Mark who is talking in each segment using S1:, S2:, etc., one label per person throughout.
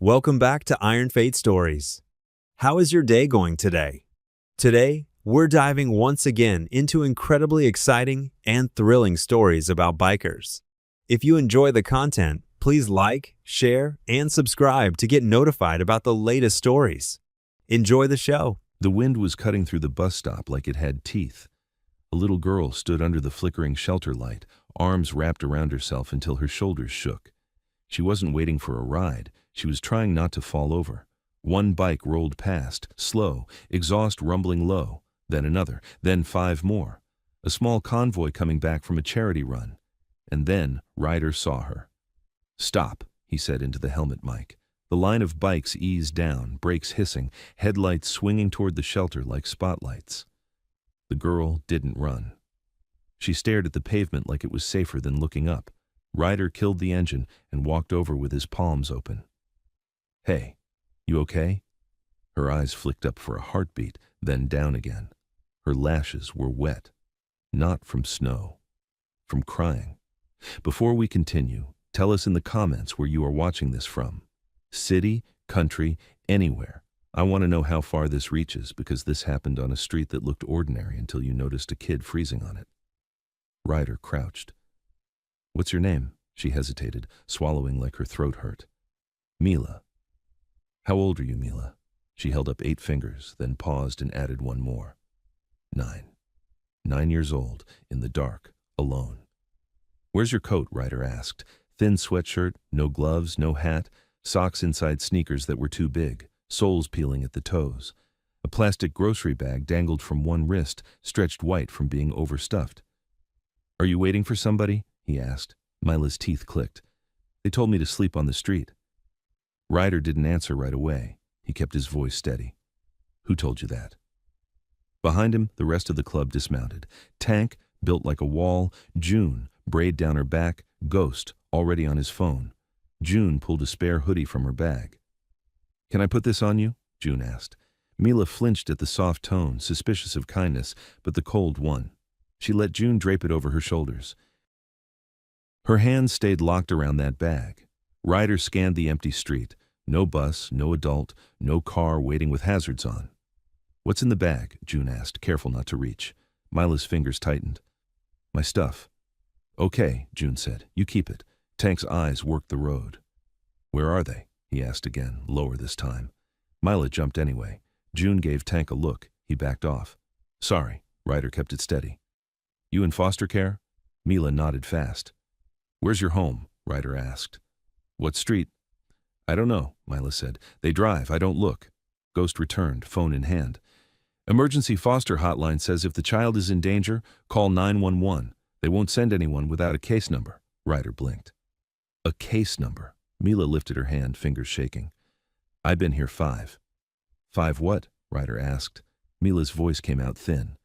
S1: Welcome back to Iron Fate Stories. How is your day going today? Today, we're diving once again into incredibly exciting and thrilling stories about bikers. If you enjoy the content, please like, share, and subscribe to get notified about the latest stories. Enjoy the show.
S2: The wind was cutting through the bus stop like it had teeth. A little girl stood under the flickering shelter light, arms wrapped around herself until her shoulders shook. She wasn't waiting for a ride. She was trying not to fall over. One bike rolled past, slow, exhaust rumbling low, then another, then 5 more. A small convoy coming back from a charity run. And then Ryder saw her. "Stop," he said into the helmet mic. The line of bikes eased down, brakes hissing, headlights swinging toward the shelter like spotlights. The girl didn't run. She stared at the pavement like it was safer than looking up. Ryder killed the engine and walked over with his palms open. "Hey, you okay?" Her eyes flicked up for a heartbeat, then down again. Her lashes were wet. Not from snow. From crying. Before we continue, tell us in the comments where you are watching this from. City, country, anywhere. I want to know how far this reaches because this happened on a street that looked ordinary until you noticed a kid freezing on it. Ryder crouched. "What's your name?" She hesitated, swallowing like her throat hurt. "Mila." "How old are you, Mila?" She held up 8 fingers, then paused and added one more. 9. 9 years old, in the dark, alone. "Where's your coat?" Ryder asked. Thin sweatshirt, no gloves, no hat, socks inside sneakers that were too big, soles peeling at the toes. A plastic grocery bag dangled from one wrist, stretched white from being overstuffed. "Are you waiting for somebody?" he asked. Mila's teeth clicked. "They told me to sleep on the street." Ryder didn't answer right away. He kept his voice steady. "Who told you that?" Behind him, the rest of the club dismounted. Tank, built like a wall. June, braid down her back. Ghost, already on his phone. June pulled a spare hoodie from her bag. "Can I put this on you?" June asked. Mila flinched at the soft tone, suspicious of kindness, but the cold won. She let June drape it over her shoulders. Her hands stayed locked around that bag. Ryder scanned the empty street. No bus, no adult, no car waiting with hazards on. "What's in the bag?" June asked, careful not to reach. Mila's fingers tightened. "My stuff." "Okay," June said. "You keep it." Tank's eyes worked the road. "Where are they?" he asked again, lower this time. Mila jumped anyway. June gave Tank a look. He backed off. "Sorry." Ryder kept it steady. "You in foster care?" Mila nodded fast. "Where's your home?" Ryder asked. "What street?" "I don't know," Mila said. "They drive, I don't look." Ghost returned, phone in hand. "Emergency foster hotline says if the child is in danger, call 911. They won't send anyone without a case number." Ryder blinked. "A case number." Mila lifted her hand, fingers shaking. "I've been here 5. 5 what?" Ryder asked. Mila's voice came out thin.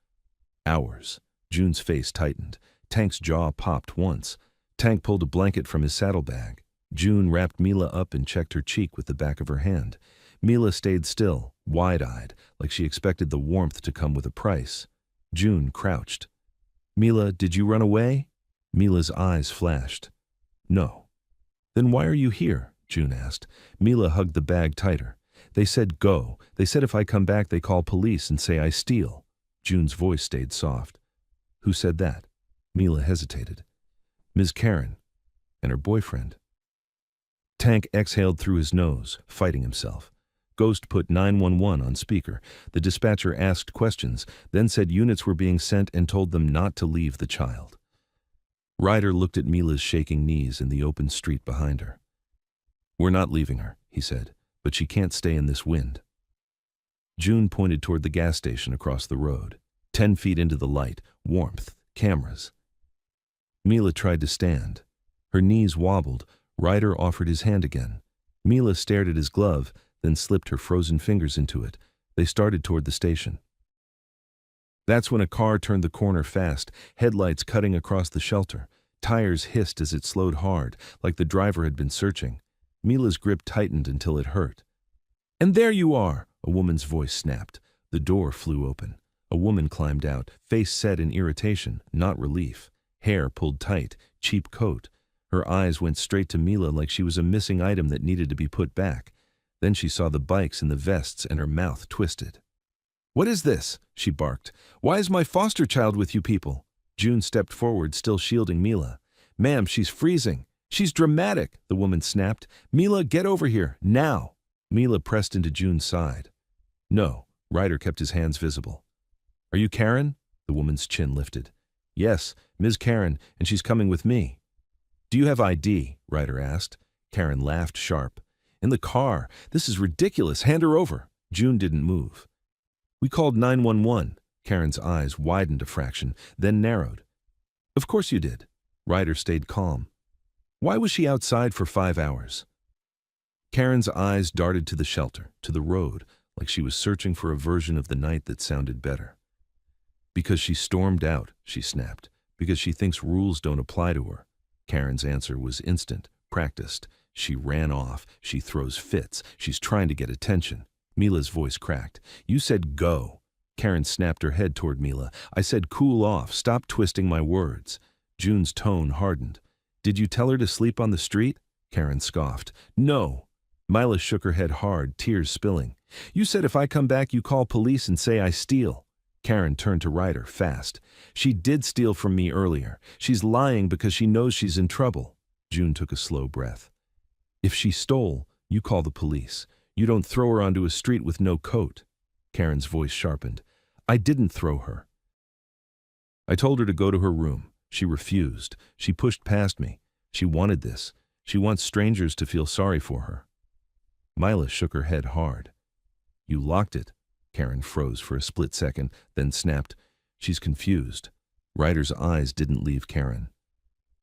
S2: "Hours." June's face tightened. Tank's jaw popped once. Tank pulled a blanket from his saddlebag. June wrapped Mila up and checked her cheek with the back of her hand. Mila stayed still, wide-eyed, like she expected the warmth to come with a price. June crouched. "Mila, did you run away?" Mila's eyes flashed. "No." "Then why are you here?" June asked. Mila hugged the bag tighter. "They said go. They said if I come back they call police and say I steal." June's voice stayed soft. "Who said that?" Mila hesitated. "Ms. Karen. And her boyfriend." Tank exhaled through his nose, fighting himself. Ghost put 911 on speaker. The dispatcher asked questions, then said units were being sent and told them not to leave the child. Ryder looked at Mila's shaking knees in the open street behind her. "We're not leaving her," he said, "but she can't stay in this wind." June pointed toward the gas station across the road. 10 feet into the light, warmth, cameras. Mila tried to stand. Her knees wobbled. Ryder offered his hand again. Mila stared at his glove, then slipped her frozen fingers into it. They started toward the station. That's when a car turned the corner fast, headlights cutting across the shelter. Tires hissed as it slowed hard, like the driver had been searching. Mila's grip tightened until it hurt. "And there you are!" a woman's voice snapped. The door flew open. A woman climbed out, face set in irritation, not relief. Hair pulled tight, cheap coat. Her eyes went straight to Mila like she was a missing item that needed to be put back. Then she saw the bikes and the vests and her mouth twisted. "What is this?" she barked. "Why is my foster child with you people?" June stepped forward, still shielding Mila. "Ma'am, she's freezing. She's dramatic," the woman snapped. "Mila, get over here, now." Mila pressed into June's side. "No." Ryder kept his hands visible. "Are you Karen?" The woman's chin lifted. "Yes, Ms. Karen, and she's coming with me." "Do you have ID?" Ryder asked. Karen laughed sharp. "In the car. This is ridiculous. Hand her over." June didn't move. "We called 911. Karen's eyes widened a fraction, then narrowed. "Of course you did." Ryder stayed calm. "Why was she outside for 5 hours?" Karen's eyes darted to the shelter, to the road, like she was searching for a version of the night that sounded better. "Because she stormed out," she snapped. "Because she thinks rules don't apply to her." Karen's answer was instant, practiced. "She ran off. She throws fits. She's trying to get attention." Mila's voice cracked. "You said go." Karen snapped her head toward Mila. "I said cool off. Stop twisting my words." June's tone hardened. "Did you tell her to sleep on the street?" Karen scoffed. "No." Mila shook her head hard, tears spilling. "You said if I come back you call police and say I steal." Karen turned to Ryder, fast. "She did steal from me earlier. She's lying because she knows she's in trouble." June took a slow breath. "If she stole, you call the police. You don't throw her onto a street with no coat." Karen's voice sharpened. "I didn't throw her. I told her to go to her room. She refused. She pushed past me. She wanted this. She wants strangers to feel sorry for her." Mila shook her head hard. "You locked it." Karen froze for a split second, then snapped. "She's confused." Ryder's eyes didn't leave Karen.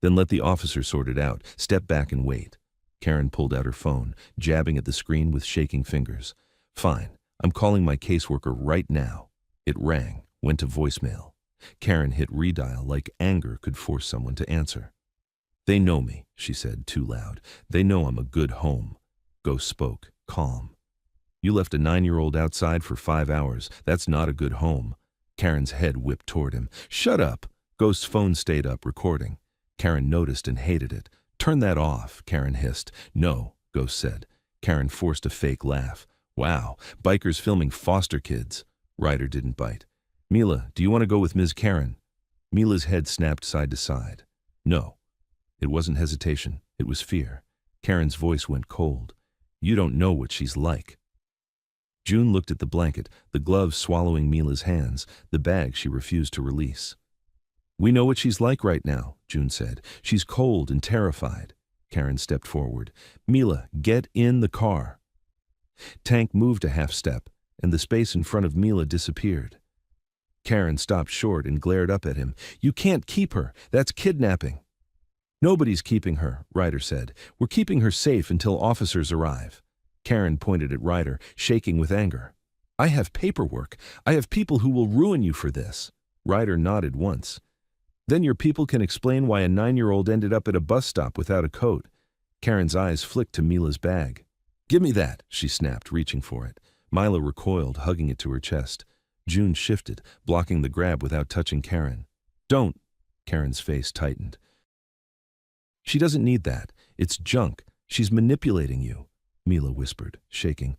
S2: "Then let the officer sort it out. Step back and wait." Karen pulled out her phone, jabbing at the screen with shaking fingers. "Fine. I'm calling my caseworker right now." It rang, went to voicemail. Karen hit redial like anger could force someone to answer. "They know me," she said, too loud. "They know I'm a good home." Ghost spoke, calm. "You left a 9-year-old outside for 5 hours. That's not a good home." Karen's head whipped toward him. "Shut up!" Ghost's phone stayed up, recording. Karen noticed and hated it. "Turn that off," Karen hissed. "No," Ghost said. Karen forced a fake laugh. "Wow, bikers filming foster kids." Ryder didn't bite. "Mila, do you want to go with Ms. Karen?" Mila's head snapped side to side. "No." It wasn't hesitation. It was fear. Karen's voice went cold. "You don't know what she's like." June looked at the blanket, the gloves swallowing Mila's hands, the bag she refused to release. "We know what she's like right now," June said. "She's cold and terrified." Karen stepped forward. "Mila, get in the car." Tank moved a half step, and the space in front of Mila disappeared. Karen stopped short and glared up at him. "You can't keep her. That's kidnapping." "Nobody's keeping her," Ryder said. "We're keeping her safe until officers arrive." Karen pointed at Ryder, shaking with anger. "I have paperwork. I have people who will ruin you for this." Ryder nodded once. "Then your people can explain why a 9-year-old ended up at a bus stop without a coat." Karen's eyes flicked to Mila's bag. "Give me that," she snapped, reaching for it. Mila recoiled, hugging it to her chest. June shifted, blocking the grab without touching Karen. "Don't." Karen's face tightened. "She doesn't need that. It's junk. She's manipulating you," Mila whispered, shaking.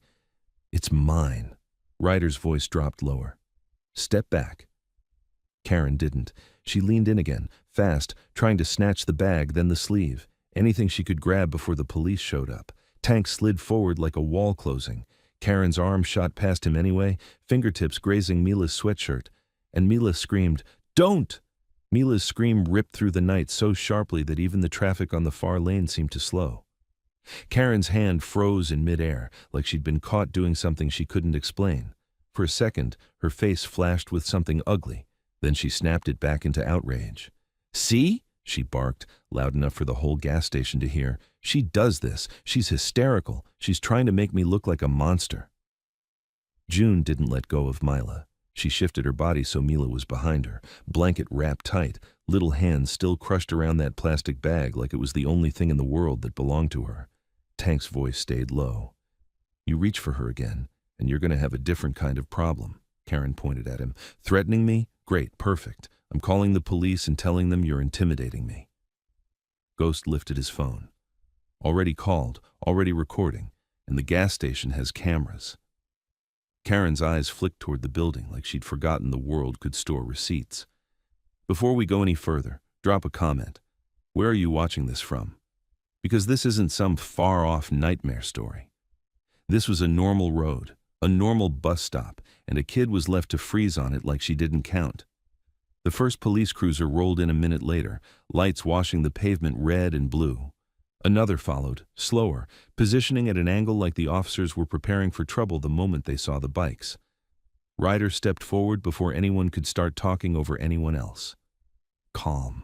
S2: "It's mine." Ryder's voice dropped lower. "Step back." Karen didn't. She leaned in again, fast, trying to snatch the bag, then the sleeve. Anything she could grab before the police showed up. Tank slid forward like a wall closing. Karen's arm shot past him anyway, fingertips grazing Mila's sweatshirt. And Mila screamed, "Don't!" Mila's scream ripped through the night so sharply that even the traffic on the far lane seemed to slow. Karen's hand froze in midair, like she'd been caught doing something she couldn't explain. For a second, her face flashed with something ugly. Then she snapped it back into outrage. "See?" she barked, loud enough for the whole gas station to hear. "She does this. She's hysterical. She's trying to make me look like a monster." June didn't let go of Mila. She shifted her body so Mila was behind her, blanket wrapped tight, little hands still crushed around that plastic bag like it was the only thing in the world that belonged to her. Tank's voice stayed low. "You reach for her again, and you're going to have a different kind of problem." Karen pointed at him. "Threatening me? Great, perfect. I'm calling the police and telling them you're intimidating me." Ghost lifted his phone. "Already called, already recording." and the gas station has cameras. Karen's eyes flicked toward the building like she'd forgotten the world could store receipts. Before we go any further, drop a comment. Where are you watching this from? Because this isn't some far-off nightmare story. This was a normal road, a normal bus stop, and a kid was left to freeze on it like she didn't count. The first police cruiser rolled in a minute later, lights washing the pavement red and blue. Another followed, slower, positioning at an angle like the officers were preparing for trouble the moment they saw the bikes. Ryder stepped forward before anyone could start talking over anyone else. Calm.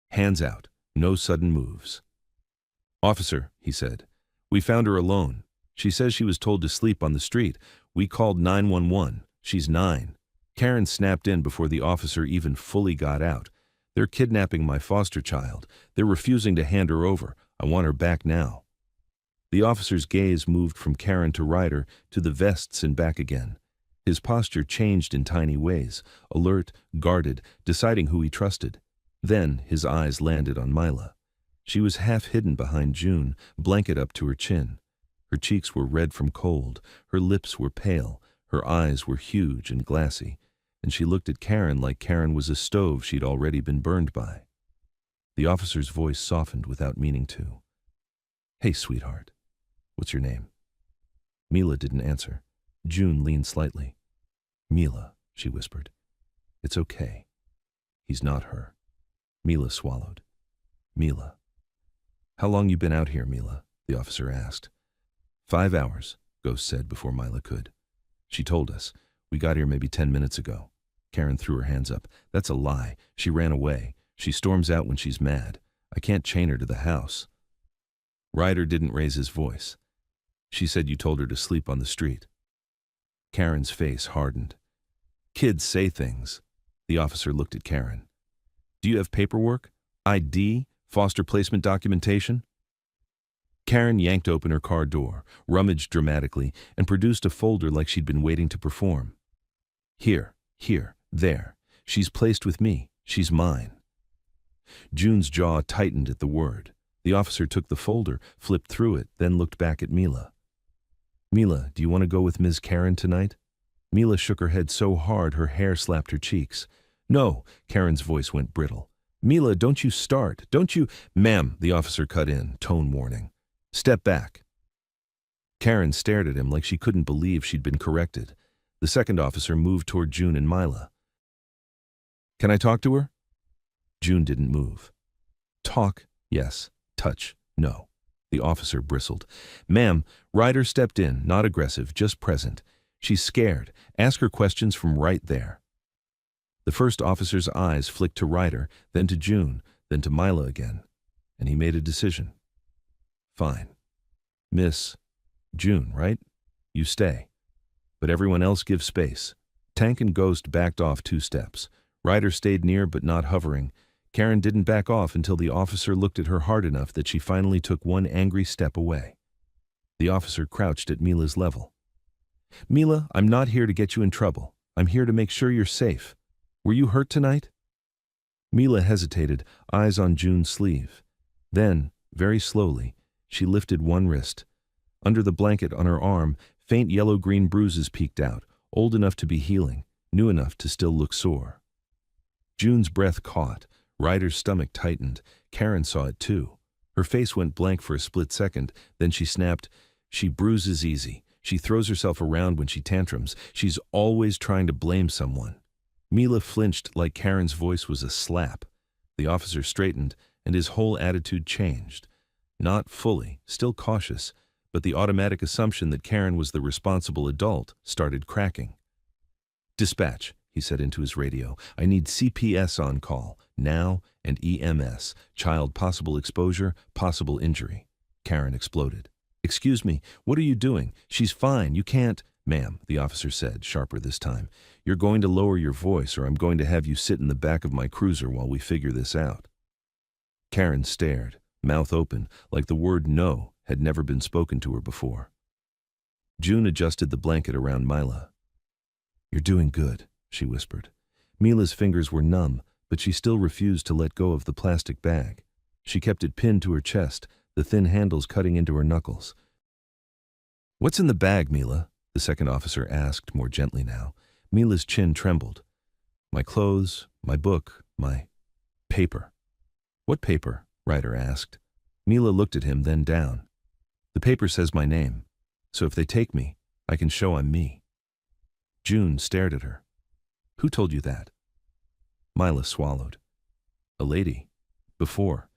S2: Hands out, no sudden moves. "Officer," he said, "we found her alone. She says she was told to sleep on the street. We called 911. She's 9. Karen snapped in before the officer even fully got out. "They're kidnapping my foster child. They're refusing to hand her over. I want her back now." The officer's gaze moved from Karen to Ryder to the vests and back again. His posture changed in tiny ways, alert, guarded, deciding who he trusted. Then his eyes landed on Mila. She was half hidden behind June, blanket up to her chin. Her cheeks were red from cold, her lips were pale, her eyes were huge and glassy, and she looked at Karen like Karen was a stove she'd already been burned by. The officer's voice softened without meaning to. "Hey, sweetheart. What's your name?" Mila didn't answer. June leaned slightly. "Mila," she whispered. "It's okay. He's not her." Mila swallowed. "Mila." "How long you been out here, Mila?" the officer asked. 5 hours, Ghost said before Mila could. "She told us. We got here maybe 10 minutes ago." Karen threw her hands up. "That's a lie. She ran away. She storms out when she's mad. I can't chain her to the house." Ryder didn't raise his voice. "She said you told her to sleep on the street." Karen's face hardened. "Kids say things." The officer looked at Karen. "Do you have paperwork? ID? Foster placement documentation?" Karen yanked open her car door, rummaged dramatically, and produced a folder like she'd been waiting to perform. "Here, there. She's placed with me. She's mine." June's jaw tightened at the word. The officer took the folder, flipped through it, then looked back at Mila. "Mila, do you want to go with Ms. Karen tonight?" Mila shook her head so hard her hair slapped her cheeks. "No," Karen's voice went brittle. "Mila, don't you start. Don't you—" "Ma'am," the officer cut in, tone warning. "Step back." Karen stared at him like she couldn't believe she'd been corrected. The second officer moved toward June and Mila. "Can I talk to her?" June didn't move. "Talk, yes. Touch, no." The officer bristled. "Ma'am," Ryder stepped in, not aggressive, just present. "She's scared. Ask her questions from right there." The first officer's eyes flicked to Ryder, then to June, then to Mila again, and he made a decision. "Fine. Miss June, right? You stay. But everyone else give space." Tank and Ghost backed off 2 steps. Ryder stayed near but not hovering. Karen didn't back off until the officer looked at her hard enough that she finally took one angry step away. The officer crouched at Mila's level. "Mila, I'm not here to get you in trouble. I'm here to make sure you're safe. Were you hurt tonight?" Mila hesitated, eyes on June's sleeve. Then, very slowly, she lifted one wrist. Under the blanket on her arm, faint yellow-green bruises peeked out, old enough to be healing, new enough to still look sore. June's breath caught. Ryder's stomach tightened. Karen saw it too. Her face went blank for a split second, then she snapped, "She bruises easy. She throws herself around when she tantrums. She's always trying to blame someone." Mila flinched like Karen's voice was a slap. The officer straightened, and his whole attitude changed. Not fully, still cautious, but the automatic assumption that Karen was the responsible adult started cracking. "Dispatch," he said into his radio. "I need CPS on call, now, and EMS. Child possible exposure, possible injury." Karen exploded. "Excuse me, what are you doing? She's fine, you can't—" "Ma'am," the officer said, sharper this time, "you're going to lower your voice or I'm going to have you sit in the back of my cruiser while we figure this out." Karen stared, mouth open, like the word no had never been spoken to her before. June adjusted the blanket around Mila. "You're doing good," she whispered. Mila's fingers were numb, but she still refused to let go of the plastic bag. She kept it pinned to her chest, the thin handles cutting into her knuckles. "What's in the bag, Mila?" the second officer asked, more gently now. Mila's chin trembled. "My clothes, my book, my paper." "What paper?" Ryder asked. Mila looked at him, then down. "The paper says my name, so if they take me, I can show I'm me." June stared at her. "Who told you that?" Mila swallowed. "A lady. Before.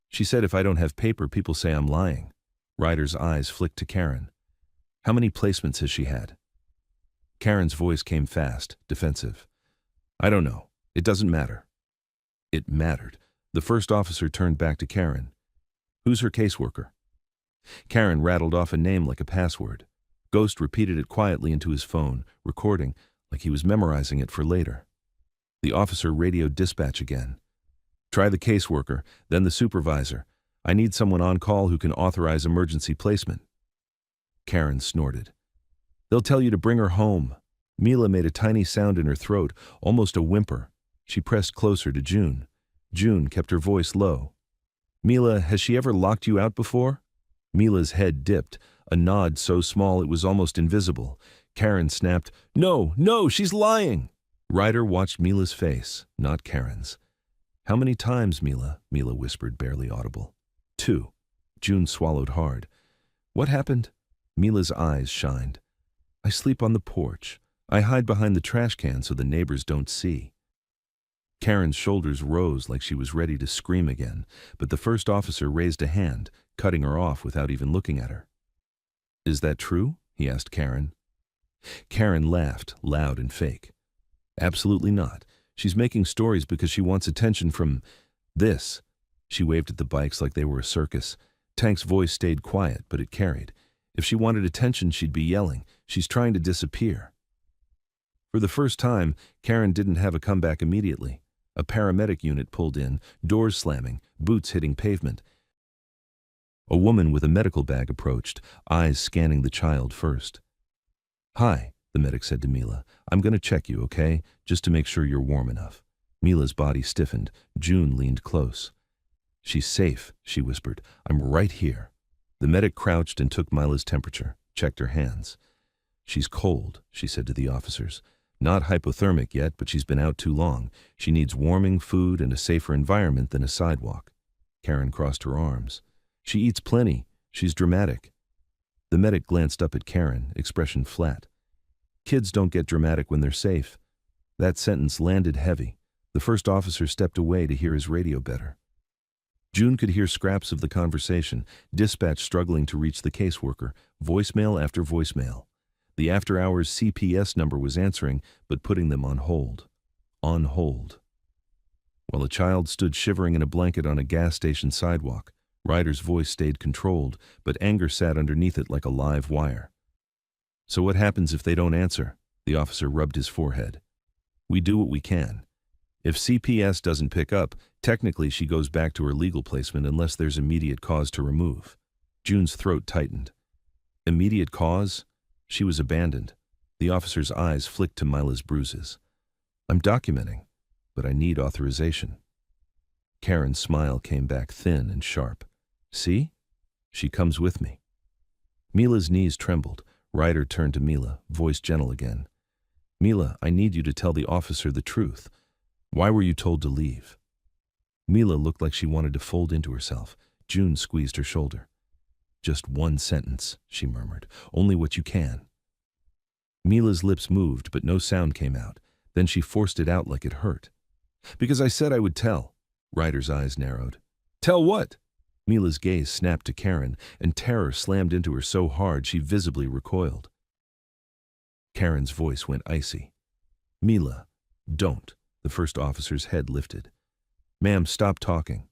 S2: She said if I don't have paper, people say I'm lying." Ryder's eyes flicked to Karen. "How many placements has she had?" Karen's voice came fast, defensive. "I don't know. It doesn't matter." It mattered. The first officer turned back to Karen. "Who's her caseworker?" Karen rattled off a name like a password. Ghost repeated it quietly into his phone, recording like he was memorizing it for later. The officer radioed dispatch again. "Try the caseworker, then the supervisor. I need someone on call who can authorize emergency placement." Karen snorted. "They'll tell you to bring her home." Mila made a tiny sound in her throat, almost a whimper. She pressed closer to June. June kept her voice low. "Mila, has she ever locked you out before?" Mila's head dipped, a nod so small it was almost invisible. Karen snapped, "No, no, she's lying!" Ryder watched Mila's face, not Karen's. "How many times, Mila?" Mila whispered, barely audible. "2." June swallowed hard. "What happened?" Mila's eyes shined. "I sleep on the porch. I hide behind the trash can so the neighbors don't see." Karen's shoulders rose like she was ready to scream again, but the first officer raised a hand, cutting her off without even looking at her. "Is that true?" he asked Karen. Karen laughed, loud and fake. "Absolutely not. She's making stories because she wants attention from this." She waved at the bikes like they were a circus. Tank's voice stayed quiet, but it carried. If she wanted attention, she'd be yelling, "She's trying to disappear." For the first time, Karen didn't have a comeback immediately. A paramedic unit pulled in, doors slamming, boots hitting pavement. A woman with a medical bag approached, eyes scanning the child first. "Hi," the medic said to Mila. "I'm going to check you, okay? Just to make sure you're warm enough." Mila's body stiffened. June leaned close. "She's safe," she whispered. "I'm right here." The medic crouched and took Mila's temperature, checked her hands. "She's cold," she said to the officers. "Not hypothermic yet, but she's been out too long. She needs warming, food, and a safer environment than a sidewalk." Karen crossed her arms. "She eats plenty. She's dramatic." The medic glanced up at Karen, expression flat. "Kids don't get dramatic when they're safe." That sentence landed heavy. The first officer stepped away to hear his radio better. June could hear scraps of the conversation, dispatch struggling to reach the caseworker, voicemail after voicemail. The after-hours CPS number was answering, but putting them on hold. On hold. While a child stood shivering in a blanket on a gas station sidewalk, Ryder's voice stayed controlled, but anger sat underneath it like a live wire. "So what happens if they don't answer?" The officer rubbed his forehead. "We do what we can. If CPS doesn't pick up, technically she goes back to her legal placement unless there's immediate cause to remove." June's throat tightened. Immediate cause? She was abandoned. The officer's eyes flicked to Mila's bruises. "I'm documenting, but I need authorization." Karen's smile came back thin and sharp. "See? She comes with me." Mila's knees trembled. Ryder turned to Mila, voice gentle again. "Mila, I need you to tell the officer the truth. Why were you told to leave?" Mila looked like she wanted to fold into herself. June squeezed her shoulder. "Just one sentence," she murmured. "Only what you can." Mila's lips moved, but no sound came out. Then she forced it out like it hurt. "Because I said I would tell." Ryder's eyes narrowed. "Tell what?" Mila's gaze snapped to Karen, and terror slammed into her so hard she visibly recoiled. Karen's voice went icy. "Mila, don't." The first officer's head lifted. "Ma'am, stop talking."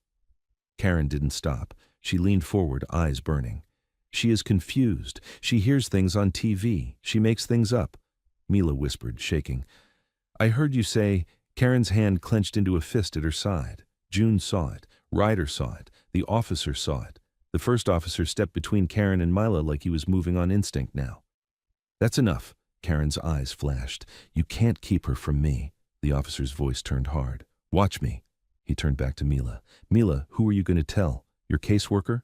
S2: Karen didn't stop. She leaned forward, eyes burning. "She is confused. She hears things on TV. She makes things up." Mila whispered, shaking. "I heard you say..." Karen's hand clenched into a fist at her side. June saw it. Ryder saw it. The officer saw it. The first officer stepped between Karen and Mila like he was moving on instinct now. "That's enough." Karen's eyes flashed. "You can't keep her from me." The officer's voice turned hard. "Watch me." He turned back to Mila. "Mila, who are you going to tell? Your caseworker?"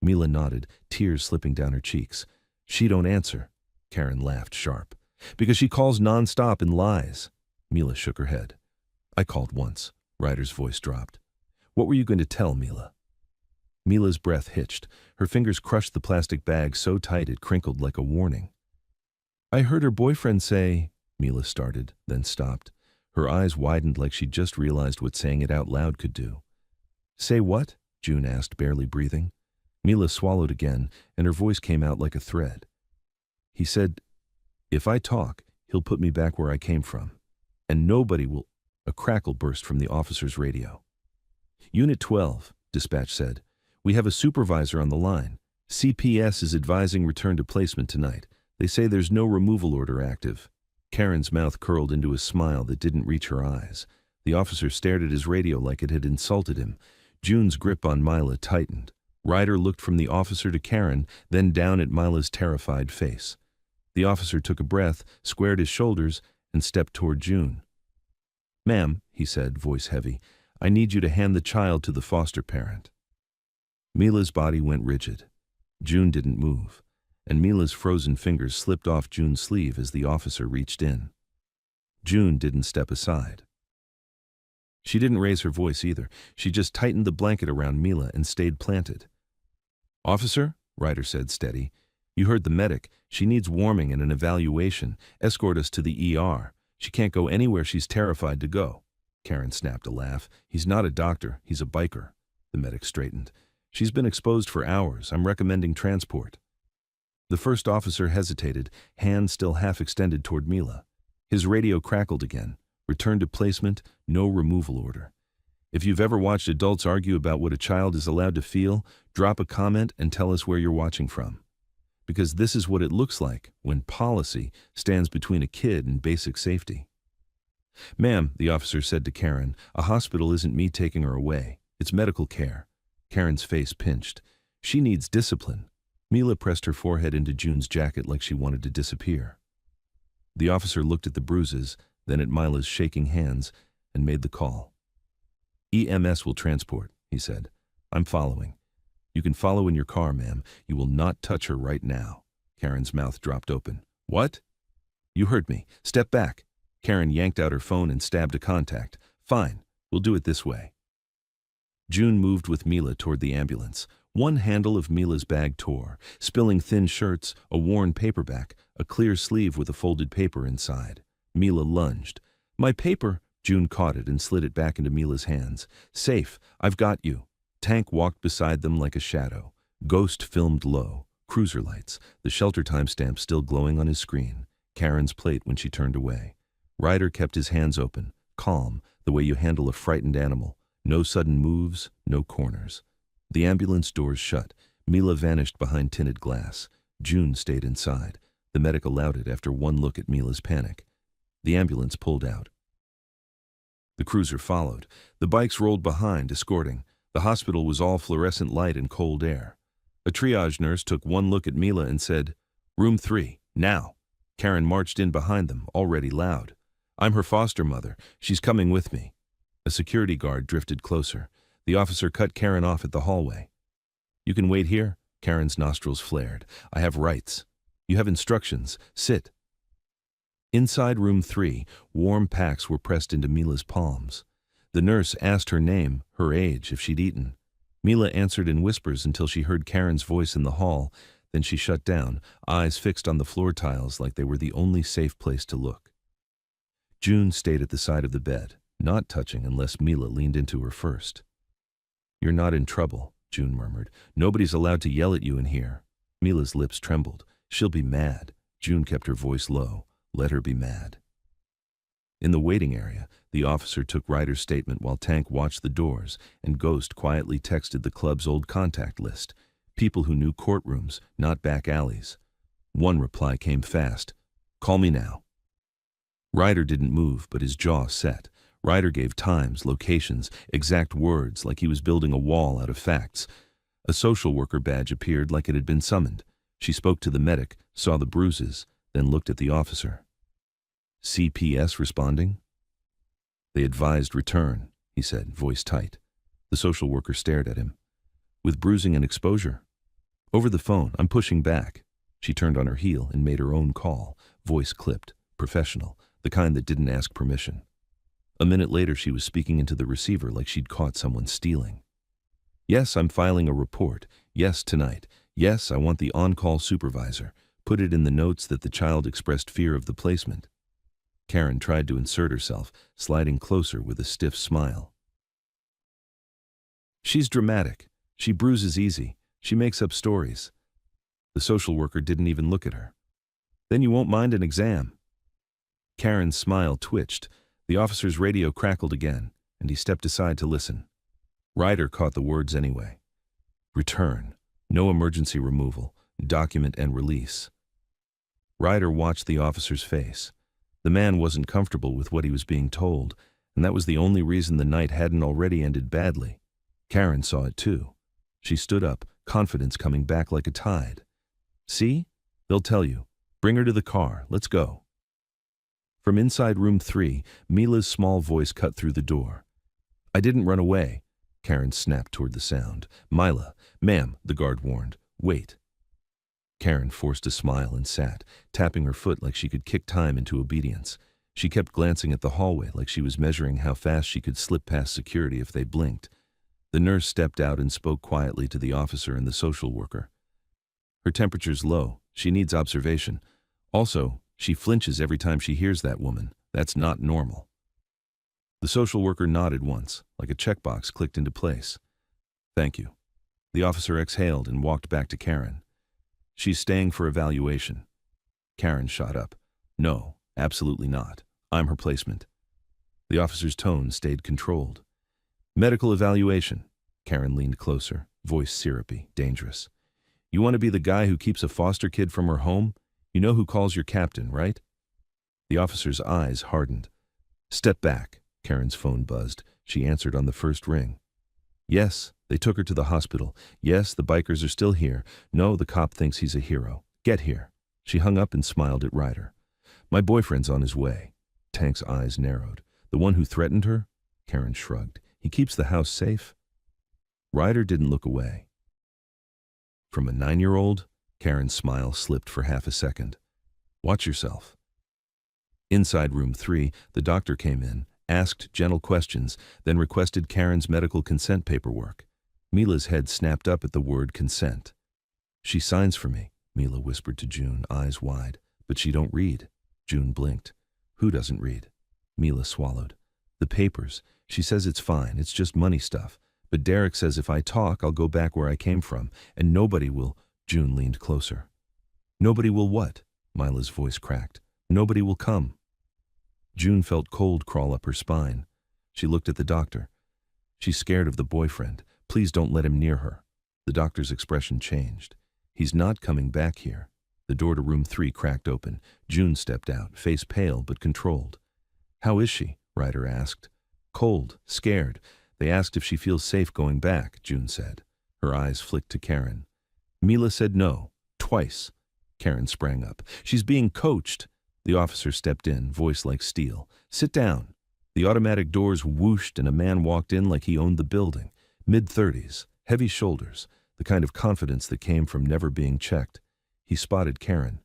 S2: Mila nodded, tears slipping down her cheeks. She don't answer. Karen laughed sharp. Because she calls nonstop and lies. Mila shook her head. I called once. Ryder's voice dropped. What were you going to tell, Mila? Mila's breath hitched. Her fingers crushed the plastic bag so tight it crinkled like a warning. I heard her boyfriend say, Mila started, then stopped. Her eyes widened like she'd just realized what saying it out loud could do. Say what? June asked, barely breathing. Mila swallowed again, and her voice came out like a thread. He said, if I talk, he'll put me back where I came from. And nobody will. A crackle burst from the officer's radio. Unit 12, dispatch said. We have a supervisor on the line. CPS is advising return to placement tonight. They say there's no removal order active. Karen's mouth curled into a smile that didn't reach her eyes. The officer stared at his radio like it had insulted him. June's grip on Mila tightened. Ryder looked from the officer to Karen, then down at Mila's terrified face. The officer took a breath, squared his shoulders, and stepped toward June. Ma'am, he said, voice heavy, I need you to hand the child to the foster parent. Mila's body went rigid. June didn't move, and Mila's frozen fingers slipped off June's sleeve as the officer reached in. June didn't step aside. She didn't raise her voice either. She just tightened the blanket around Mila and stayed planted. Officer, Ryder said, steady, you heard the medic. She needs warming and an evaluation. Escort us to the ER. She can't go anywhere she's terrified to go. Karen snapped a laugh. He's not a doctor. He's a biker. The medic straightened. She's been exposed for hours. I'm recommending transport. The first officer hesitated, hand still half extended toward Mila. His radio crackled again. Return to placement, no removal order. If you've ever watched adults argue about what a child is allowed to feel, drop a comment and tell us where you're watching from. Because this is what it looks like when policy stands between a kid and basic safety. Ma'am, the officer said to Karen, a hospital isn't me taking her away. It's medical care. Karen's face pinched. She needs discipline. Mila pressed her forehead into June's jacket like she wanted to disappear. The officer looked at the bruises, then at Mila's shaking hands, and made the call. EMS will transport, he said. I'm following. You can follow in your car, ma'am. You will not touch her right now. Karen's mouth dropped open. What? You heard me. Step back. Karen yanked out her phone and stabbed a contact. Fine. We'll do it this way. June moved with Mila toward the ambulance. One handle of Mila's bag tore, spilling thin shirts, a worn paperback, a clear sleeve with a folded paper inside. Mila lunged. My paper! June caught it and slid it back into Mila's hands. Safe. I've got you. Tank walked beside them like a shadow. Ghost filmed low. Cruiser lights. The shelter timestamp still glowing on his screen. Karen's plate when she turned away. Ryder kept his hands open, calm, the way you handle a frightened animal. No sudden moves, no corners. The ambulance doors shut. Mila vanished behind tinted glass. June stayed inside. The medic allowed it after one look at Mila's panic. The ambulance pulled out. The cruiser followed. The bikes rolled behind, escorting. The hospital was all fluorescent light and cold air. A triage nurse took one look at Mila and said, Room 3, now. Karen marched in behind them, already loud. I'm her foster mother. She's coming with me. A security guard drifted closer. The officer cut Karen off at the hallway. You can wait here. Karen's nostrils flared. I have rights. You have instructions. Sit. Inside room 3, warm packs were pressed into Mila's palms. The nurse asked her name, her age, if she'd eaten. Mila answered in whispers until she heard Karen's voice in the hall. Then she shut down, eyes fixed on the floor tiles like they were the only safe place to look. June stayed at the side of the bed, not touching unless Mila leaned into her first. You're not in trouble, June murmured. Nobody's allowed to yell at you in here. Mila's lips trembled. She'll be mad. June kept her voice low. Let her be mad. In the waiting area, the officer took Ryder's statement while Tank watched the doors, and Ghost quietly texted the club's old contact list. People who knew courtrooms, not back alleys. One reply came fast. Call me now. Ryder didn't move, but his jaw set. Ryder gave times, locations, exact words like he was building a wall out of facts. A social worker badge appeared like it had been summoned. She spoke to the medic, saw the bruises, then looked at the officer. CPS responding? They advised return, he said, voice tight. The social worker stared at him. With bruising and exposure? Over the phone, I'm pushing back. She turned on her heel and made her own call, voice clipped, professional, the kind that didn't ask permission. A minute later, she was speaking into the receiver like she'd caught someone stealing. Yes, I'm filing a report. Yes, tonight. Yes, I want the on-call supervisor. Put it in the notes that the child expressed fear of the placement. Karen tried to insert herself, sliding closer with a stiff smile. She's dramatic. She bruises easy. She makes up stories. The social worker didn't even look at her. Then you won't mind an exam. Karen's smile twitched. The officer's radio crackled again, and he stepped aside to listen. Ryder caught the words anyway. Return. No emergency removal. Document and release. Ryder watched the officer's face. The man wasn't comfortable with what he was being told, and that was the only reason the night hadn't already ended badly. Karen saw it too. She stood up, confidence coming back like a tide. See? They'll tell you. Bring her to the car. Let's go. From inside room 3, Mila's small voice cut through the door. I didn't run away. Karen snapped toward the sound. Mila, ma'am, the guard warned. Wait. Karen forced a smile and sat, tapping her foot like she could kick time into obedience. She kept glancing at the hallway like she was measuring how fast she could slip past security if they blinked. The nurse stepped out and spoke quietly to the officer and the social worker. Her temperature's low. She needs observation. Also, she flinches every time she hears that woman. That's not normal. The social worker nodded once, like a checkbox clicked into place. Thank you. The officer exhaled and walked back to Karen. She's staying for evaluation. Karen shot up. No, absolutely not. I'm her placement. The officer's tone stayed controlled. Medical evaluation. Karen leaned closer, voice syrupy, dangerous. You want to be the guy who keeps a foster kid from her home? You know who calls your captain, right? The officer's eyes hardened. Step back. Karen's phone buzzed. She answered on the first ring. Yes, they took her to the hospital. Yes, the bikers are still here. No, the cop thinks he's a hero. Get here. She hung up and smiled at Ryder. My boyfriend's on his way. Tank's eyes narrowed. The one who threatened her? Karen shrugged. He keeps the house safe? Ryder didn't look away. From a 9-year-old? Karen's smile slipped for half a second. Watch yourself. Inside room 3, the doctor came in, asked gentle questions, then requested Karen's medical consent paperwork. Mila's head snapped up at the word consent. She signs for me, Mila whispered to June, eyes wide. But she don't read. June blinked. Who doesn't read? Mila swallowed. The papers. She says it's fine, it's just money stuff. But Derek says if I talk, I'll go back where I came from, and nobody will. June leaned closer. Nobody will what? Mila's voice cracked. Nobody will come. June felt cold crawl up her spine. She looked at the doctor. She's scared of the boyfriend. Please don't let him near her. The doctor's expression changed. He's not coming back here. The door to room 3 cracked open. June stepped out, face pale but controlled. How is she? Ryder asked. Cold, scared. They asked if she feels safe going back, June said. Her eyes flicked to Karen. Mila said no, twice. Karen sprang up. She's being coached. The officer stepped in, voice like steel. Sit down. The automatic doors whooshed and a man walked in like he owned the building. Mid-30s, heavy shoulders, the kind of confidence that came from never being checked. He spotted Karen.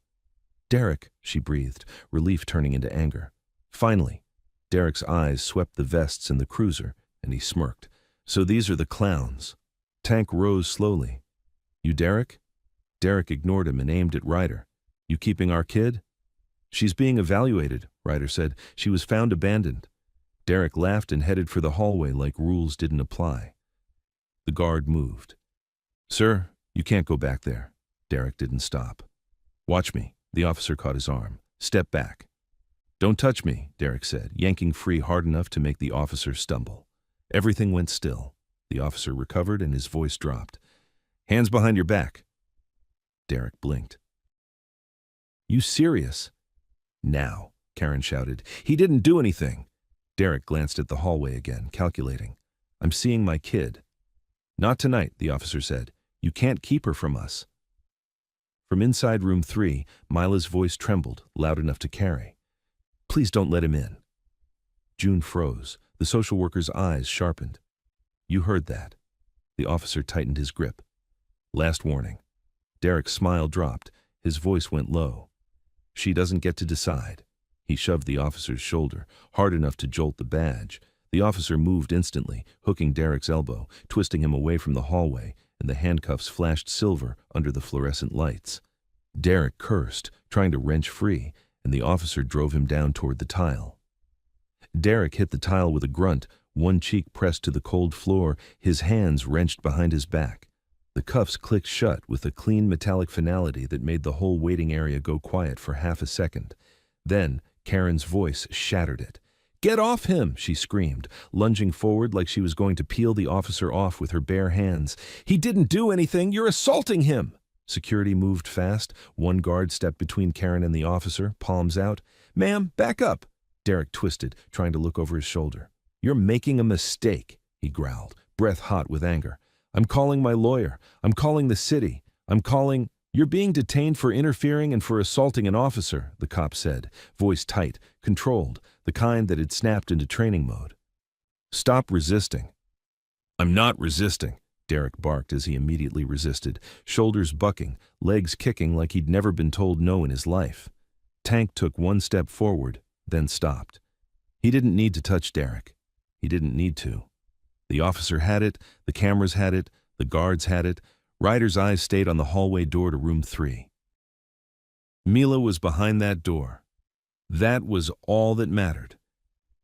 S2: Derek, she breathed, relief turning into anger. Finally, Derek's eyes swept the vests in the cruiser, and he smirked. So these are the clowns. Tank rose slowly. You Derek? Derek ignored him and aimed at Ryder. You keeping our kid? She's being evaluated, Ryder said. She was found abandoned. Derek laughed and headed for the hallway like rules didn't apply. The guard moved. Sir, you can't go back there. Derek didn't stop. Watch me. The officer caught his arm. Step back. Don't touch me, Derek said, yanking free hard enough to make the officer stumble. Everything went still. The officer recovered and his voice dropped. Hands behind your back. Derek blinked. You serious? Now, Karen shouted. He didn't do anything. Derek glanced at the hallway again, calculating. I'm seeing my kid. Not tonight, the officer said. You can't keep her from us. From inside room 3, Mila's voice trembled, loud enough to carry. Please don't let him in. June froze. The social worker's eyes sharpened. You heard that. The officer tightened his grip. Last warning. Derek's smile dropped. His voice went low. She doesn't get to decide. He shoved the officer's shoulder, hard enough to jolt the badge. The officer moved instantly, hooking Derek's elbow, twisting him away from the hallway, and the handcuffs flashed silver under the fluorescent lights. Derek cursed, trying to wrench free, and the officer drove him down toward the tile. Derek hit the tile with a grunt, one cheek pressed to the cold floor, his hands wrenched behind his back. The cuffs clicked shut with a clean metallic finality that made the whole waiting area go quiet for half a second. Then, Karen's voice shattered it. "Get off him!" she screamed, lunging forward like she was going to peel the officer off with her bare hands. "He didn't do anything! You're assaulting him!" Security moved fast. One guard stepped between Karen and the officer, palms out. "Ma'am, back up!" Derek twisted, trying to look over his shoulder. "You're making a mistake," he growled, breath hot with anger. "I'm calling my lawyer. I'm calling the city. I'm calling—" "You're being detained for interfering and for assaulting an officer," the cop said, voice tight, controlled, the kind that had snapped into training mode. "Stop resisting." "I'm not resisting," Derek barked as he immediately resisted, shoulders bucking, legs kicking like he'd never been told no in his life. Tank took one step forward, then stopped. He didn't need to touch Derek. He didn't need to. The officer had it, the cameras had it, the guards had it. Ryder's eyes stayed on the hallway door to room 3. Mila was behind that door. That was all that mattered.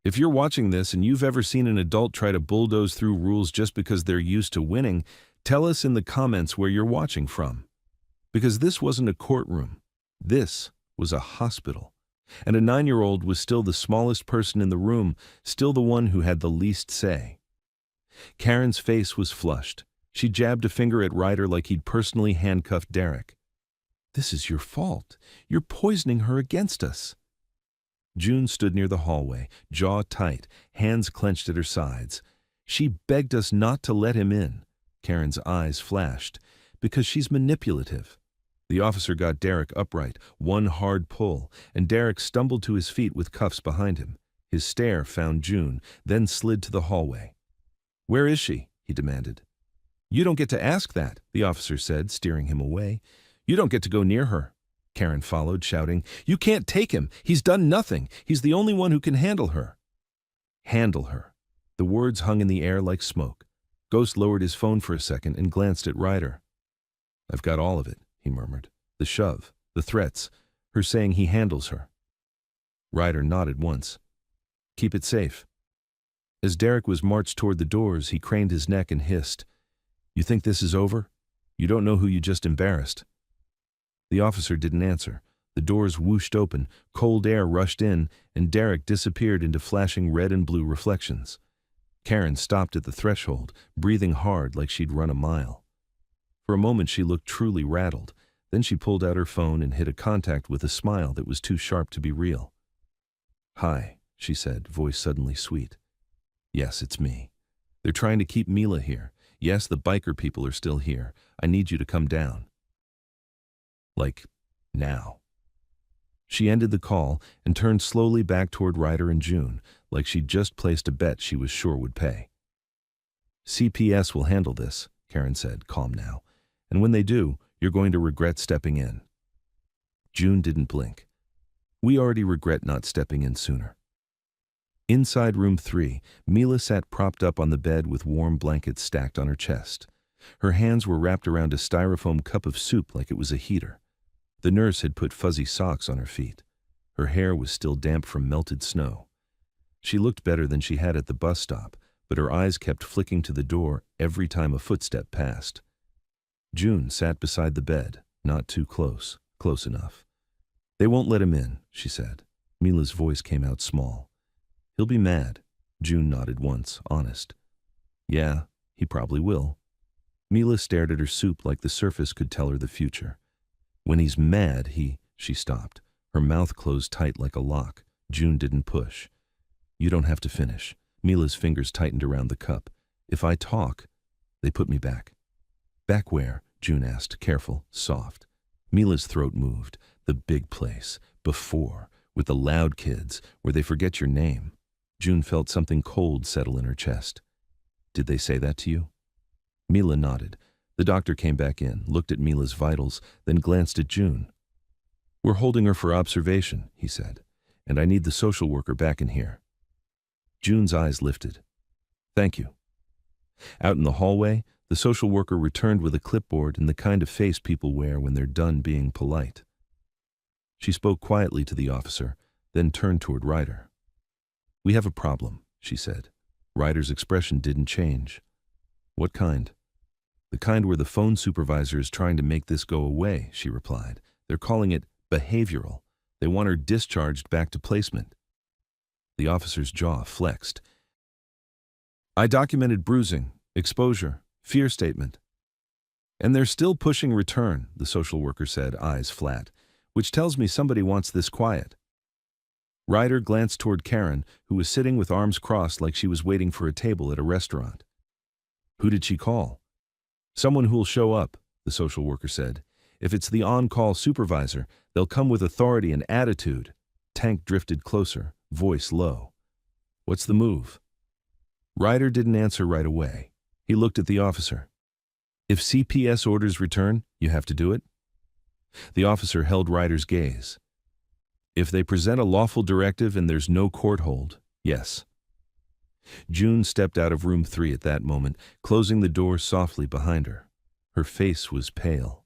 S2: If you're watching this and you've ever seen an adult try to bulldoze through rules just because they're used to winning, tell us in the comments where you're watching from. Because this wasn't a courtroom. This was a hospital. And a 9-year-old was still the smallest person in the room, still the one who had the least say. Karen's face was flushed. She jabbed a finger at Ryder like he'd personally handcuffed Derek. "This is your fault. You're poisoning her against us." June stood near the hallway, jaw tight, hands clenched at her sides. "She begged us not to let him in." Karen's eyes flashed. "Because she's manipulative." The officer got Derek upright, one hard pull, and Derek stumbled to his feet with cuffs behind him. His stare found June, then slid to the hallway. "Where is she?" he demanded. "You don't get to ask that," the officer said, steering him away. "You don't get to go near her." Karen followed, shouting, "You can't take him! He's done nothing! He's the only one who can handle her!" Handle her. The words hung in the air like smoke. Ghost lowered his phone for a second and glanced at Ryder. "I've got all of it," he murmured. "The shove, the threats, her saying he handles her." Ryder nodded once. "Keep it safe." As Derek was marched toward the doors, he craned his neck and hissed, "You think this is over? You don't know who you just embarrassed." The officer didn't answer. The doors whooshed open, cold air rushed in, and Derek disappeared into flashing red and blue reflections. Karen stopped at the threshold, breathing hard like she'd run a mile. For a moment she looked truly rattled. Then she pulled out her phone and hit a contact with a smile that was too sharp to be real. "Hi," she said, voice suddenly sweet. "Yes, it's me. They're trying to keep Mila here. Yes, the biker people are still here. I need you to come down. Like, now." She ended the call and turned slowly back toward Ryder and June, like she'd just placed a bet she was sure would pay. "CPS will handle this," Karen said, calm now. "And when they do, you're going to regret stepping in." June didn't blink. "We already regret not stepping in sooner." Inside room 3, Mila sat propped up on the bed with warm blankets stacked on her chest. Her hands were wrapped around a styrofoam cup of soup like it was a heater. The nurse had put fuzzy socks on her feet. Her hair was still damp from melted snow. She looked better than she had at the bus stop, but her eyes kept flicking to the door every time a footstep passed. June sat beside the bed, not too close, close enough. "They won't let him in," she said. Mila's voice came out small. "He'll be mad." June nodded once, honest. "Yeah, he probably will." Mila stared at her soup like the surface could tell her the future. "When he's mad, She stopped. Her mouth closed tight like a lock. June didn't push. "You don't have to finish." Mila's fingers tightened around the cup. "If I talk, they put me back." "Back where?" June asked, careful, soft. Mila's throat moved. "The big place. Before. With the loud kids, where they forget your name." June felt something cold settle in her chest. "Did they say that to you?" Mila nodded. The doctor came back in, looked at Mila's vitals, then glanced at June. "We're holding her for observation," he said, "and I need the social worker back in here." June's eyes lifted. "Thank you." Out in the hallway, the social worker returned with a clipboard and the kind of face people wear when they're done being polite. She spoke quietly to the officer, then turned toward Ryder. "We have a problem," she said. Ryder's expression didn't change. "What kind?" "The kind where the phone supervisor is trying to make this go away," she replied. "They're calling it behavioral. They want her discharged back to placement." The officer's jaw flexed. "I documented bruising, exposure, fear statement." "And they're still pushing return," the social worker said, eyes flat, "which tells me somebody wants this quiet." Ryder glanced toward Karen, who was sitting with arms crossed like she was waiting for a table at a restaurant. "Who did she call?" "Someone who'll show up," the social worker said. "If it's the on-call supervisor, they'll come with authority and attitude." Tank drifted closer, voice low. "What's the move?" Ryder didn't answer right away. He looked at the officer. "If CPS orders return, you have to do it?" The officer held Ryder's gaze. "If they present a lawful directive and there's no court hold, yes." June stepped out of room 3 at that moment, closing the door softly behind her. Her face was pale.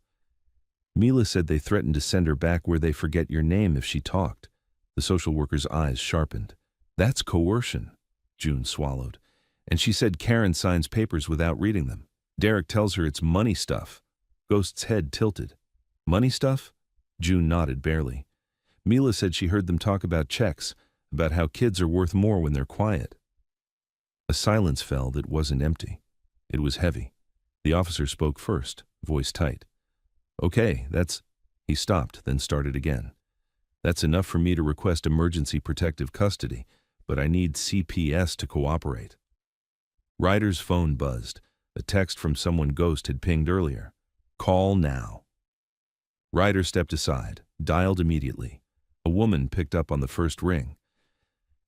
S2: "Mila said they threatened to send her back where they forget your name if she talked." The social worker's eyes sharpened. "That's coercion." June swallowed. "And she said Karen signs papers without reading them. Derek tells her it's money stuff." Ghost's head tilted. "Money stuff?" June nodded barely. "Mila said she heard them talk about checks, about how kids are worth more when they're quiet." A silence fell that wasn't empty. It was heavy. The officer spoke first, voice tight. "Okay, that's—" He stopped, then started again. "That's enough for me to request emergency protective custody, but I need CPS to cooperate." Ryder's phone buzzed. A text from someone Ghost had pinged earlier. "Call now." Ryder stepped aside, dialed immediately. A woman picked up on the first ring.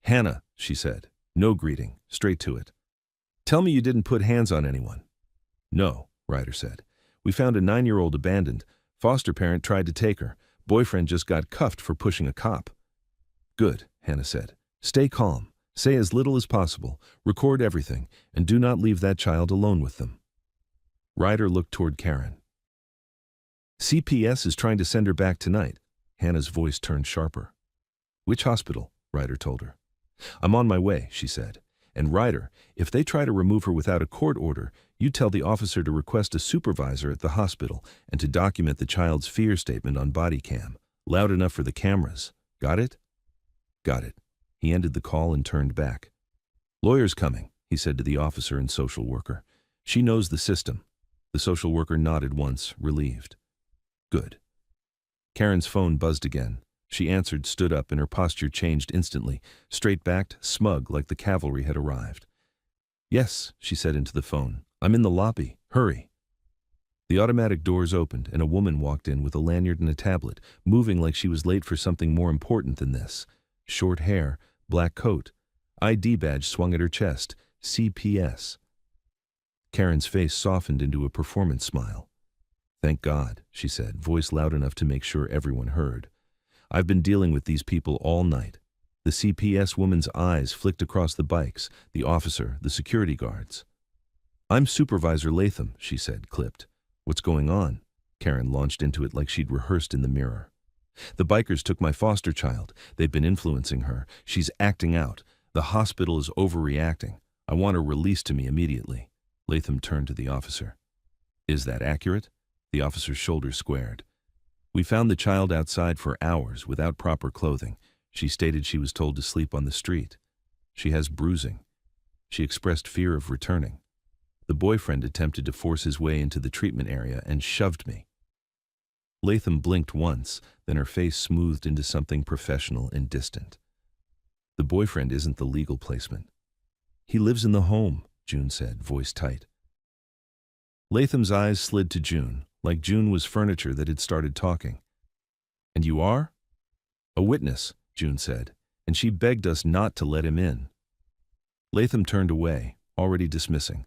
S2: "Hannah," she said. No greeting, straight to it. "Tell me you didn't put hands on anyone." "No," Ryder said. "We found a 9-year-old abandoned. Foster parent tried to take her. Boyfriend just got cuffed for pushing a cop." "Good," Hannah said. "Stay calm. Say as little as possible. Record everything, and do not leave that child alone with them." Ryder looked toward Karen. "CPS is trying to send her back tonight." Hannah's voice turned sharper. "Which hospital?" Ryder told her. "I'm on my way," she said. "And Ryder, if they try to remove her without a court order, you tell the officer to request a supervisor at the hospital and to document the child's fear statement on body cam. Loud enough for the cameras. Got it?" "Got it." He ended the call and turned back. "Lawyer's coming," he said to the officer and social worker. "She knows the system." The social worker nodded once, relieved. "Good." Karen's phone buzzed again. She answered, stood up, and her posture changed instantly, straight-backed, smug like the cavalry had arrived. "Yes," she said into the phone. "I'm in the lobby. Hurry." The automatic doors opened, and a woman walked in with a lanyard and a tablet, moving like she was late for something more important than this. Short hair, black coat. ID badge swung at her chest. CPS. Karen's face softened into a performance smile. "Thank God," she said, voice loud enough to make sure everyone heard. "I've been dealing with these people all night." The CPS woman's eyes flicked across the bikes, the officer, the security guards. "I'm Supervisor Latham," she said, clipped. "What's going on?" Karen launched into it like she'd rehearsed in the mirror. "The bikers took my foster child. They've been influencing her. She's acting out. The hospital is overreacting. I want her released to me immediately." Latham turned to the officer. "Is that accurate?" The officer's shoulders squared. "We found the child outside for hours without proper clothing. She stated she was told to sleep on the street. She has bruising. She expressed fear of returning. The boyfriend attempted to force his way into the treatment area and shoved me." Latham blinked once, then her face smoothed into something professional and distant. "The boyfriend isn't the legal placement." "He lives in the home," June said, voice tight. Latham's eyes slid to June, like June was furniture that had started talking. "And you are?" "A witness," June said, "and she begged us not to let him in." Latham turned away, already dismissing.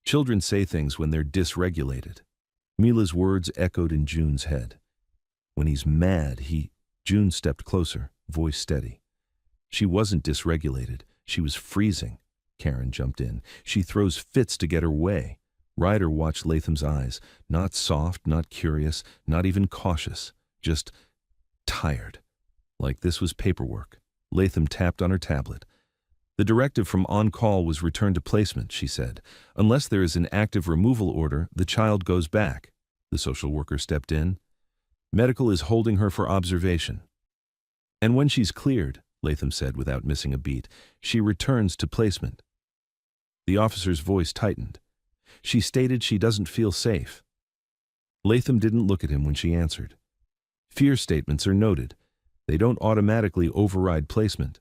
S2: "Children say things when they're dysregulated." Mila's words echoed in June's head. When he's mad, he... June stepped closer, voice steady. She wasn't dysregulated. She was freezing. Karen jumped in. She throws fits to get her way. Ryder watched Latham's eyes. Not soft, not curious, not even cautious. Just tired. Like this was paperwork. Latham tapped on her tablet. The directive from on-call was return to placement, she said. Unless there is an active removal order, the child goes back. The social worker stepped in. Medical is holding her for observation. And when she's cleared, Latham said without missing a beat, she returns to placement. The officer's voice tightened. She stated she doesn't feel safe. Latham didn't look at him when she answered. Fear statements are noted. They don't automatically override placement.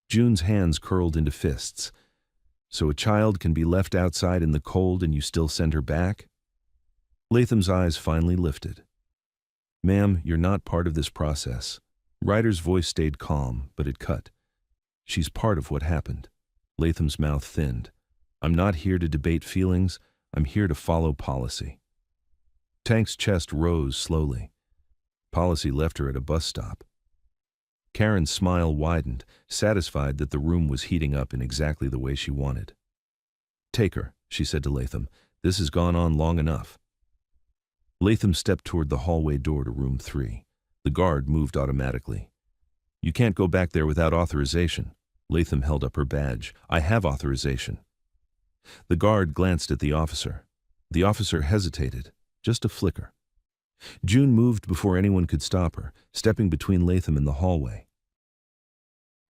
S2: June's hands curled into fists. So a child can be left outside in the cold and you still send her back? Latham's eyes finally lifted. Ma'am, you're not part of this process. Ryder's voice stayed calm, but it cut. She's part of what happened. Latham's mouth thinned. I'm not here to debate feelings. I'm here to follow policy. Tank's chest rose slowly. Policy left her at a bus stop. Karen's smile widened, satisfied that the room was heating up in exactly the way she wanted. Take her, she said to Latham. This has gone on long enough. Latham stepped toward the hallway door to room 3. The guard moved automatically. You can't go back there without authorization. Latham held up her badge. I have authorization. The guard glanced at the officer. The officer hesitated, just a flicker. June moved before anyone could stop her, stepping between Latham and the hallway.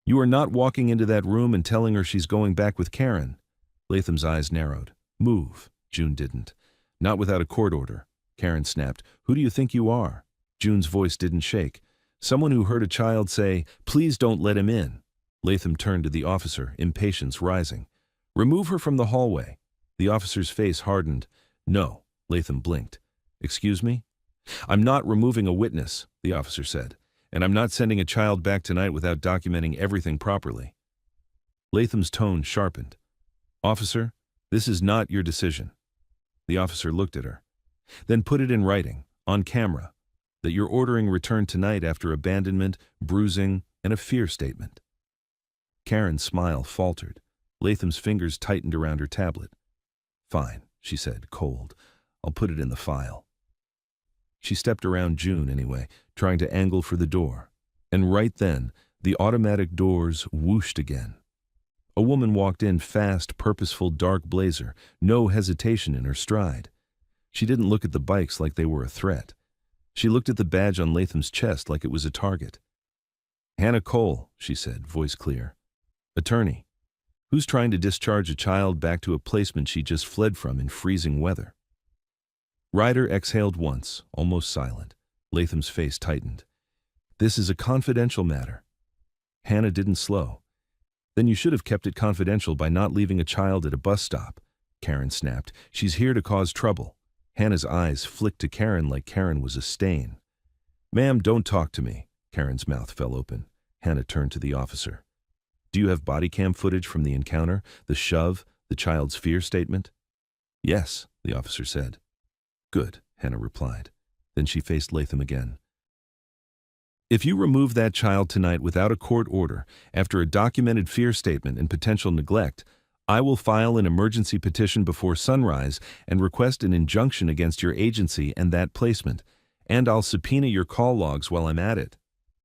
S2: You are not walking into that room and telling her she's going back with Karen. Latham's eyes narrowed. Move. June didn't. Not without a court order. Karen snapped. Who do you think you are? June's voice didn't shake. Someone who heard a child say, please don't let him in. Latham turned to the officer, impatience rising. Remove her from the hallway. The officer's face hardened. No. Latham blinked. Excuse me? I'm not removing a witness, the officer said, and I'm not sending a child back tonight without documenting everything properly. Latham's tone sharpened. Officer, this is not your decision. The officer looked at her. Then put it in writing, on camera, that you're ordering return tonight after abandonment, bruising, and a fear statement. Karen's smile faltered. Latham's fingers tightened around her tablet. Fine, she said, cold. I'll put it in the file. She stepped around June anyway, trying to angle for the door. And right then, the automatic doors whooshed again. A woman walked in, fast, purposeful, dark blazer, no hesitation in her stride. She didn't look at the bikes like they were a threat. She looked at the badge on Latham's chest like it was a target. Hannah Cole, she said, voice clear. Attorney. Who's trying to discharge a child back to a placement she just fled from in freezing weather? Ryder exhaled once, almost silent. Latham's face tightened. This is a confidential matter. Hannah didn't slow. Then you should have kept it confidential by not leaving a child at a bus stop. Karen snapped. She's here to cause trouble. Hannah's eyes flicked to Karen like Karen was a stain. Ma'am, don't talk to me. Karen's mouth fell open. Hannah turned to the officer. Do you have body cam footage from the encounter, the shove, the child's fear statement? Yes, the officer said. Good, Hannah replied. Then she faced Latham again. If you remove that child tonight without a court order, after a documented fear statement and potential neglect, I will file an emergency petition before sunrise and request an injunction against your agency and that placement, and I'll subpoena your call logs while I'm at it.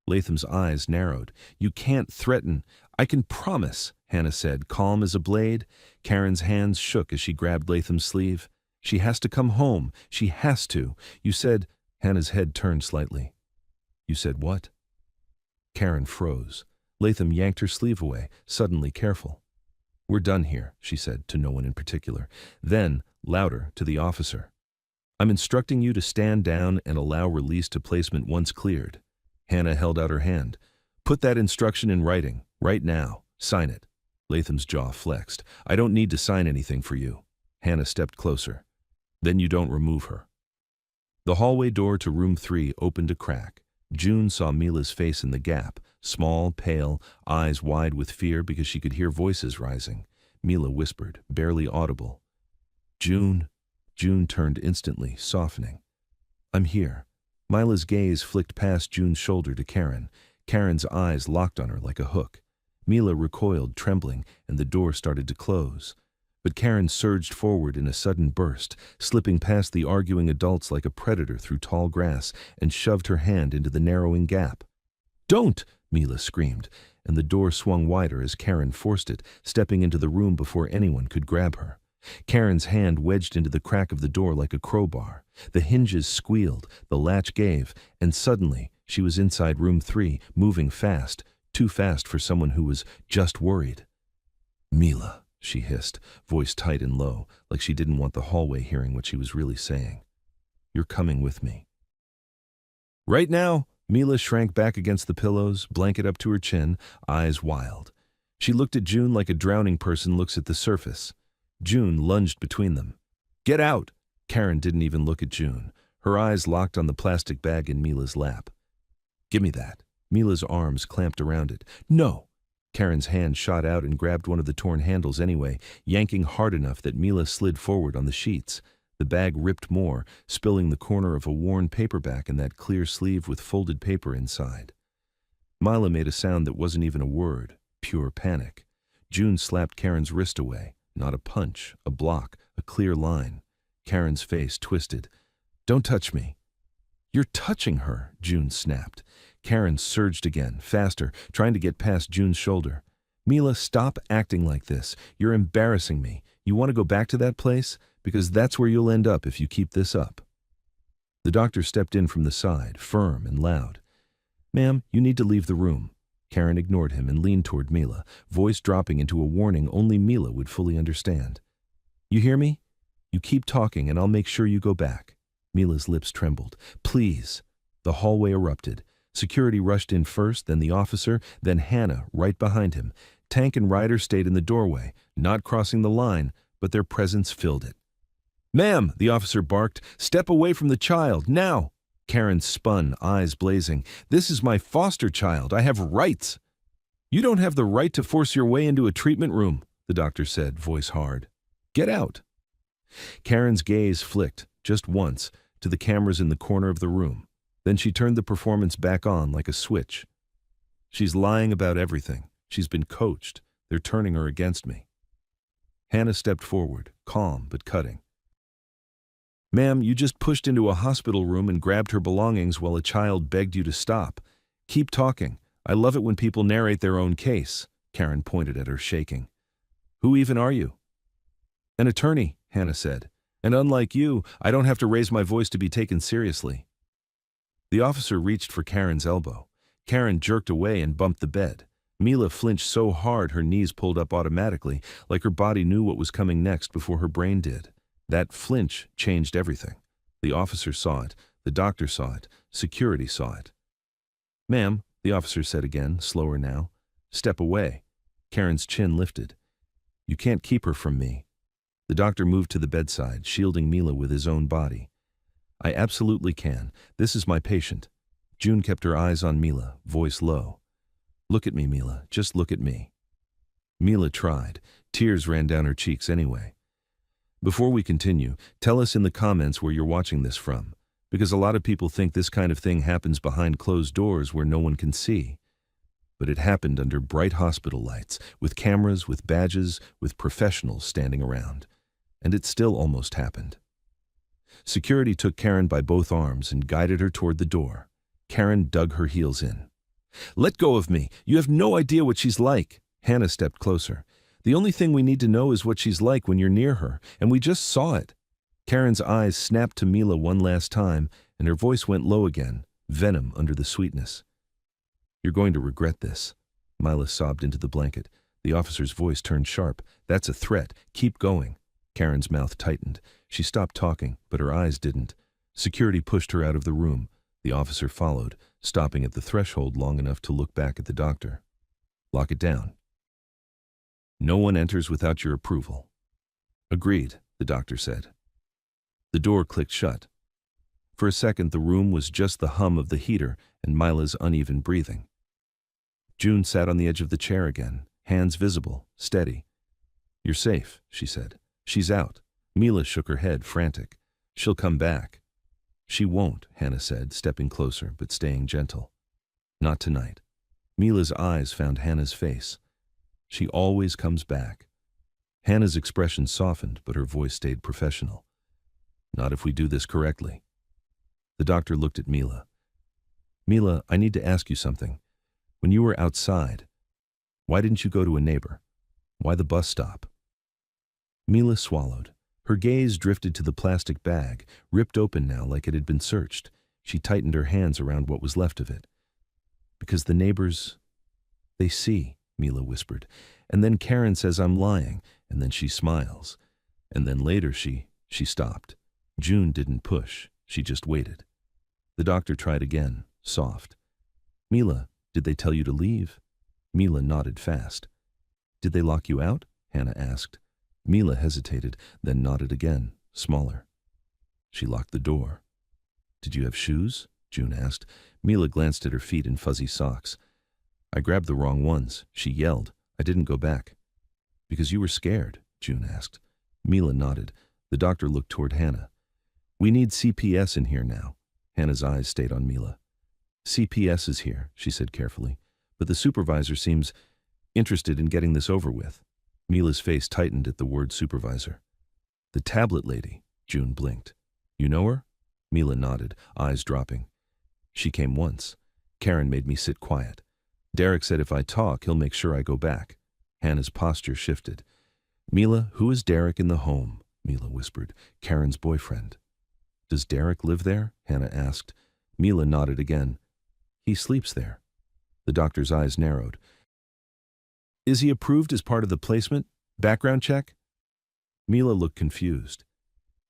S2: Latham's eyes narrowed. You can't threaten. I can promise, Hannah said, calm as a blade. Karen's hands shook as she grabbed Latham's sleeve. She has to come home. She has to. You said... Hannah's head turned slightly. You said what? Karen froze. Latham yanked her sleeve away, suddenly careful. We're done here, she said, to no one in particular. Then, louder, to the officer. I'm instructing you to stand down and allow release to placement once cleared. Hannah held out her hand. Put that instruction in writing, right now. Sign it. Latham's jaw flexed. I don't need to sign anything for you. Hannah stepped closer. Then you don't remove her. The hallway door to room 3 opened a crack. June saw Mila's face in the gap, small, pale, eyes wide with fear because she could hear voices rising. Mila whispered, barely audible. June. June turned instantly, softening. I'm here. Mila's gaze flicked past June's shoulder to Karen. Karen's eyes locked on her like a hook. Mila recoiled, trembling, and the door started to close. But Karen surged forward in a sudden burst, slipping past the arguing adults like a predator through tall grass, and shoved her hand into the narrowing gap. "Don't!" Mila screamed, and the door swung wider as Karen forced it, stepping into the room before anyone could grab her. Karen's hand wedged into the crack of the door like a crowbar. The hinges squealed, the latch gave, and suddenly she was inside room 3, moving fast, too fast for someone who was just worried. "Mila," she hissed, voice tight and low, like she didn't want the hallway hearing what she was really saying. "You're coming with me." "Right now." Mila shrank back against the pillows, blanket up to her chin, eyes wild. She looked at June like a drowning person looks at the surface. June lunged between them. "Get out!" Karen didn't even look at June. Her eyes locked on the plastic bag in Mila's lap. "Give me that." Mila's arms clamped around it. "No!" Karen's hand shot out and grabbed one of the torn handles anyway, yanking hard enough that Mila slid forward on the sheets. The bag ripped more, spilling the corner of a worn paperback and that clear sleeve with folded paper inside. Mila made a sound that wasn't even a word, pure panic. June slapped Karen's wrist away. Not a punch, a block, a clear line. Karen's face twisted. "Don't touch me." "You're touching her," June snapped. Karen surged again, faster, trying to get past June's shoulder. "Mila, stop acting like this. You're embarrassing me. You want to go back to that place? Because that's where you'll end up if you keep this up." The doctor stepped in from the side, firm and loud. "Ma'am, you need to leave the room." Karen ignored him and leaned toward Mila, voice dropping into a warning only Mila would fully understand. "You hear me? You keep talking and I'll make sure you go back." Mila's lips trembled. "Please." The hallway erupted. Security rushed in first, then the officer, then Hannah right behind him. Tank and Ryder stayed in the doorway, not crossing the line, but their presence filled it. "Ma'am," the officer barked, "step away from the child, now!" Karen spun, eyes blazing. "This is my foster child. I have rights." "You don't have the right to force your way into a treatment room," the doctor said, voice hard. "Get out." Karen's gaze flicked, just once, to the cameras in the corner of the room. Then she turned the performance back on like a switch. "She's lying about everything. She's been coached. They're turning her against me." Hannah stepped forward, calm but cutting. "Ma'am, you just pushed into a hospital room and grabbed her belongings while a child begged you to stop. Keep talking. I love it when people narrate their own case." Karen pointed at her, shaking. "Who even are you?" "An attorney," Hannah said. "And unlike you, I don't have to raise my voice to be taken seriously." The officer reached for Karen's elbow. Karen jerked away and bumped the bed. Mila flinched so hard her knees pulled up automatically, like her body knew what was coming next before her brain did. That flinch changed everything. The officer saw it, the doctor saw it, security saw it. "Ma'am," the officer said again, slower now. "Step away." Karen's chin lifted. "You can't keep her from me." The doctor moved to the bedside, shielding Mila with his own body. "I absolutely can. This is my patient." June kept her eyes on Mila, voice low. "Look at me, Mila. Just look at me." Mila tried. Tears ran down her cheeks anyway. Before we continue, tell us in the comments where you're watching this from, because a lot of people think this kind of thing happens behind closed doors where no one can see. But it happened under bright hospital lights, with cameras, with badges, with professionals standing around. And it still almost happened. Security took Karen by both arms and guided her toward the door. Karen dug her heels in. "Let go of me. You have no idea what she's like." Hannah stepped closer. "The only thing we need to know is what she's like when you're near her, and we just saw it." Karen's eyes snapped to Mila one last time, and her voice went low again, venom under the sweetness. "You're going to regret this." Mila sobbed into the blanket. The officer's voice turned sharp. "That's a threat. Keep going." Karen's mouth tightened. She stopped talking, but her eyes didn't. Security pushed her out of the room. The officer followed, stopping at the threshold long enough to look back at the doctor. "Lock it down. No one enters without your approval." "Agreed," the doctor said. The door clicked shut. For a second, the room was just the hum of the heater and Mila's uneven breathing. June sat on the edge of the chair again, hands visible, steady. "You're safe," she said. "She's out." Mila shook her head, frantic. "She'll come back." She won't, Hannah said, stepping closer but staying gentle. Not tonight. Mila's eyes found Hannah's face. She always comes back. Hannah's expression softened, but her voice stayed professional. Not if we do this correctly. The doctor looked at Mila. Mila, I need to ask you something. When you were outside, why didn't you go to a neighbor? Why the bus stop? Mila swallowed. Her gaze drifted to the plastic bag, ripped open now like it had been searched. She tightened her hands around what was left of it. Because the neighbors, they see, Mila whispered. And then Karen says I'm lying, and then she smiles. And then later she stopped. June didn't push, she just waited. The doctor tried again, soft. Mila, did they tell you to leave? Mila nodded fast. Did they lock you out? Hannah asked. Mila hesitated, then nodded again, smaller. She locked the door. Did you have shoes? June asked. Mila glanced at her feet in fuzzy socks. I grabbed the wrong ones, she yelled. I didn't go back. Because you were scared? June asked. Mila nodded. The doctor looked toward Hannah. We need CPS in here now. Hannah's eyes stayed on Mila. CPS is here, she said carefully, but the supervisor seems interested in getting this over with. Mila's face tightened at the word supervisor. The tablet lady, June blinked. You know her? Mila nodded, eyes dropping. She came once. Karen made me sit quiet. Derek said if I talk, he'll make sure I go back. Hannah's posture shifted. Mila, who is Derek in the home? Mila whispered. Karen's boyfriend. Does Derek live there? Hannah asked. Mila nodded again. He sleeps there. The doctor's eyes narrowed. Is he approved as part of the placement? Background check? Mila looked confused.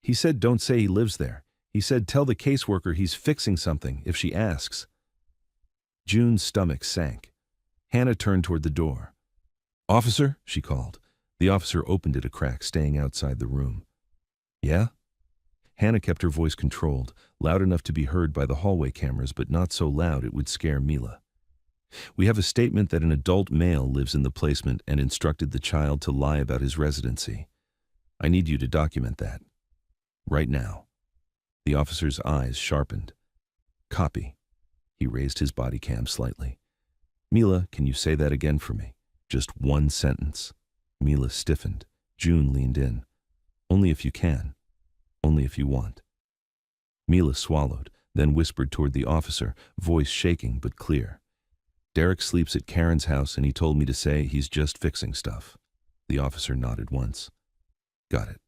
S2: He said don't say he lives there. He said tell the caseworker he's fixing something if she asks. June's stomach sank. Hannah turned toward the door. Officer, she called. The officer opened it a crack, staying outside the room. Yeah? Hannah kept her voice controlled, loud enough to be heard by the hallway cameras, but not so loud it would scare Mila. We have a statement that an adult male lives in the placement and instructed the child to lie about his residency. I need you to document that. Right now. The officer's eyes sharpened. Copy. He raised his body cam slightly. Mila, can you say that again for me? Just one sentence. Mila stiffened. June leaned in. Only if you can. Only if you want. Mila swallowed, then whispered toward the officer, voice shaking but clear. Derek sleeps at Karen's house and he told me to say he's just fixing stuff. The officer nodded once. Got it.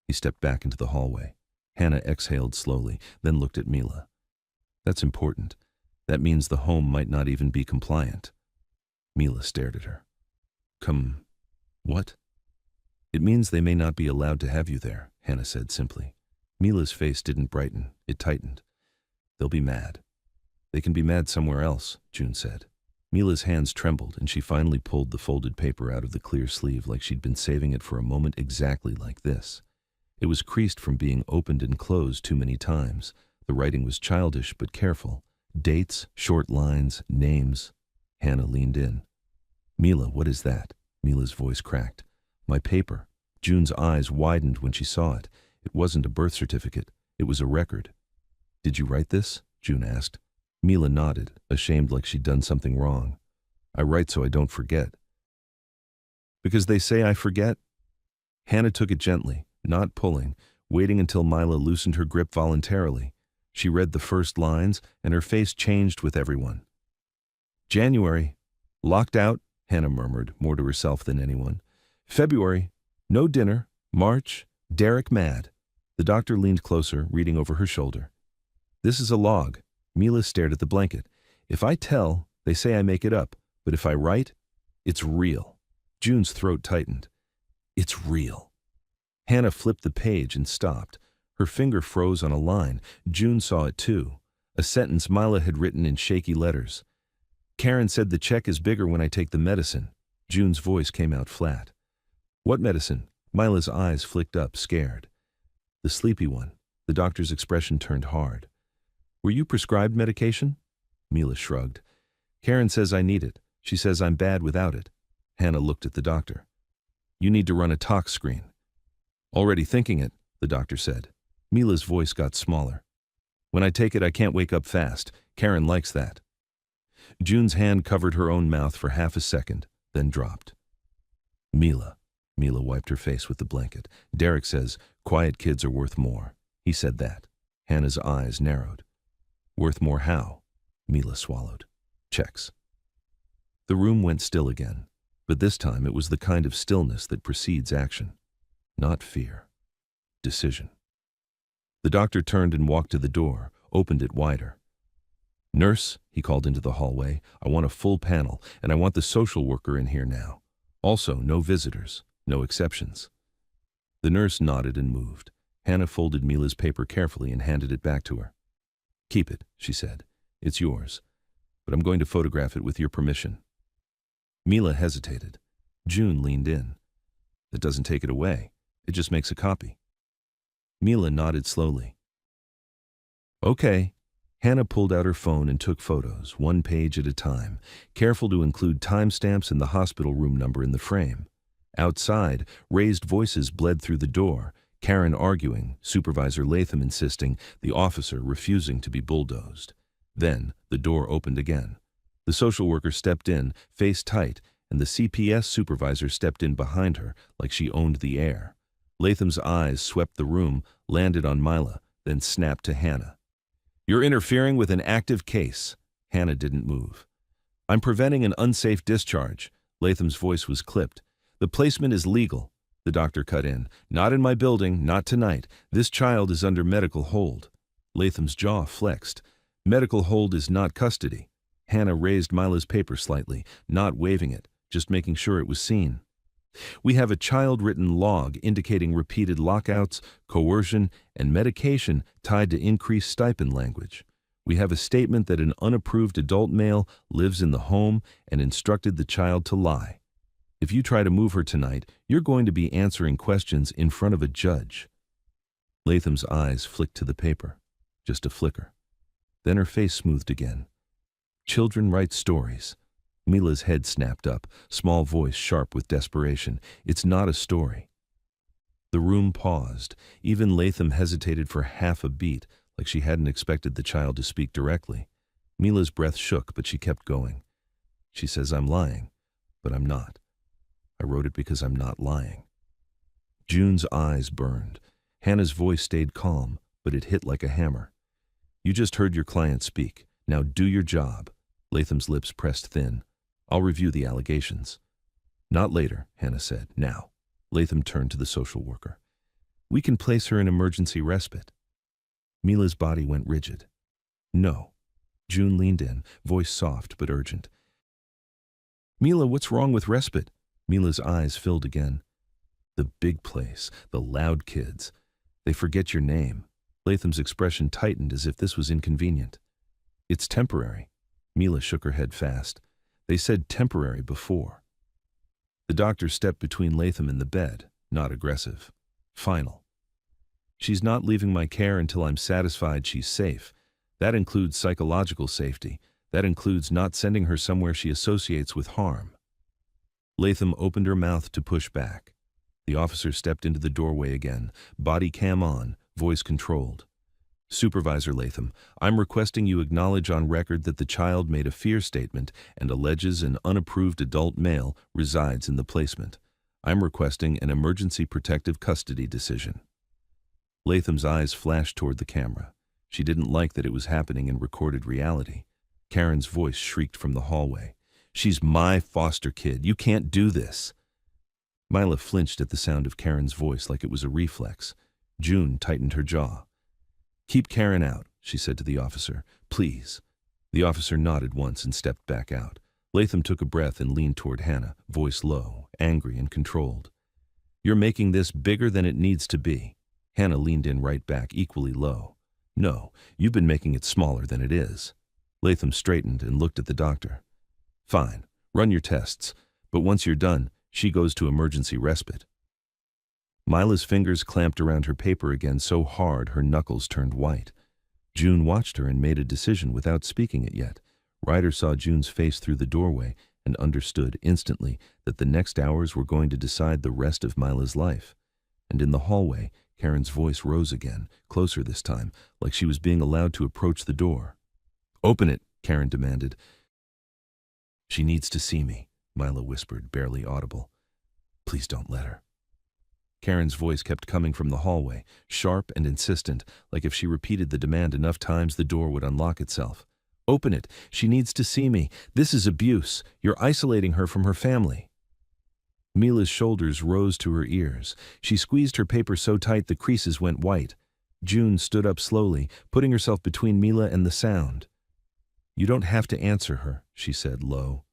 S2: He stepped back into the hallway. Hannah exhaled slowly, then looked at Mila. That's important. That means the home might not even be compliant. Mila stared at her. What? It means they may not be allowed to have you there, Hannah said simply. Mila's face didn't brighten, it tightened. They'll be mad. They can be mad somewhere else, June said. Mila's hands trembled and she finally pulled the folded paper out of the clear sleeve like she'd been saving it for a moment exactly like this. It was creased from being opened and closed too many times. The writing was childish but careful. Dates, short lines, names. Hannah leaned in. Mila, what is that? Mila's voice cracked. My paper. June's eyes widened when she saw it. It wasn't a birth certificate. It was a record. Did you write this? June asked. Mila nodded, ashamed like she'd done something wrong. I write so I don't forget. Because they say I forget? Hannah took it gently, not pulling, waiting until Mila loosened her grip voluntarily. She read the first lines, and her face changed with everyone. January. Locked out, Hannah murmured, more to herself than anyone. February. No dinner. March. Derek mad. The doctor leaned closer, reading over her shoulder. This is a log. Mila stared at the blanket. If I tell, they say I make it up, but if I write, it's real. June's throat tightened. It's real. Hannah flipped the page and stopped. Her finger froze on a line. June saw it too. A sentence Mila had written in shaky letters. Karen said the check is bigger when I take the medicine. June's voice came out flat. What medicine? Mila's eyes flicked up, scared. The sleepy one. The doctor's expression turned hard. Were you prescribed medication? Mila shrugged. Karen says I need it. She says I'm bad without it. Hannah looked at the doctor. You need to run a tox screen. Already thinking it, the doctor said. Mila's voice got smaller. When I take it, I can't wake up fast. Karen likes that. June's hand covered her own mouth for half a second, then dropped. Mila. Mila wiped her face with the blanket. Derek says, quiet kids are worth more. He said that. Hannah's eyes narrowed. Worth more how? Mila swallowed. Checks. The room went still again, but this time it was the kind of stillness that precedes action. Not fear. Decision. The doctor turned and walked to the door, opened it wider. Nurse, he called into the hallway, I want a full panel, and I want the social worker in here now. Also, no visitors, no exceptions. The nurse nodded and moved. Hannah folded Mila's paper carefully and handed it back to her. Keep it, she said. It's yours, but I'm going to photograph it with your permission. Mila hesitated. June leaned in. That doesn't take it away. It just makes a copy. Mila nodded slowly. Okay. Hannah pulled out her phone and took photos, one page at a time, careful to include timestamps and the hospital room number in the frame. Outside, raised voices bled through the door, Karen arguing, Supervisor Latham insisting, the officer refusing to be bulldozed. Then, the door opened again. The social worker stepped in, face tight, and the CPS supervisor stepped in behind her like she owned the air. Latham's eyes swept the room, landed on Mila, then snapped to Hannah. You're interfering with an active case. Hannah didn't move. I'm preventing an unsafe discharge. Latham's voice was clipped. The placement is legal. The doctor cut in. Not in my building, not tonight. This child is under medical hold. Latham's jaw flexed. Medical hold is not custody. Hannah raised Mila's paper slightly, not waving it, just making sure it was seen. We have a child-written log indicating repeated lockouts, coercion, and medication tied to increased stipend language. We have a statement that an unapproved adult male lives in the home and instructed the child to lie. If you try to move her tonight, you're going to be answering questions in front of a judge. Latham's eyes flicked to the paper. Just a flicker. Then her face smoothed again. Children write stories. Mila's head snapped up, small voice sharp with desperation. It's not a story. The room paused. Even Latham hesitated for half a beat, like she hadn't expected the child to speak directly. Mila's breath shook, but she kept going. She says I'm lying, but I'm not. I wrote it because I'm not lying. June's eyes burned. Hannah's voice stayed calm, but it hit like a hammer. You just heard your client speak. Now do your job. Latham's lips pressed thin. I'll review the allegations. Not later, Hannah said. Now. Latham turned to the social worker. We can place her in emergency respite. Mila's body went rigid. No. June leaned in, voice soft but urgent. Mila, what's wrong with respite? Mila's eyes filled again. The big place, the loud kids. They forget your name. Latham's expression tightened as if this was inconvenient. It's temporary. Mila shook her head fast. They said temporary before. The doctor stepped between Latham and the bed, not aggressive. Final. She's not leaving my care until I'm satisfied she's safe. That includes psychological safety. That includes not sending her somewhere she associates with harm. Latham opened her mouth to push back. The officer stepped into the doorway again, body cam on, voice controlled. Supervisor Latham, I'm requesting you acknowledge on record that the child made a fear statement and alleges an unapproved adult male resides in the placement. I'm requesting an emergency protective custody decision. Latham's eyes flashed toward the camera. She didn't like that it was happening in recorded reality. Karen's voice shrieked from the hallway. She's my foster kid. You can't do this. Mila flinched at the sound of Karen's voice like it was a reflex. June tightened her jaw. Keep Karen out, she said to the officer. Please. The officer nodded once and stepped back out. Latham took a breath and leaned toward Hannah, voice low, angry and controlled. You're making this bigger than it needs to be. Hannah leaned in right back, equally low. No, you've been making it smaller than it is. Latham straightened and looked at the doctor. Fine, run your tests, but once you're done, she goes to emergency respite. Mila's fingers clamped around her paper again so hard her knuckles turned white. June watched her and made a decision without speaking it yet. Ryder saw June's face through the doorway and understood instantly that the next hours were going to decide the rest of Mila's life. And in the hallway, Karen's voice rose again, closer this time, like she was being allowed to approach the door. "Open it," Karen demanded. "She needs to see me," Mila whispered, barely audible. "Please don't let her." Karen's voice kept coming from the hallway, sharp and insistent, like if she repeated the demand enough times the door would unlock itself. "Open it. She needs to see me. This is abuse. You're isolating her from her family." Mila's shoulders rose to her ears. She squeezed her paper so tight the creases went white. June stood up slowly, putting herself between Mila and the sound. "You don't have to answer her," she said low.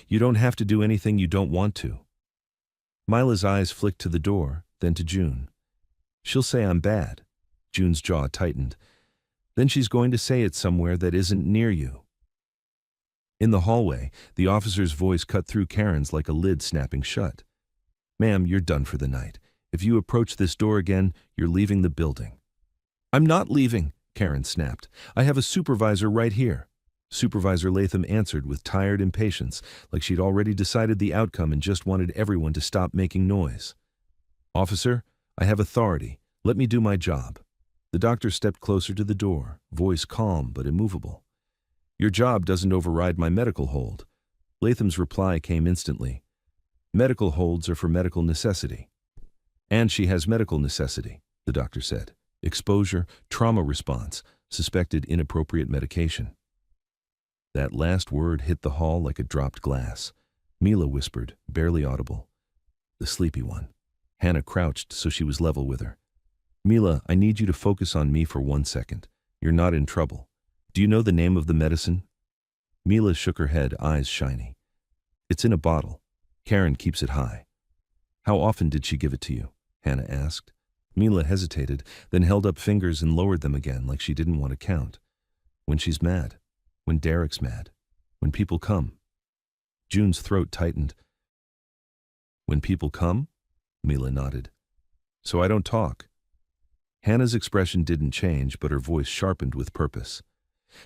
S2: "You don't have to do anything you don't want to." Mila's eyes flicked to the door, then to June. "She'll say I'm bad." June's jaw tightened. "Then she's going to say it somewhere that isn't near you." In the hallway, the officer's voice cut through Karen's like a lid snapping shut. "Ma'am, you're done for the night. If you approach this door again, you're leaving the building." "I'm not leaving," Karen snapped. "I have a supervisor right here." Supervisor Latham answered with tired impatience, like she'd already decided the outcome and just wanted everyone to stop making noise. "Officer, I have authority. Let me do my job." The doctor stepped closer to the door, voice calm but immovable. "Your job doesn't override my medical hold." Latham's reply came instantly. "Medical holds are for medical necessity." "And she has medical necessity," the doctor said. "Exposure, trauma response, suspected inappropriate medication." That last word hit the hall like a dropped glass. Mila whispered, barely audible. "The sleepy one." Hannah crouched so she was level with her. "Mila, I need you to focus on me for 1 second. You're not in trouble. Do you know the name of the medicine?" Mila shook her head, eyes shiny. "It's in a bottle. Karen keeps it high." "How often did she give it to you?" Hannah asked. Mila hesitated, then held up fingers and lowered them again like she didn't want to count. "When she's mad. When Derek's mad. When people come." June's throat tightened. "When people come?" Mila nodded. "So I don't talk." Hannah's expression didn't change, but her voice sharpened with purpose.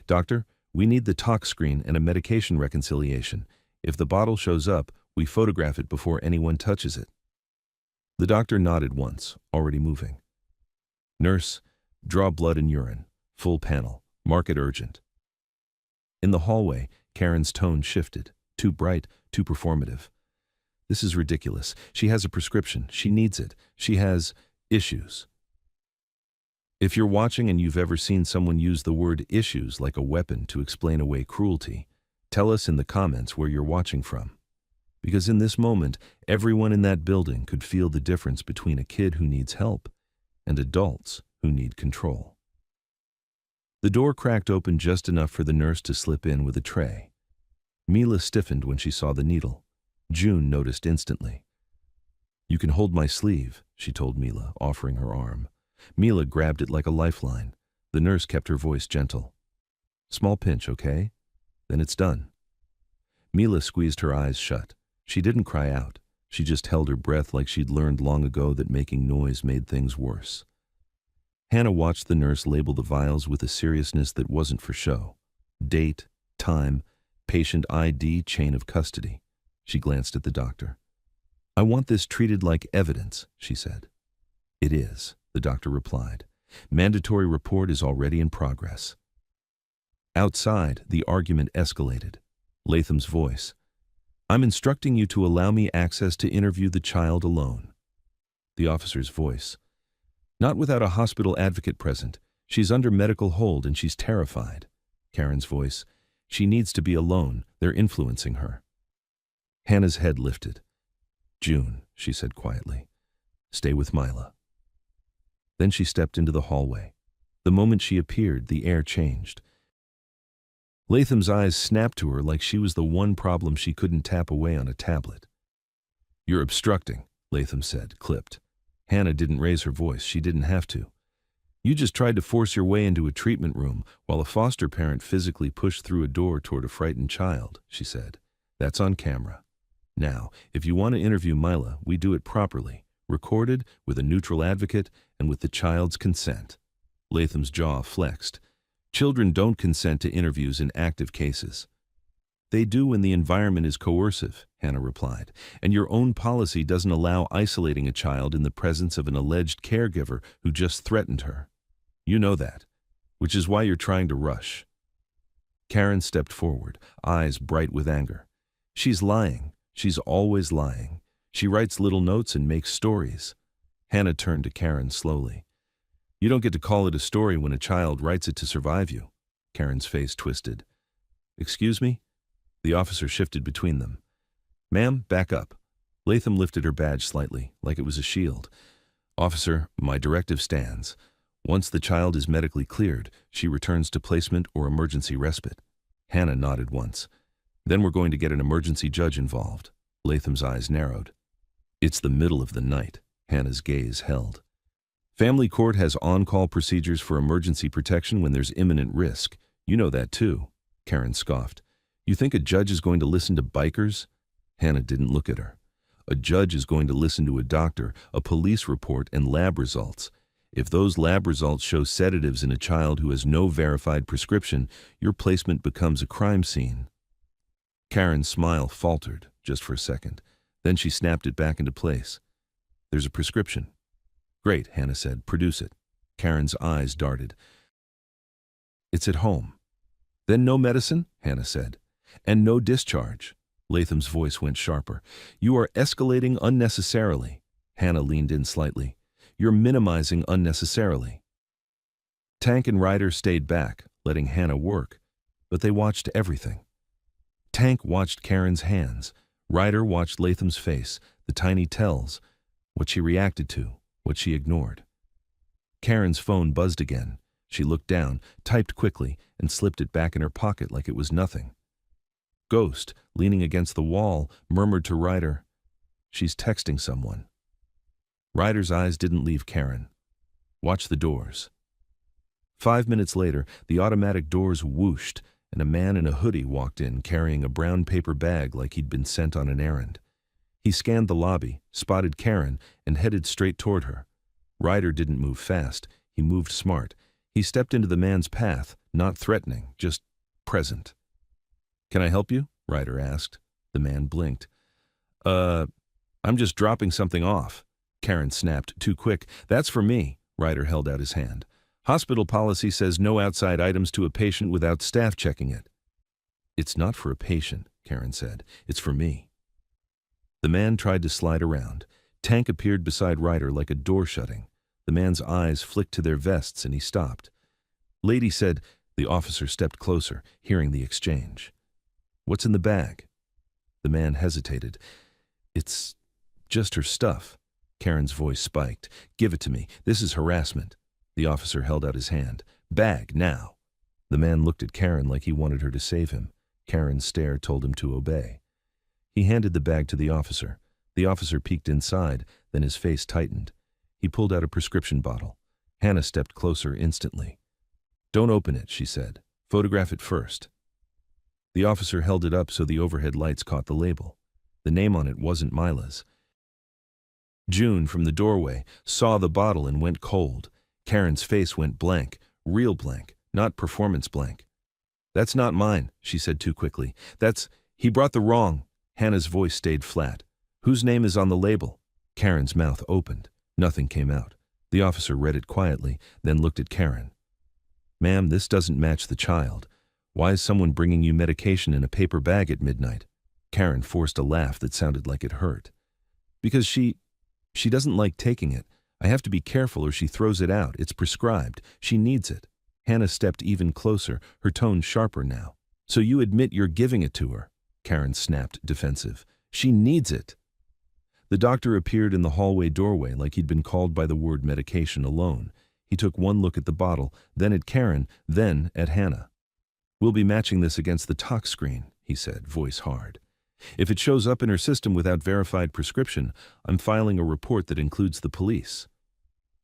S2: "Doctor, we need the talk screen and a medication reconciliation. If the bottle shows up, we photograph it before anyone touches it." The doctor nodded once, already moving. "Nurse, draw blood and urine. Full panel. Mark it urgent." In the hallway, Karen's tone shifted. Too bright, too performative. "This is ridiculous. She has a prescription. She needs it. She has issues." If you're watching and you've ever seen someone use the word issues like a weapon to explain away cruelty, tell us in the comments where you're watching from. Because in this moment, everyone in that building could feel the difference between a kid who needs help and adults who need control. The door cracked open just enough for the nurse to slip in with a tray. Mila stiffened when she saw the needle. June noticed instantly. "You can hold my sleeve," she told Mila, offering her arm. Mila grabbed it like a lifeline. The nurse kept her voice gentle. "Small pinch, okay? Then it's done." Mila squeezed her eyes shut. She didn't cry out. She just held her breath like she'd learned long ago that making noise made things worse. Hannah watched the nurse label the vials with a seriousness that wasn't for show. Date, time, patient ID, chain of custody. She glanced at the doctor. "I want this treated like evidence," she said. "It is," the doctor replied. "Mandatory report is already in progress." Outside, the argument escalated. Latham's voice. "I'm instructing you to allow me access to interview the child alone." The officer's voice. "Not without a hospital advocate present. She's under medical hold and she's terrified." Karen's voice. "She needs to be alone. They're influencing her." Hannah's head lifted. "June," she said quietly. "Stay with Mila." Then she stepped into the hallway. The moment she appeared, the air changed. Latham's eyes snapped to her like she was the one problem she couldn't tap away on a tablet. "You're obstructing," Latham said, clipped. Hannah didn't raise her voice. She didn't have to. "You just tried to force your way into a treatment room while a foster parent physically pushed through a door toward a frightened child," she said. "That's on camera. Now, if you want to interview Mila, we do it properly, recorded, with a neutral advocate, and with the child's consent." Latham's jaw flexed. "Children don't consent to interviews in active cases." They do when the environment is coercive, Hannah replied, and your own policy doesn't allow isolating a child in the presence of an alleged caregiver who just threatened her. You know that, which is why you're trying to rush. Karen stepped forward, eyes bright with anger. She's lying. She's always lying. She writes little notes and makes stories. Hannah turned to Karen slowly. You don't get to call it a story when a child writes it to survive you. Karen's face twisted. Excuse me? The officer shifted between them. Ma'am, back up. Latham lifted her badge slightly, like it was a shield. Officer, my directive stands. Once the child is medically cleared, she returns to placement or emergency respite. Hannah nodded once. Then we're going to get an emergency judge involved. Latham's eyes narrowed. It's the middle of the night. Hannah's gaze held. Family court has on-call procedures for emergency protection when there's imminent risk. You know that too. Karen scoffed. You think a judge is going to listen to bikers? Hannah didn't look at her. A judge is going to listen to a doctor, a police report, and lab results. If those lab results show sedatives in a child who has no verified prescription, your placement becomes a crime scene. Karen's smile faltered just for a second. Then she snapped it back into place. There's a prescription. Great, Hannah said. Produce it. Karen's eyes darted. It's at home. Then no medicine? Hannah said. And no discharge. Latham's voice went sharper. You are escalating unnecessarily. Hannah leaned in slightly. You're minimizing unnecessarily. Tank and Ryder stayed back, letting Hannah work, but they watched everything. Tank watched Karen's hands. Ryder watched Latham's face, the tiny tells, what she reacted to, what she ignored. Karen's phone buzzed again. She looked down, typed quickly, and slipped it back in her pocket like it was nothing. Ghost, leaning against the wall, murmured to Ryder, She's texting someone. Ryder's eyes didn't leave Karen. Watch the doors. 5 minutes later, the automatic doors whooshed, and a man in a hoodie walked in carrying a brown paper bag like he'd been sent on an errand. He scanned the lobby, spotted Karen, and headed straight toward her. Ryder didn't move fast. He moved smart. He stepped into the man's path, not threatening, just present. Can I help you? Ryder asked. The man blinked. I'm just dropping something off. Karen snapped, too quick. That's for me. Ryder held out his hand. Hospital policy says no outside items to a patient without staff checking it. It's not for a patient, Karen said. It's for me. The man tried to slide around. Tank appeared beside Ryder like a door shutting. The man's eyes flicked to their vests and he stopped. Lady said. The officer stepped closer, hearing the exchange. What's in the bag? The man hesitated. It's just her stuff. Karen's voice spiked. Give it to me. This is harassment. The officer held out his hand. Bag, now. The man looked at Karen like he wanted her to save him. Karen's stare told him to obey. He handed the bag to the officer. The officer peeked inside, then his face tightened. He pulled out a prescription bottle. Hannah stepped closer instantly. Don't open it, she said. Photograph it first. The officer held it up so the overhead lights caught the label. The name on it wasn't Mila's. June, from the doorway, saw the bottle and went cold. Karen's face went blank, real blank, not performance blank. That's not mine, she said too quickly. He brought the wrong. Hannah's voice stayed flat. Whose name is on the label? Karen's mouth opened. Nothing came out. The officer read it quietly, then looked at Karen. Ma'am, this doesn't match the child. Why is someone bringing you medication in a paper bag at midnight? Karen forced a laugh that sounded like it hurt. Because she doesn't like taking it. I have to be careful or she throws it out. It's prescribed. She needs it. Hannah stepped even closer, her tone sharper now. So you admit you're giving it to her? Karen snapped, defensive. She needs it. The doctor appeared in the hallway doorway like he'd been called by the word medication alone. He took one look at the bottle, then at Karen, then at Hannah. We'll be matching this against the tox screen, he said, voice hard. If it shows up in her system without verified prescription, I'm filing a report that includes the police.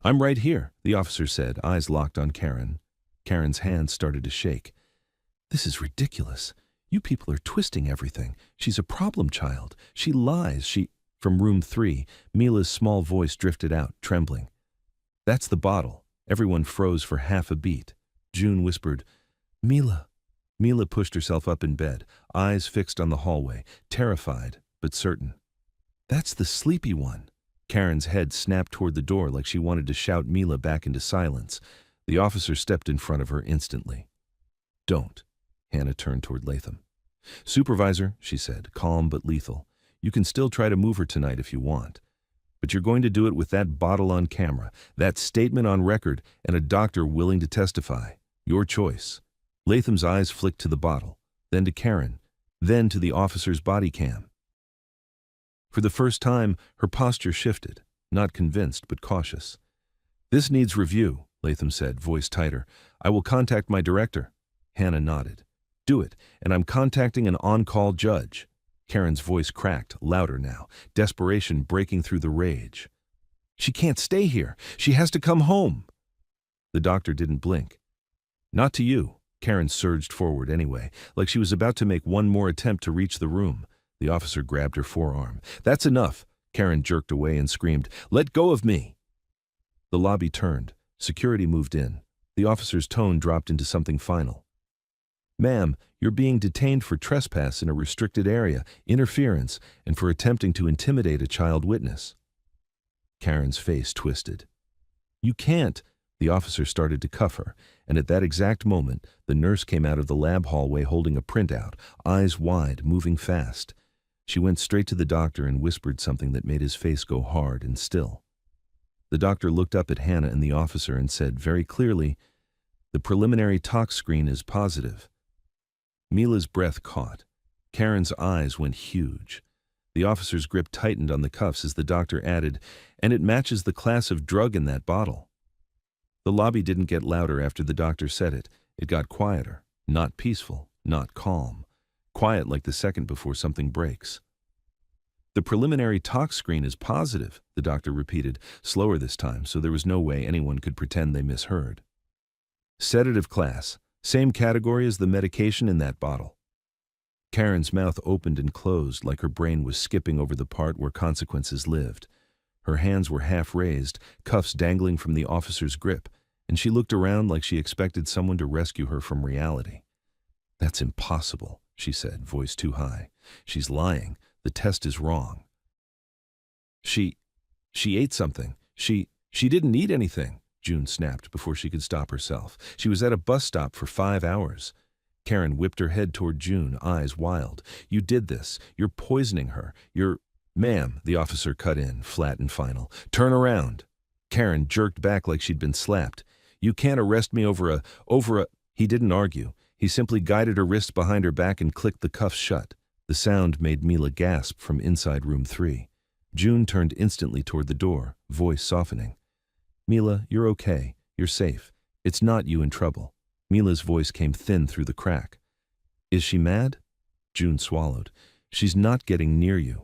S2: I'm right here, the officer said, eyes locked on Karen. Karen's hands started to shake. This is ridiculous. You people are twisting everything. She's a problem child. She lies. From room 3, Mila's small voice drifted out, trembling. That's the bottle. Everyone froze for half a beat. June whispered, Mila. Mila pushed herself up in bed, eyes fixed on the hallway, terrified but certain. That's the sleepy one. Karen's head snapped toward the door like she wanted to shout Mila back into silence. The officer stepped in front of her instantly. Don't. Hannah turned toward Latham. Supervisor, she said, calm but lethal, you can still try to move her tonight if you want. But you're going to do it with that bottle on camera, that statement on record, and a doctor willing to testify. Your choice. Latham's eyes flicked to the bottle, then to Karen, then to the officer's body cam. For the first time, her posture shifted, not convinced but cautious. This needs review, Latham said, voice tighter. I will contact my director. Hannah nodded. Do it, and I'm contacting an on-call judge. Karen's voice cracked, louder now, desperation breaking through the rage. She can't stay here. She has to come home. The doctor didn't blink. Not to you. Karen surged forward anyway, like she was about to make one more attempt to reach the room. The officer grabbed her forearm. That's enough. Karen jerked away and screamed, Let go of me. The lobby turned. Security moved in. The officer's tone dropped into something final. Ma'am, you're being detained for trespass in a restricted area, interference, and for attempting to intimidate a child witness. Karen's face twisted. You can't. The officer started to cuff her, and at that exact moment, the nurse came out of the lab hallway holding a printout, eyes wide, moving fast. She went straight to the doctor and whispered something that made his face go hard and still. The doctor looked up at Hannah and the officer and said very clearly, The preliminary tox screen is positive. Mila's breath caught. Karen's eyes went huge. The officer's grip tightened on the cuffs as the doctor added, And it matches the class of drug in that bottle. The lobby didn't get louder after the doctor said it. It got quieter, not peaceful, not calm. Quiet like the second before something breaks. The preliminary tox screen is positive, the doctor repeated, slower this time, so there was no way anyone could pretend they misheard. Sedative class, same category as the medication in that bottle. Karen's mouth opened and closed like her brain was skipping over the part where consequences lived. Her hands were half raised, cuffs dangling from the officer's grip, and she looked around like she expected someone to rescue her from reality. That's impossible, she said, voice too high. She's lying. The test is wrong. She ate something. She didn't eat anything, June snapped before she could stop herself. She was at a bus stop for 5 hours. Karen whipped her head toward June, eyes wild. You did this. You're poisoning her. Ma'am, the officer cut in, flat and final. Turn around. Karen jerked back like she'd been slapped. You can't arrest me over a... He didn't argue. He simply guided her wrist behind her back and clicked the cuffs shut. The sound made Mila gasp from inside room 3. June turned instantly toward the door, voice softening. Mila, you're okay. You're safe. It's not you in trouble. Mila's voice came thin through the crack. Is she mad? June swallowed. She's not getting near you.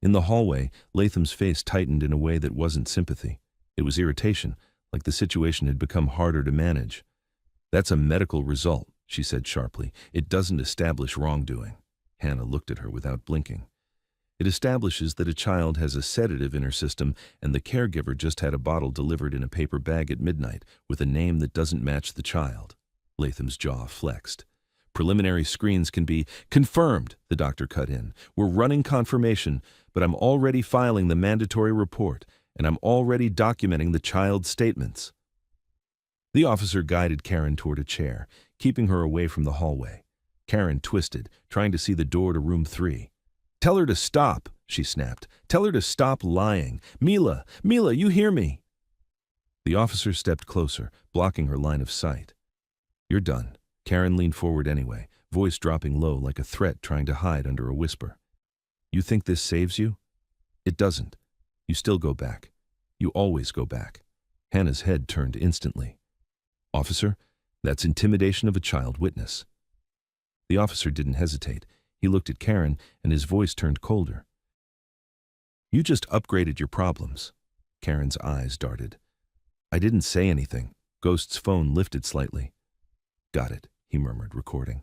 S2: In the hallway, Latham's face tightened in a way that wasn't sympathy. It was irritation, like the situation had become harder to manage. That's a medical result, she said sharply. It doesn't establish wrongdoing. Hannah looked at her without blinking. It establishes that a child has a sedative in her system and the caregiver just had a bottle delivered in a paper bag at midnight with a name that doesn't match the child. Latham's jaw flexed. Preliminary screens can be confirmed, the doctor cut in. We're running confirmation, but I'm already filing the mandatory report, and I'm already documenting the child's statements. The officer guided Karen toward a chair, keeping her away from the hallway. Karen twisted, trying to see the door to room 3. Tell her to stop, she snapped. Tell her to stop lying. Mila, you hear me? The officer stepped closer, blocking her line of sight. You're done. Karen leaned forward anyway, voice dropping low like a threat trying to hide under a whisper. You think this saves you? It doesn't. You still go back. You always go back. Hannah's head turned instantly. Officer, that's intimidation of a child witness. The officer didn't hesitate. He looked at Karen, and his voice turned colder. You just upgraded your problems. Karen's eyes darted. I didn't say anything. Ghost's phone lifted slightly. Got it, he murmured, recording.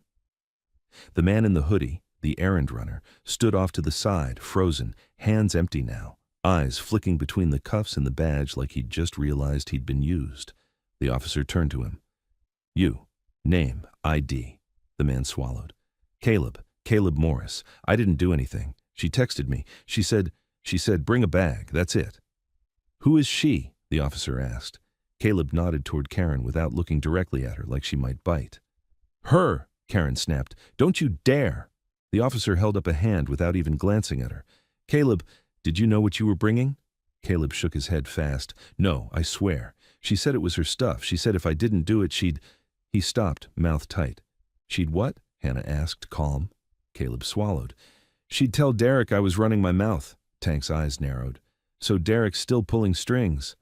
S2: The man in the hoodie, the errand runner, stood off to the side, frozen, hands empty now, eyes flicking between the cuffs and the badge like he'd just realized he'd been used. The officer turned to him. You. Name, ID. The man swallowed. Caleb Morris. I didn't do anything. She texted me. She said, bring a bag, that's it. Who is she? The officer asked. Caleb nodded toward Karen without looking directly at her like she might bite. Her, Karen snapped. Don't you dare. The officer held up a hand without even glancing at her. Caleb, did you know what you were bringing? Caleb shook his head fast. No, I swear. She said it was her stuff. She said if I didn't do it, she'd... He stopped, mouth tight. She'd what? Hannah asked, calm. Caleb swallowed. She'd tell Derek I was running my mouth. Tank's eyes narrowed. So Derek's still pulling strings.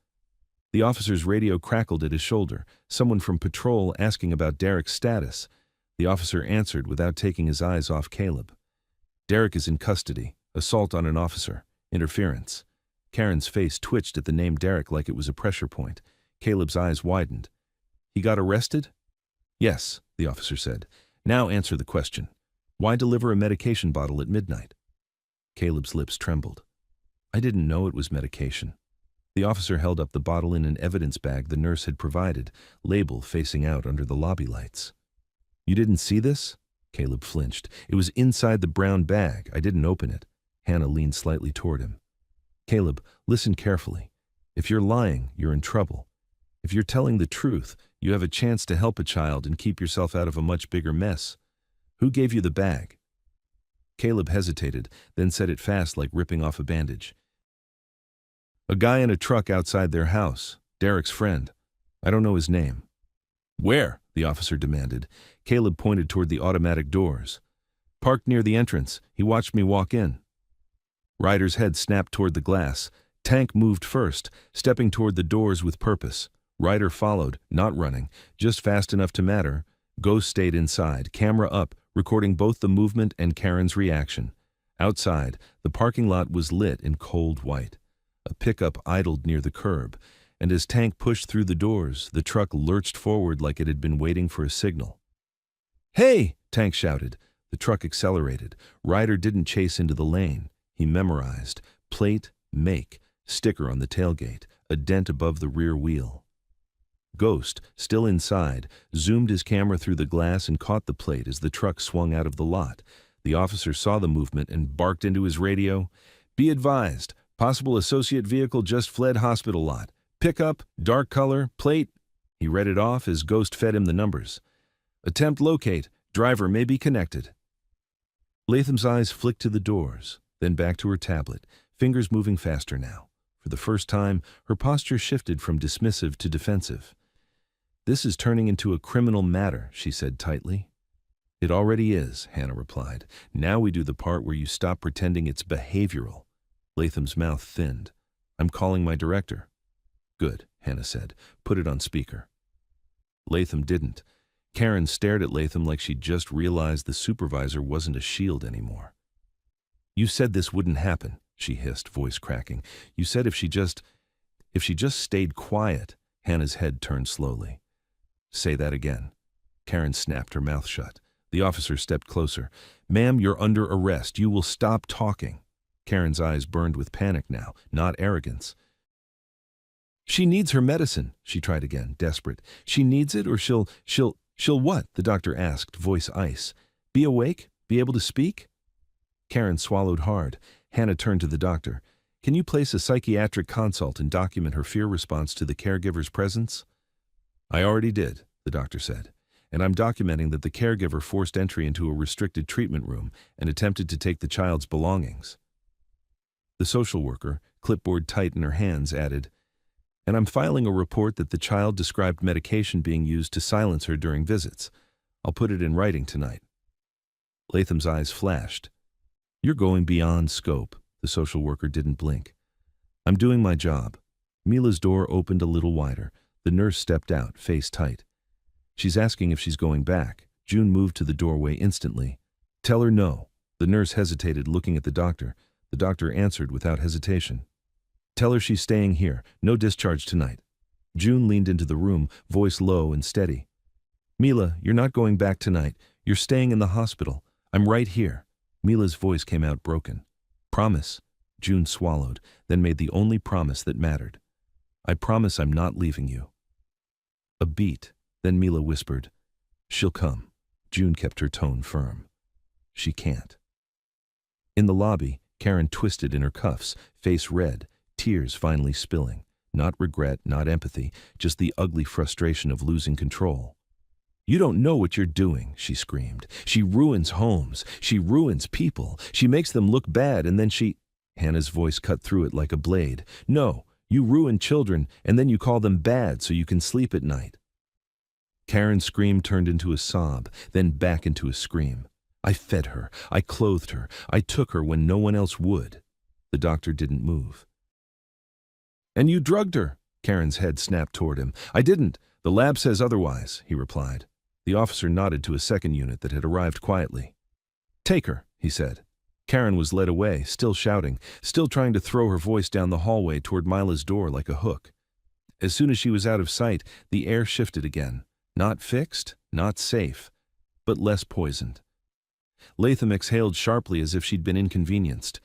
S2: The officer's radio crackled at his shoulder. Someone from patrol asking about Derek's status. The officer answered without taking his eyes off Caleb. Derek is in custody. Assault on an officer. Interference. Karen's face twitched at the name Derek like it was a pressure point. Caleb's eyes widened. He got arrested? Yes, the officer said. Now answer the question. Why deliver a medication bottle at midnight? Caleb's lips trembled. I didn't know it was medication. The officer held up the bottle in an evidence bag the nurse had provided, label facing out under the lobby lights. You didn't see this? Caleb flinched. It was inside the brown bag. I didn't open it. Hannah leaned slightly toward him. Caleb, listen carefully. If you're lying, you're in trouble. If you're telling the truth, you have a chance to help a child and keep yourself out of a much bigger mess. Who gave you the bag? Caleb hesitated, then said it fast like ripping off a bandage. A guy in a truck outside their house. Derek's friend. I don't know his name. Where? The officer demanded. Caleb pointed toward the automatic doors. Parked near the entrance. He watched me walk in. Ryder's head snapped toward the glass. Tank moved first, stepping toward the doors with purpose. Ryder followed, not running, just fast enough to matter. Ghost stayed inside, camera up, recording both the movement and Karen's reaction. Outside, the parking lot was lit in cold white. A pickup idled near the curb, and as Tank pushed through the doors, the truck lurched forward like it had been waiting for a signal. Hey! Tank shouted. The truck accelerated. Ryder didn't chase into the lane. He memorized. Plate, make, sticker on the tailgate, a dent above the rear wheel. Ghost, still inside, zoomed his camera through the glass and caught the plate as the truck swung out of the lot. The officer saw the movement and barked into his radio. Be advised, possible associate vehicle just fled hospital lot. Pickup, dark color, plate. He read it off as Ghost fed him the numbers. Attempt locate, driver may be connected. Latham's eyes flicked to the doors, then back to her tablet, fingers moving faster now. For the first time, her posture shifted from dismissive to defensive. This is turning into a criminal matter, she said tightly. It already is, Hannah replied. Now we do the part where you stop pretending it's behavioral. Latham's mouth thinned. I'm calling my director. Good, Hannah said. Put it on speaker. Latham didn't. Karen stared at Latham like she'd just realized the supervisor wasn't a shield anymore. You said this wouldn't happen, she hissed, voice cracking. You said if she just stayed quiet. Hannah's head turned slowly. Say that again. Karen snapped her mouth shut. The officer stepped closer. Ma'am, you're under arrest. You will stop talking. Karen's eyes burned with panic now, not arrogance. She needs her medicine, she tried again, desperate. She needs it or she'll what? The doctor asked, voice ice. Be awake? Be able to speak? Karen swallowed hard. Hannah turned to the doctor. Can you place a psychiatric consult and document her fear response to the caregiver's presence? I already did, the doctor said, and I'm documenting that the caregiver forced entry into a restricted treatment room and attempted to take the child's belongings. The social worker, clipboard tight in her hands, added, and I'm filing a report that the child described medication being used to silence her during visits. I'll put it in writing tonight. Latham's eyes flashed. You're going beyond scope. The social worker didn't blink. I'm doing my job. Mila's door opened a little wider. The nurse stepped out, face tight. She's asking if she's going back. June moved to the doorway instantly. Tell her no. The nurse hesitated, looking at the doctor. The doctor answered without hesitation. Tell her she's staying here. No discharge tonight. June leaned into the room, voice low and steady. Mila, you're not going back tonight. You're staying in the hospital. I'm right here. Mila's voice came out broken. Promise. June swallowed, then made the only promise that mattered. I promise I'm not leaving you. A beat. Then Mila whispered, She'll come. June kept her tone firm. She can't. In the lobby, Karen twisted in her cuffs, face red, tears finally spilling. Not regret, not empathy, just the ugly frustration of losing control. "You don't know what you're doing," she screamed. "She ruins homes. She ruins people. She makes them look bad and then she—" Hannah's voice cut through it like a blade. "No, you ruin children and then you call them bad so you can sleep at night." Karen's scream turned into a sob, then back into a scream. "I fed her. I clothed her. I took her when no one else would." The doctor didn't move. "And you drugged her," Karen's head snapped toward him. "I didn't. The lab says otherwise," he replied. The officer nodded to a second unit that had arrived quietly. "Take her," he said. Karen was led away, still shouting, still trying to throw her voice down the hallway toward Mila's door like a hook. As soon as she was out of sight, the air shifted again. Not fixed, not safe, but less poisoned. Latham exhaled sharply as if she'd been inconvenienced.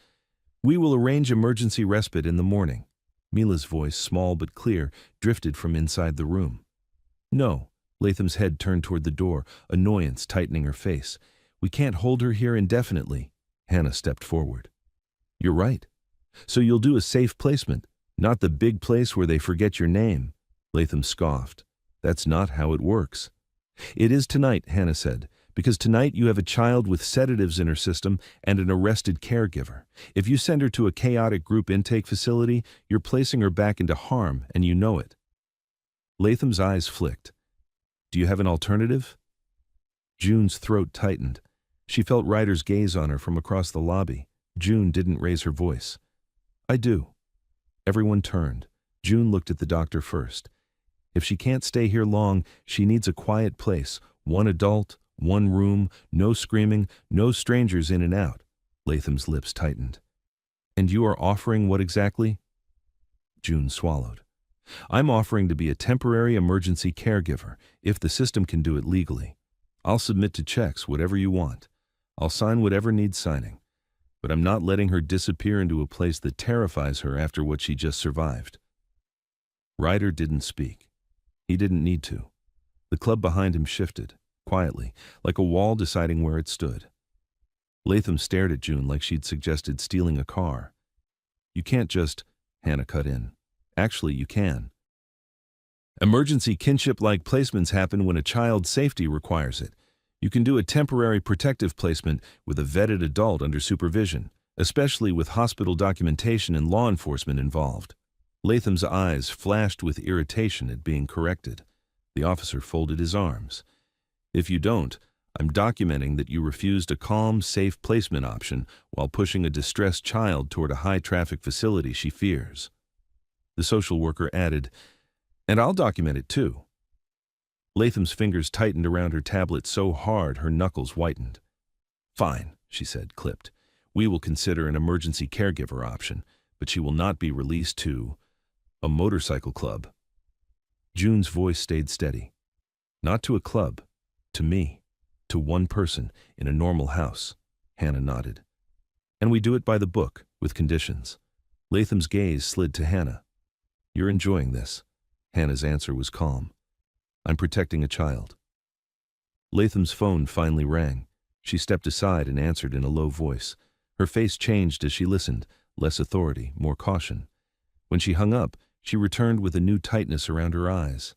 S2: "We will arrange emergency respite in the morning." Mila's voice, small but clear, drifted from inside the room. "No." Latham's head turned toward the door, annoyance tightening her face. "We can't hold her here indefinitely." Hannah stepped forward. "You're right. So you'll do a safe placement, not the big place where they forget your name." Latham scoffed. "That's not how it works." "It is tonight," Hannah said, "because tonight you have a child with sedatives in her system and an arrested caregiver. If you send her to a chaotic group intake facility, you're placing her back into harm, and you know it." Latham's eyes flicked. "Do you have an alternative?" June's throat tightened. She felt Ryder's gaze on her from across the lobby. June didn't raise her voice. "I do." Everyone turned. June looked at the doctor first. "If she can't stay here long, she needs a quiet place. One adult, one room, no screaming, no strangers in and out." Latham's lips tightened. "And you are offering what exactly?" June swallowed. "I'm offering to be a temporary emergency caregiver, if the system can do it legally. I'll submit to checks, whatever you want. I'll sign whatever needs signing. But I'm not letting her disappear into a place that terrifies her after what she just survived." Ryder didn't speak. He didn't need to. The club behind him shifted, quietly, like a wall deciding where it stood. Latham stared at June like she'd suggested stealing a car. "You can't just—" Hannah cut in. "Actually, you can. Emergency kinship-like placements happen when a child's safety requires it. You can do a temporary protective placement with a vetted adult under supervision, especially with hospital documentation and law enforcement involved." Latham's eyes flashed with irritation at being corrected. The officer folded his arms. "If you don't, I'm documenting that you refused a calm, safe placement option while pushing a distressed child toward a high-traffic facility she fears." The social worker added, "And I'll document it too." Latham's fingers tightened around her tablet so hard her knuckles whitened. "Fine," she said, clipped. "We will consider an emergency caregiver option, but she will not be released to a motorcycle club." June's voice stayed steady. "Not to a club. To me. To one person, in a normal house." Hannah nodded. "And we do it by the book, with conditions." Latham's gaze slid to Hannah. "You're enjoying this." Hannah's answer was calm. "I'm protecting a child." Latham's phone finally rang. She stepped aside and answered in a low voice. Her face changed as she listened, less authority, more caution. When she hung up, she returned with a new tightness around her eyes.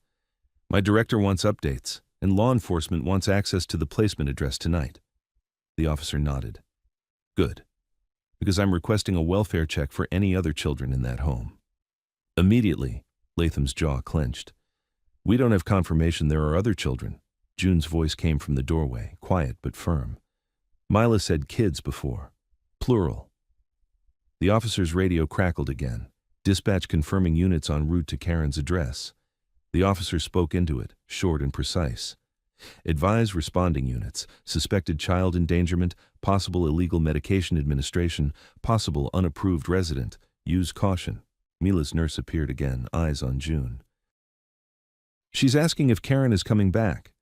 S2: "My director wants updates, and law enforcement wants access to the placement address tonight." The officer nodded. "Good. Because I'm requesting a welfare check for any other children in that home." Immediately, Latham's jaw clenched. "We don't have confirmation there are other children." June's voice came from the doorway, quiet but firm. "Mila said kids before. Plural." The officer's radio crackled again. Dispatch confirming units en route to Karen's address. The officer spoke into it, short and precise. "Advise responding units. Suspected child endangerment, possible illegal medication administration, possible unapproved resident. Use caution." Mila's nurse appeared again, eyes on June. "She's asking if Karen is coming back."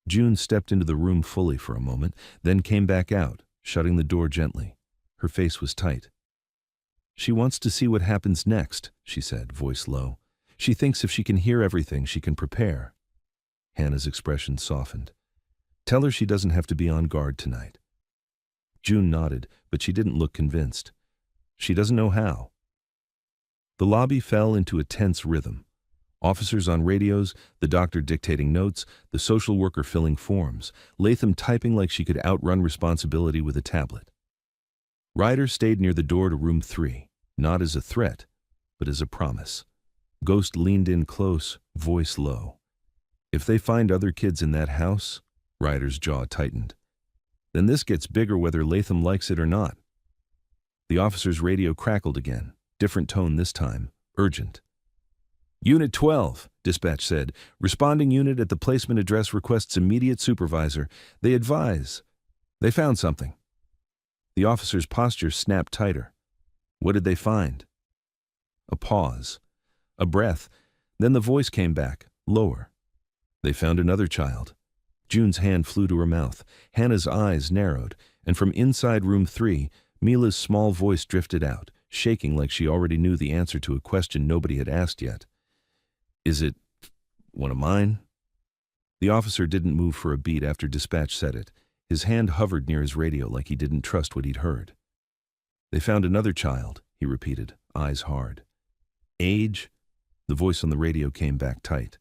S2: June stepped into the room fully for a moment, then came back out, shutting the door gently. Her face was tight. "She wants to see what happens next," she said, voice low. "She thinks if she can hear everything, she can prepare." Hannah's expression softened. Tell her she doesn't have to be on guard tonight. June nodded, but she didn't look convinced. She doesn't know how. The lobby fell into a tense rhythm. Officers on radios, the doctor dictating notes, the social worker filling forms, Latham typing like she could outrun responsibility with a tablet. Ryder stayed near the door to room 3, not as a threat, but as a promise. Ghost leaned in close, voice low. If they find other kids in that house, Ryder's jaw tightened, then this gets bigger whether Latham likes it or not. The officer's radio crackled again, different tone this time, urgent. Unit 12, dispatch said. Responding unit at the placement address requests immediate supervisor. They advise. They found something. The officer's posture snapped tighter. What did they find? A pause. A breath. Then the voice came back, lower. They found another child. June's hand flew to her mouth. Hannah's eyes narrowed, and from inside room 3, Mila's small voice drifted out, shaking like she already knew the answer to a question nobody had asked yet. Is it one of mine? The officer didn't move for a beat after dispatch said it. His hand hovered near his radio like he didn't trust what he'd heard. They found another child, he repeated, eyes hard. Age? The voice on the radio came back tight.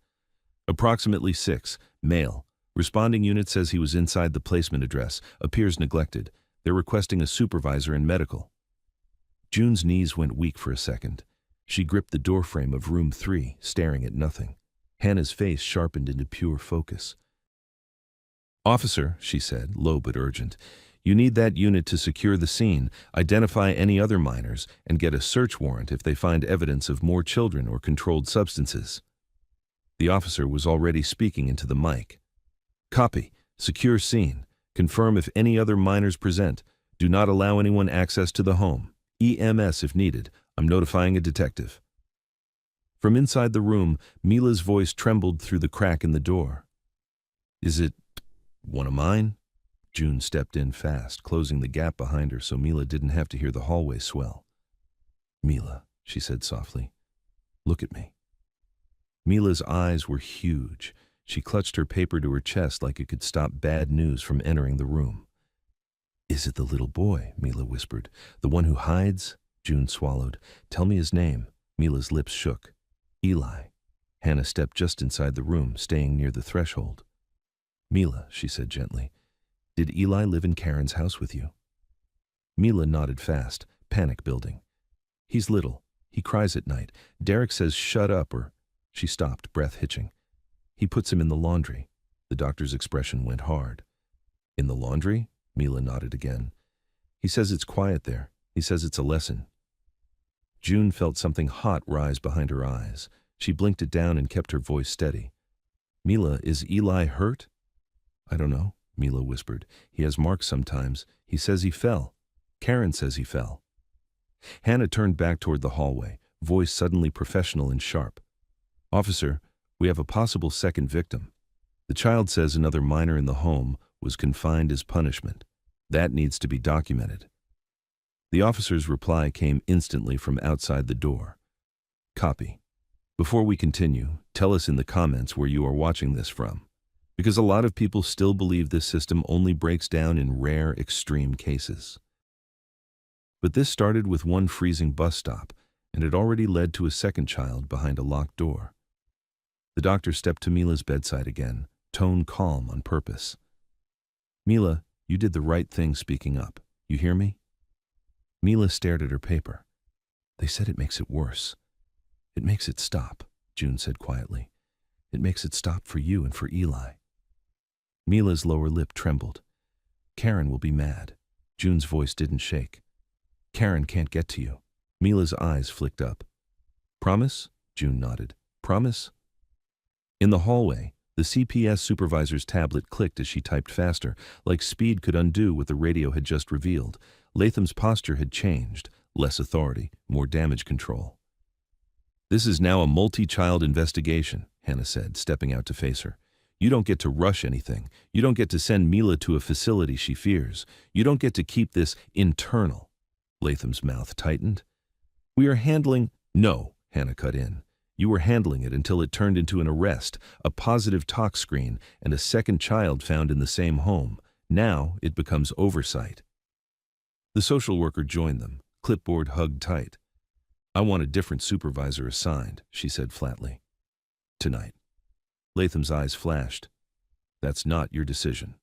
S2: Approximately 6, male. Responding unit says he was inside the placement address, appears neglected. They're requesting a supervisor and medical. June's knees went weak for a second. She gripped the doorframe of room 3, staring at nothing. Hannah's face sharpened into pure focus. Officer, she said, low but urgent, you need that unit to secure the scene, identify any other minors, and get a search warrant if they find evidence of more children or controlled substances. The officer was already speaking into the mic. Copy. Secure scene. Confirm if any other minors present. Do not allow anyone access to the home. EMS if needed. I'm notifying a detective. From inside the room, Mila's voice trembled through the crack in the door. Is it one of mine? June stepped in fast, closing the gap behind her so Mila didn't have to hear the hallway swell. Mila, she said softly, look at me. Mila's eyes were huge. She clutched her paper to her chest like it could stop bad news from entering the room. Is it the little boy? Mila whispered. The one who hides? June swallowed. Tell me his name. Mila's lips shook. Eli. Hannah stepped just inside the room, staying near the threshold. Mila, she said gently, did Eli live in Karen's house with you? Mila nodded fast, panic building. He's little. He cries at night. Derek says shut up or... She stopped, breath hitching. He puts him in the laundry. The doctor's expression went hard. In the laundry? Mila nodded again. He says it's quiet there. He says it's a lesson. June felt something hot rise behind her eyes. She blinked it down and kept her voice steady. Mila, is Eli hurt? I don't know, Mila whispered. He has marks sometimes. He says he fell. Karen says he fell. Hannah turned back toward the hallway, voice suddenly professional and sharp. Officer, we have a possible second victim. The child says another minor in the home was confined as punishment. That needs to be documented. The officer's reply came instantly from outside the door. Copy. Before we continue, tell us in the comments where you are watching this from, because a lot of people still believe this system only breaks down in rare, extreme cases. But this started with one freezing bus stop, and it already led to a second child behind a locked door. The doctor stepped to Mila's bedside again, tone calm on purpose. Mila, you did the right thing speaking up. You hear me? Mila stared at her paper. They said it makes it worse. It makes it stop, June said quietly. It makes it stop for you and for Eli. Mila's lower lip trembled. Karen will be mad. June's voice didn't shake. Karen can't get to you. Mila's eyes flicked up. Promise? June nodded. Promise? In the hallway, the CPS supervisor's tablet clicked as she typed faster, like speed could undo what the radio had just revealed. Latham's posture had changed, less authority, more damage control. This is now a multi-child investigation, Hannah said, stepping out to face her. You don't get to rush anything. You don't get to send Mila to a facility she fears. You don't get to keep this internal. Latham's mouth tightened. We are handling... No, Hannah cut in. You were handling it until it turned into an arrest, a positive talk screen, and a second child found in the same home. Now it becomes oversight. The social worker joined them, clipboard hugged tight. I want a different supervisor assigned, she said flatly. Tonight. Latham's eyes flashed. That's not your decision.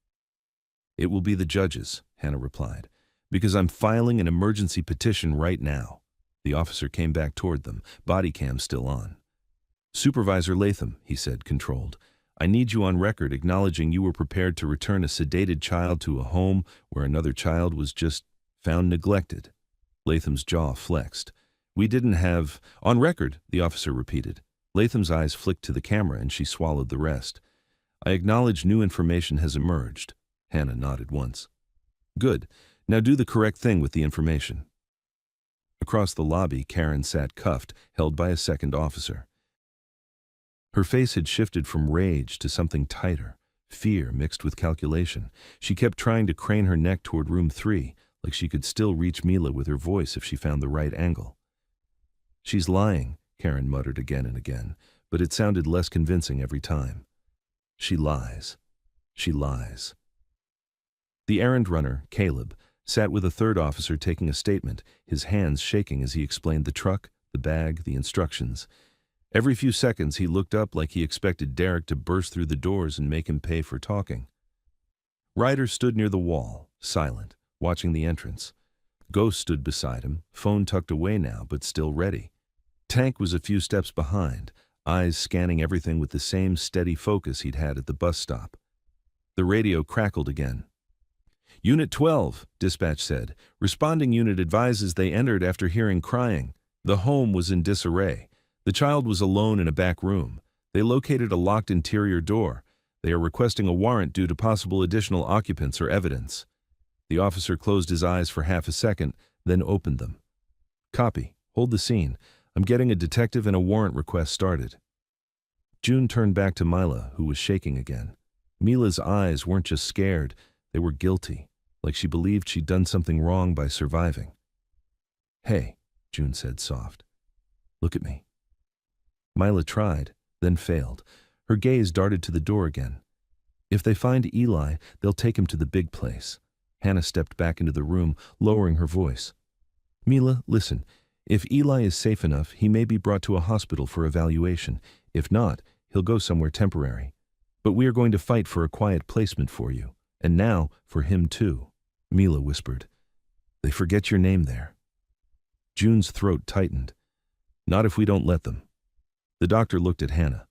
S2: It will be the judge's, Hannah replied, because I'm filing an emergency petition right now. The officer came back toward them, body cam still on. Supervisor Latham, he said, controlled, I need you on record acknowledging you were prepared to return a sedated child to a home where another child was just found neglected. Latham's jaw flexed. We didn't have... On record, the officer repeated. Latham's eyes flicked to the camera and she swallowed the rest. I acknowledge new information has emerged. Hannah nodded once. Good. Now do the correct thing with the information. Across the lobby, Karen sat cuffed, held by a second officer. Her face had shifted from rage to something tighter, fear mixed with calculation. She kept trying to crane her neck toward room 3, like she could still reach Mila with her voice if she found the right angle. She's lying, Karen muttered again and again, but it sounded less convincing every time. She lies. She lies. The errand runner, Caleb, sat with a third officer taking a statement, his hands shaking as he explained the truck, the bag, the instructions. Every few seconds he looked up like he expected Derek to burst through the doors and make him pay for talking. Ryder stood near the wall, silent, watching the entrance. Ghost stood beside him, phone tucked away now, but still ready. Tank was a few steps behind, eyes scanning everything with the same steady focus he'd had at the bus stop. The radio crackled again. Unit 12, dispatch said. Responding unit advises they entered after hearing crying. The home was in disarray. The child was alone in a back room. They located a locked interior door. They are requesting a warrant due to possible additional occupants or evidence. The officer closed his eyes for half a second, then opened them. Copy. Hold the scene. I'm getting a detective and a warrant request started. June turned back to Mila, who was shaking again. Mila's eyes weren't just scared, they were guilty, like she believed she'd done something wrong by surviving. Hey, June said soft. Look at me. Mila tried, then failed. Her gaze darted to the door again. If they find Eli, they'll take him to the big place. Hannah stepped back into the room, lowering her voice. Mila, listen. If Eli is safe enough, he may be brought to a hospital for evaluation. If not, he'll go somewhere temporary. But we are going to fight for a quiet placement for you. And now, for him too. Mila whispered. They forget your name there. June's throat tightened. Not if we don't let them. The doctor looked at Hannah.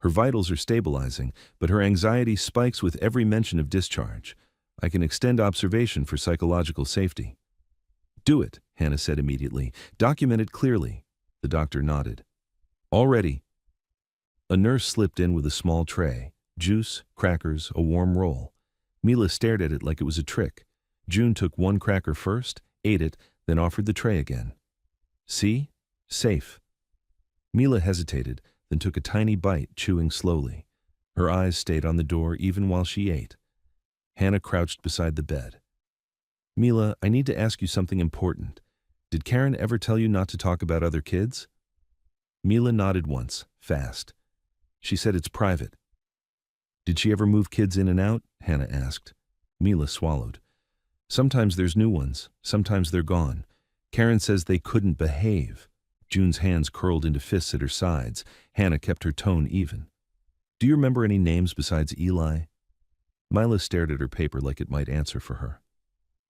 S2: Her vitals are stabilizing, but her anxiety spikes with every mention of discharge. I can extend observation for psychological safety. Do it, Hannah said immediately. Document it clearly. The doctor nodded. All ready. A nurse slipped in with a small tray. Juice, crackers, a warm roll. Mila stared at it like it was a trick. June took one cracker first, ate it, then offered the tray again. See? Safe. Mila hesitated, then took a tiny bite, chewing slowly. Her eyes stayed on the door even while she ate. Hannah crouched beside the bed. Mila, I need to ask you something important. Did Karen ever tell you not to talk about other kids? Mila nodded once, fast. She said it's private. Did she ever move kids in and out? Hannah asked. Mila swallowed. Sometimes there's new ones, sometimes they're gone. Karen says they couldn't behave. June's hands curled into fists at her sides. Hannah kept her tone even. Do you remember any names besides Eli? Mila stared at her paper like it might answer for her.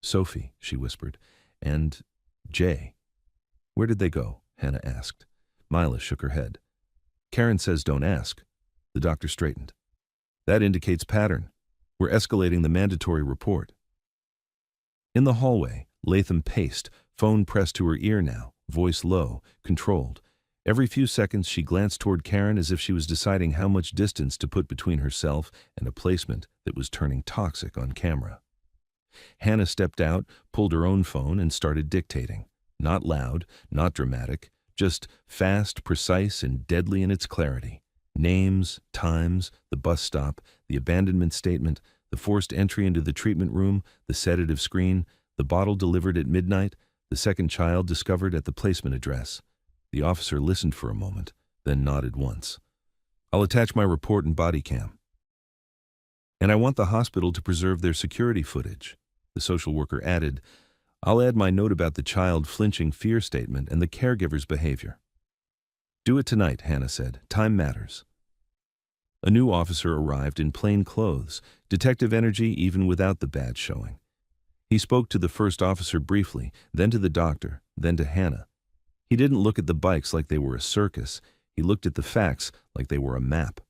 S2: Sophie, she whispered, and Jay. Where did they go? Hannah asked. Mila shook her head. Karen says don't ask. The doctor straightened. That indicates pattern. We're escalating the mandatory report. In the hallway, Latham paced, phone pressed to her ear now, voice low, controlled. Every few seconds she glanced toward Karen as if she was deciding how much distance to put between herself and a placement that was turning toxic on camera. Hannah stepped out, pulled her own phone, and started dictating. Not loud, not dramatic, just fast, precise, and deadly in its clarity. Names, times, the bus stop, the abandonment statement, the forced entry into the treatment room, the sedative screen, the bottle delivered at midnight, the second child discovered at the placement address. The officer listened for a moment, then nodded once. I'll attach my report and body cam. And I want the hospital to preserve their security footage. The social worker added, I'll add my note about the child flinching fear statement and the caregiver's behavior. Do it tonight, Hannah said. Time matters. A new officer arrived in plain clothes, detective energy even without the badge showing. He spoke to the first officer briefly, then to the doctor, then to Hannah. He didn't look at the bikes like they were a circus. He looked at the facts like they were a map.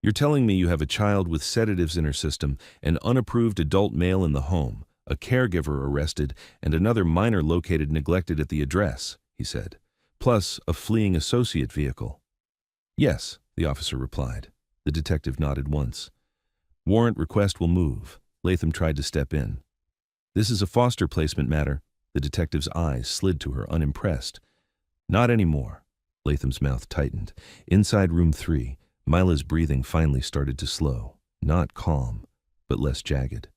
S2: You're telling me you have a child with sedatives in her system, an unapproved adult male in the home, a caregiver arrested, and another minor located neglected at the address, he said, plus a fleeing associate vehicle. Yes, the officer replied. The detective nodded once. Warrant request will move. Latham tried to step in. This is a foster placement matter. The detective's eyes slid to her, unimpressed. Not anymore. Latham's mouth tightened. Inside room 3, Mila's breathing finally started to slow. Not calm, but less jagged.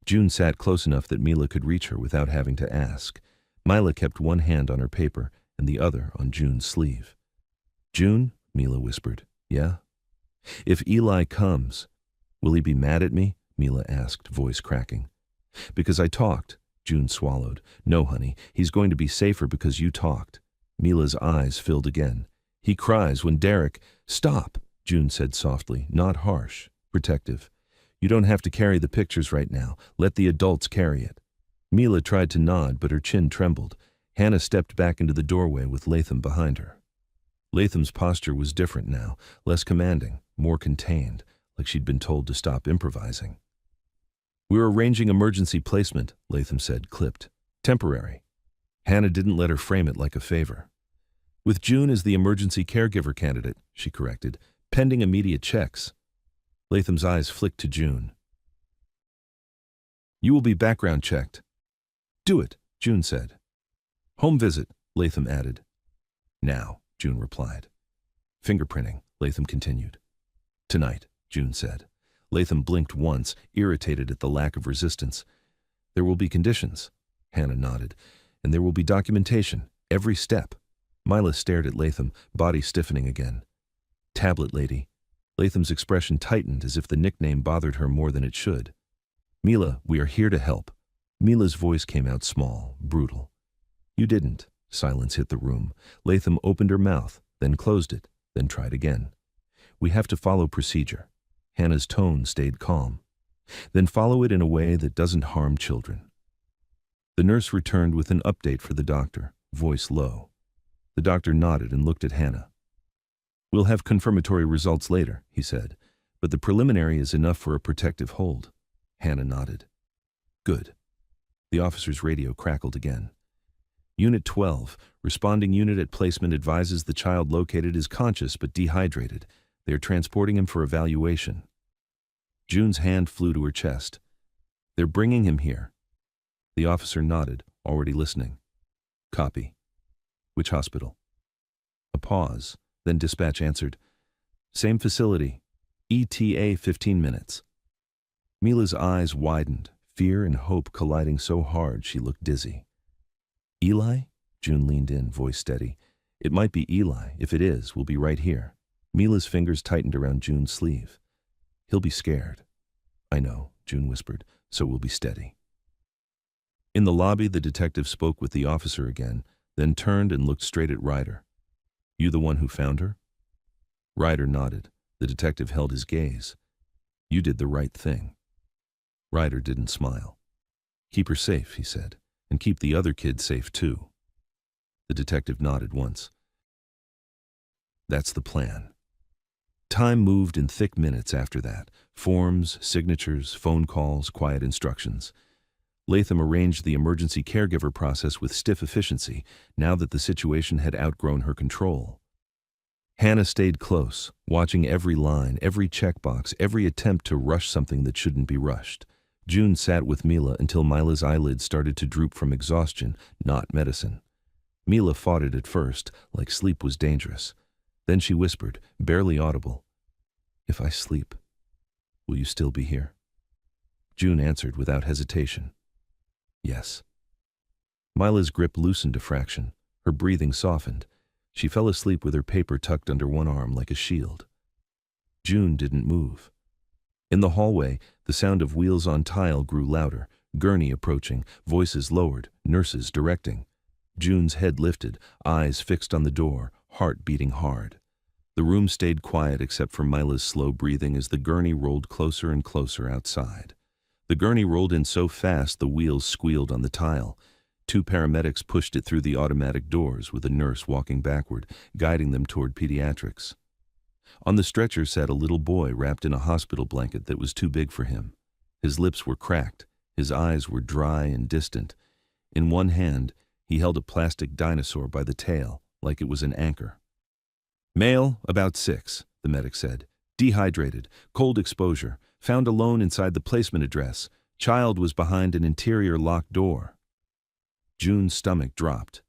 S2: June sat close enough that Mila could reach her without having to ask. Mila kept one hand on her paper and the other on June's sleeve. June, Mila whispered. Yeah? If Eli comes, will he be mad at me? Mila asked, voice cracking. Because I talked, June swallowed. No, honey, he's going to be safer because you talked. Mila's eyes filled again. He cries when Derek... Stop, June said softly, not harsh, protective. You don't have to carry the pictures right now. Let the adults carry it. Mila tried to nod, but her chin trembled. Hannah stepped back into the doorway with Latham behind her. Latham's posture was different now, less commanding, more contained, like she'd been told to stop improvising. We're arranging emergency placement, Latham said, clipped. Temporary. Hannah didn't let her frame it like a favor. With June as the emergency caregiver candidate, she corrected, pending immediate checks. Latham's eyes flicked to June. You will be background checked. Do it, June said. Home visit, Latham added. Now, June replied. Fingerprinting, Latham continued. Tonight, June said. Latham blinked once, irritated at the lack of resistance. There will be conditions, Hannah nodded, and there will be documentation, every step. Mila stared at Latham, body stiffening again. Tablet lady. Latham's expression tightened as if the nickname bothered her more than it should. Mila, we are here to help. Mila's voice came out small, brutal. You didn't. Silence hit the room. Latham opened her mouth, then closed it, then tried again. We have to follow procedure. Hannah's tone stayed calm. Then follow it in a way that doesn't harm children. The nurse returned with an update for the doctor, voice low. The doctor nodded and looked at Hannah. We'll have confirmatory results later, he said, but the preliminary is enough for a protective hold. Hannah nodded. Good. The officer's radio crackled again. Unit 12, responding unit at placement advises the child located is conscious but dehydrated. They are transporting him for evaluation. June's hand flew to her chest. They're bringing him here. The officer nodded, already listening. Copy. Which hospital? A pause, then dispatch answered. Same facility. ETA 15 minutes. Mila's eyes widened, fear and hope colliding so hard she looked dizzy. Eli? June leaned in, voice steady. It might be Eli. If it is, we'll be right here. Mila's fingers tightened around June's sleeve. He'll be scared. I know, June whispered, so we'll be steady. In the lobby, the detective spoke with the officer again, then turned and looked straight at Ryder. You the one who found her? Ryder nodded. The detective held his gaze. You did the right thing. Ryder didn't smile. Keep her safe, he said, and keep the other kids safe too. The detective nodded once. That's the plan. Time moved in thick minutes after that. Forms, signatures, phone calls, quiet instructions. Latham arranged the emergency caregiver process with stiff efficiency, now that the situation had outgrown her control. Hannah stayed close, watching every line, every checkbox, every attempt to rush something that shouldn't be rushed. June sat with Mila until Mila's eyelids started to droop from exhaustion, not medicine. Mila fought it at first, like sleep was dangerous. Then she whispered, barely audible, If I sleep, will you still be here? June answered without hesitation. Yes. Mila's grip loosened a fraction. Her breathing softened. She fell asleep with her paper tucked under one arm like a shield. June didn't move. In the hallway, the sound of wheels on tile grew louder, gurney approaching, voices lowered, nurses directing. June's head lifted, eyes fixed on the door, heart beating hard. The room stayed quiet except for Mila's slow breathing as the gurney rolled closer and closer outside. The gurney rolled in so fast the wheels squealed on the tile. 2 paramedics pushed it through the automatic doors with a nurse walking backward, guiding them toward pediatrics. On the stretcher sat a little boy wrapped in a hospital blanket that was too big for him. His lips were cracked, his eyes were dry and distant. In one hand, he held a plastic dinosaur by the tail, like it was an anchor. "Male, about 6, the medic said. "Dehydrated, cold exposure, found alone inside the placement address. Child was behind an interior locked door." June's stomach dropped.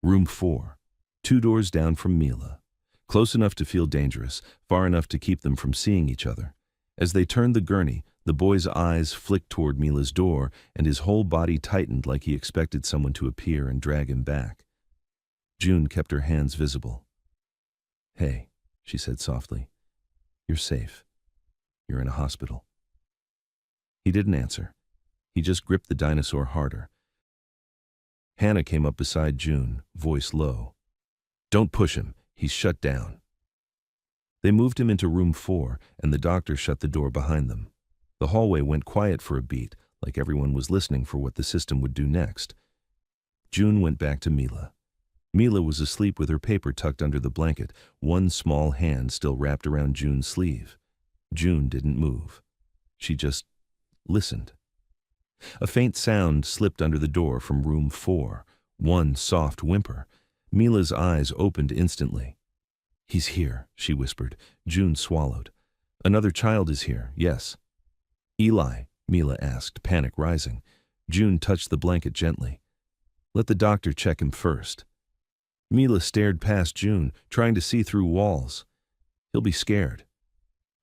S2: Room 4, 2 doors down from Mila. Close enough to feel dangerous, far enough to keep them from seeing each other. As they turned the gurney, the boy's eyes flicked toward Mila's door, and his whole body tightened like he expected someone to appear and drag him back. June kept her hands visible. "Hey," she said softly. "You're safe. You're in a hospital." He didn't answer. He just gripped the dinosaur harder. Hannah came up beside June, voice low. "Don't push him. He's shut down." They moved him into room 4, and the doctor shut the door behind them. The hallway went quiet for a beat, like everyone was listening for what the system would do next. June went back to Mila. Mila was asleep with her paper tucked under the blanket, one small hand still wrapped around June's sleeve. June didn't move. She just listened. A faint sound slipped under the door from room 4, one soft whimper. Mila's eyes opened instantly. "He's here," she whispered. June swallowed. "Another child is here, yes." "Eli?" Mila asked, panic rising. June touched the blanket gently. "Let the doctor check him first." Mila stared past June, trying to see through walls. "He'll be scared."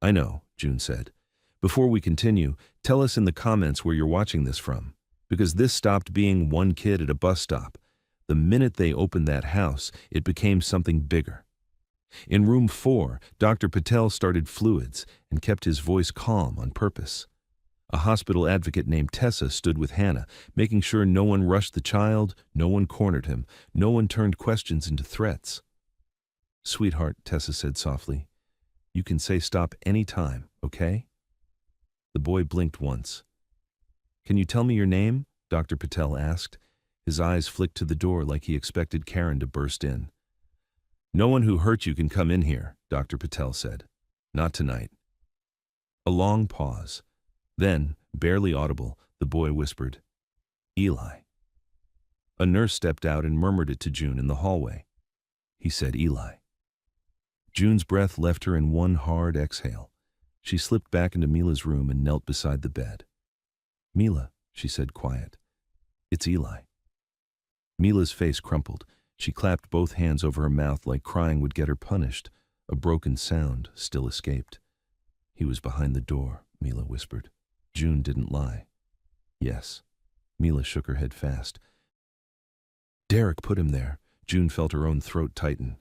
S2: "I know," June said. "Before we continue, tell us in the comments where you're watching this from, because this stopped being one kid at a bus stop. The minute they opened that house, it became something bigger." In room 4, Dr. Patel started fluids and kept his voice calm on purpose. A hospital advocate named Tessa stood with Hannah, making sure no one rushed the child, no one cornered him, no one turned questions into threats. "Sweetheart," Tessa said softly, "you can say stop any time, okay?" The boy blinked once. "Can you tell me your name?" Dr. Patel asked. His eyes flicked to the door like he expected Karen to burst in. "No one who hurt you can come in here," Dr. Patel said. "Not tonight." A long pause. Then, barely audible, the boy whispered, "Eli." A nurse stepped out and murmured it to June in the hallway. He said Eli. June's breath left her in one hard exhale. She slipped back into Mila's room and knelt beside the bed. "Mila," she said quiet. "It's Eli." Mila's face crumpled. She clapped both hands over her mouth like crying would get her punished. A broken sound still escaped. "He was behind the door," Mila whispered. June didn't lie. "Yes." Mila shook her head fast. "Derek put him there." June felt her own throat tighten.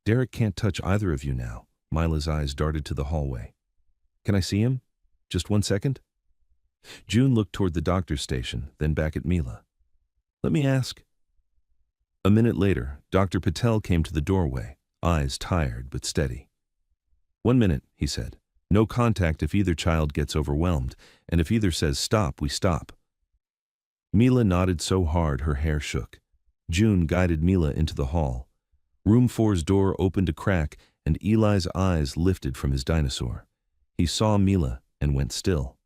S2: "Derek can't touch either of you now." Mila's eyes darted to the hallway. "Can I see him? Just 1 second?" June looked toward the doctor's station, then back at Mila. "Let me ask." A minute later, Dr. Patel came to the doorway, eyes tired but steady. "1 minute," he said. "No contact if either child gets overwhelmed, and if either says stop, we stop." Mila nodded so hard her hair shook. June guided Mila into the hall. Room 4's door opened a crack, and Eli's eyes lifted from his dinosaur. He saw Mila and went still.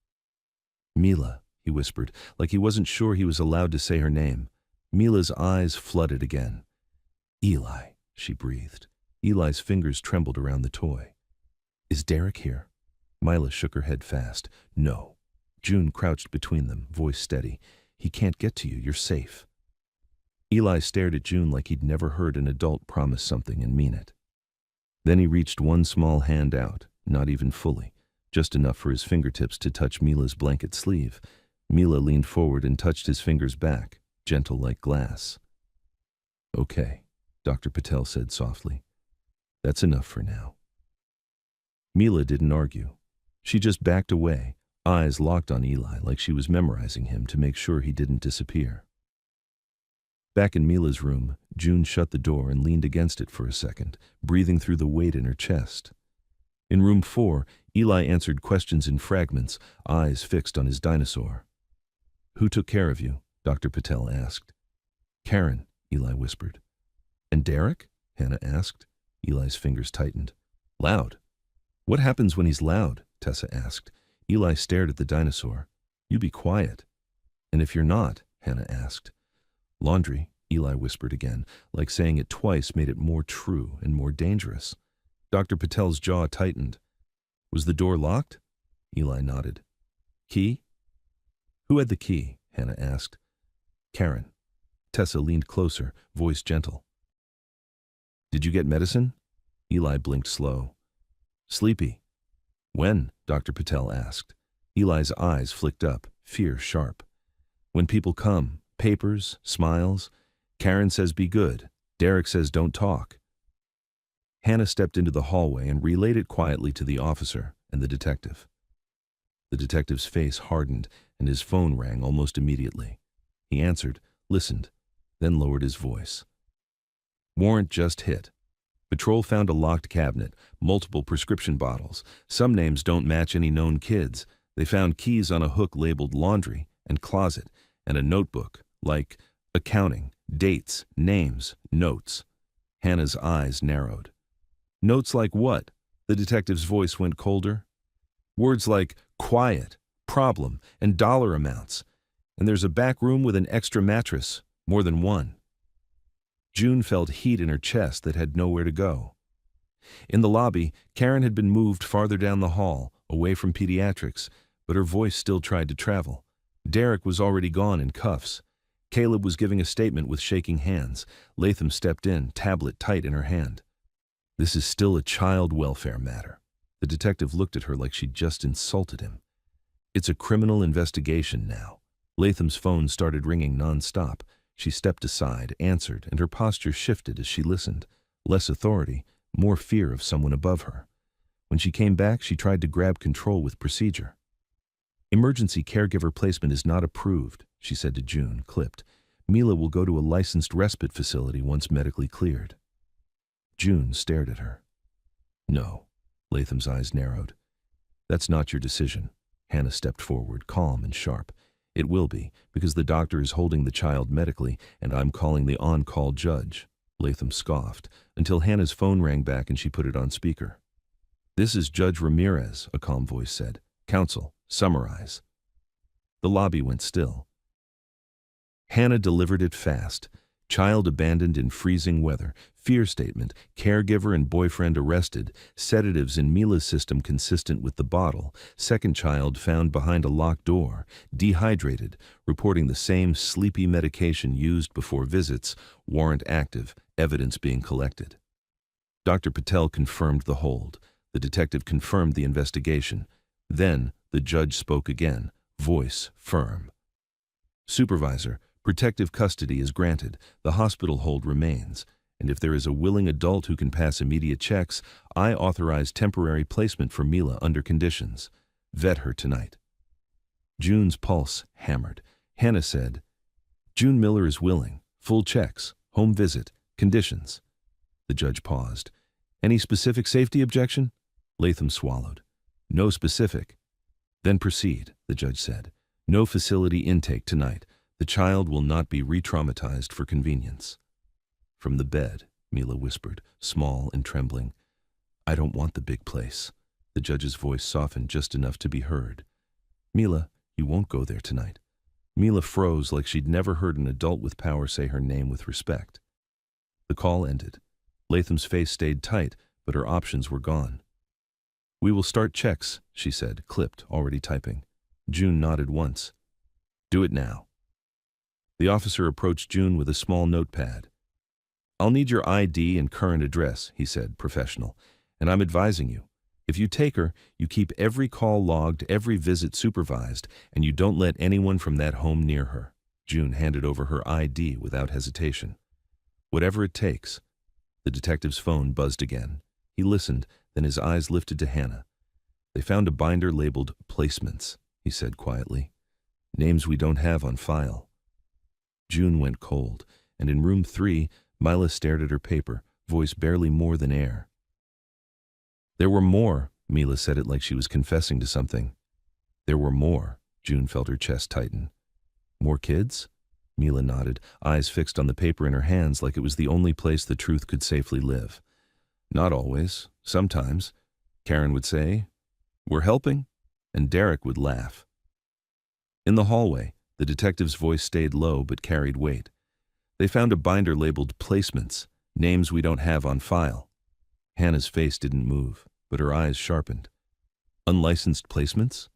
S2: "Mila," he whispered, like he wasn't sure he was allowed to say her name. Mila's eyes flooded again. "Eli," she breathed. Eli's fingers trembled around the toy. "Is Derek here?" Mila shook her head fast. "No." June crouched between them, voice steady. "He can't get to you. You're safe." Eli stared at June like he'd never heard an adult promise something and mean it. Then he reached one small hand out, not even fully, just enough for his fingertips to touch Mila's blanket sleeve. Mila leaned forward and touched his fingers back, gentle like glass. Okay, Dr. Patel said softly. That's enough for now. Mila didn't argue. She just backed away, eyes locked on Eli like she was memorizing him to make sure he didn't disappear. Back in Mila's room, June shut the door and leaned against it for a second, breathing through the weight in her chest. In room 4, Eli answered questions in fragments, eyes fixed on his dinosaur. Who took care of you? Dr. Patel asked. Karen, Eli whispered. And Derek? Hannah asked. Eli's fingers tightened. Loud. What happens when he's loud? Tessa asked. Eli stared at the dinosaur. You be quiet. And if you're not? Hannah asked. Laundry, Eli whispered again, like saying it twice made it more true and more dangerous. Dr. Patel's jaw tightened. Was the door locked? Eli nodded. Key? Who had the key? Hannah asked. Karen. Tessa leaned closer, voice gentle. Did you get medicine? Eli blinked slow. Sleepy. When? Dr. Patel asked. Eli's eyes flicked up, fear sharp. When people come, papers, smiles. Karen says be good. Derek says don't talk. Hannah stepped into the hallway and relayed it quietly to the officer and the detective. The detective's face hardened and his phone rang almost immediately. He answered, listened, then lowered his voice. Warrant just hit. Patrol found a locked cabinet, multiple prescription bottles. Some names don't match any known kids. They found keys on a hook labeled laundry and closet, and a notebook, like accounting, dates, names, notes. Hannah's eyes narrowed. Notes like what? The detective's voice went colder. Words like quiet, problem, and dollar amounts. And there's a back room with an extra mattress, more than one. June felt heat in her chest that had nowhere to go. In the lobby, Karen had been moved farther down the hall, away from pediatrics, but her voice still tried to travel. Derek was already gone in cuffs. Caleb was giving a statement with shaking hands. Latham stepped in, tablet tight in her hand. This is still a child welfare matter. The detective looked at her like she'd just insulted him. It's a criminal investigation now. Latham's phone started ringing nonstop. She stepped aside, answered, and her posture shifted as she listened. Less authority, more fear of someone above her. When she came back, she tried to grab control with procedure. Emergency caregiver placement is not approved, she said to June, clipped. Mila will go to a licensed respite facility once medically cleared. June stared at her. No, Latham's eyes narrowed. That's not your decision. Hannah stepped forward, calm and sharp. It will be, because the doctor is holding the child medically, and I'm calling the on-call judge. Latham scoffed, until Hannah's phone rang back and she put it on speaker. This is Judge Ramirez, a calm voice said. Counsel, summarize. The lobby went still. Hannah delivered it fast. Child abandoned in freezing weather. Fear statement. Caregiver and boyfriend arrested. Sedatives in Mila's system consistent with the bottle. Second child found behind a locked door. Dehydrated. Reporting the same sleepy medication used before visits. Warrant active. Evidence being collected. Dr. Patel confirmed the hold. The detective confirmed the investigation. Then the judge spoke again. Voice firm. Supervisor. Protective custody is granted. The hospital hold remains. And if there is a willing adult who can pass immediate checks, I authorize temporary placement for Mila under conditions. Vet her tonight. June's pulse hammered. Hannah said, June Miller is willing. Full checks. Home visit. Conditions. The judge paused. Any specific safety objection? Latham swallowed. No specific. Then proceed, the judge said. No facility intake tonight. The child will not be re-traumatized for convenience. From the bed, Mila whispered, small and trembling. I don't want the big place. The judge's voice softened just enough to be heard. Mila, you won't go there tonight. Mila froze like she'd never heard an adult with power say her name with respect. The call ended. Latham's face stayed tight, but her options were gone. We will start checks, she said, clipped, already typing. June nodded once. Do it now. The officer approached June with a small notepad. I'll need your ID and current address, he said, professional. And I'm advising you. If you take her, you keep every call logged, every visit supervised, and you don't let anyone from that home near her. June handed over her ID without hesitation. Whatever it takes. The detective's phone buzzed again. He listened, then his eyes lifted to Hannah. They found a binder labeled placements, he said quietly. Names we don't have on file. June went cold, and in room 3, Mila stared at her paper, voice barely more than air. There were more, Mila said it like she was confessing to something. There were more, June felt her chest tighten. More kids? Mila nodded, eyes fixed on the paper in her hands like it was the only place the truth could safely live. Not always. Sometimes. Karen would say, "We're helping," and Derek would laugh. In the hallway, the detective's voice stayed low but carried weight. They found a binder labeled placements, names we don't have on file. Hannah's face didn't move, but her eyes sharpened. Unlicensed placements?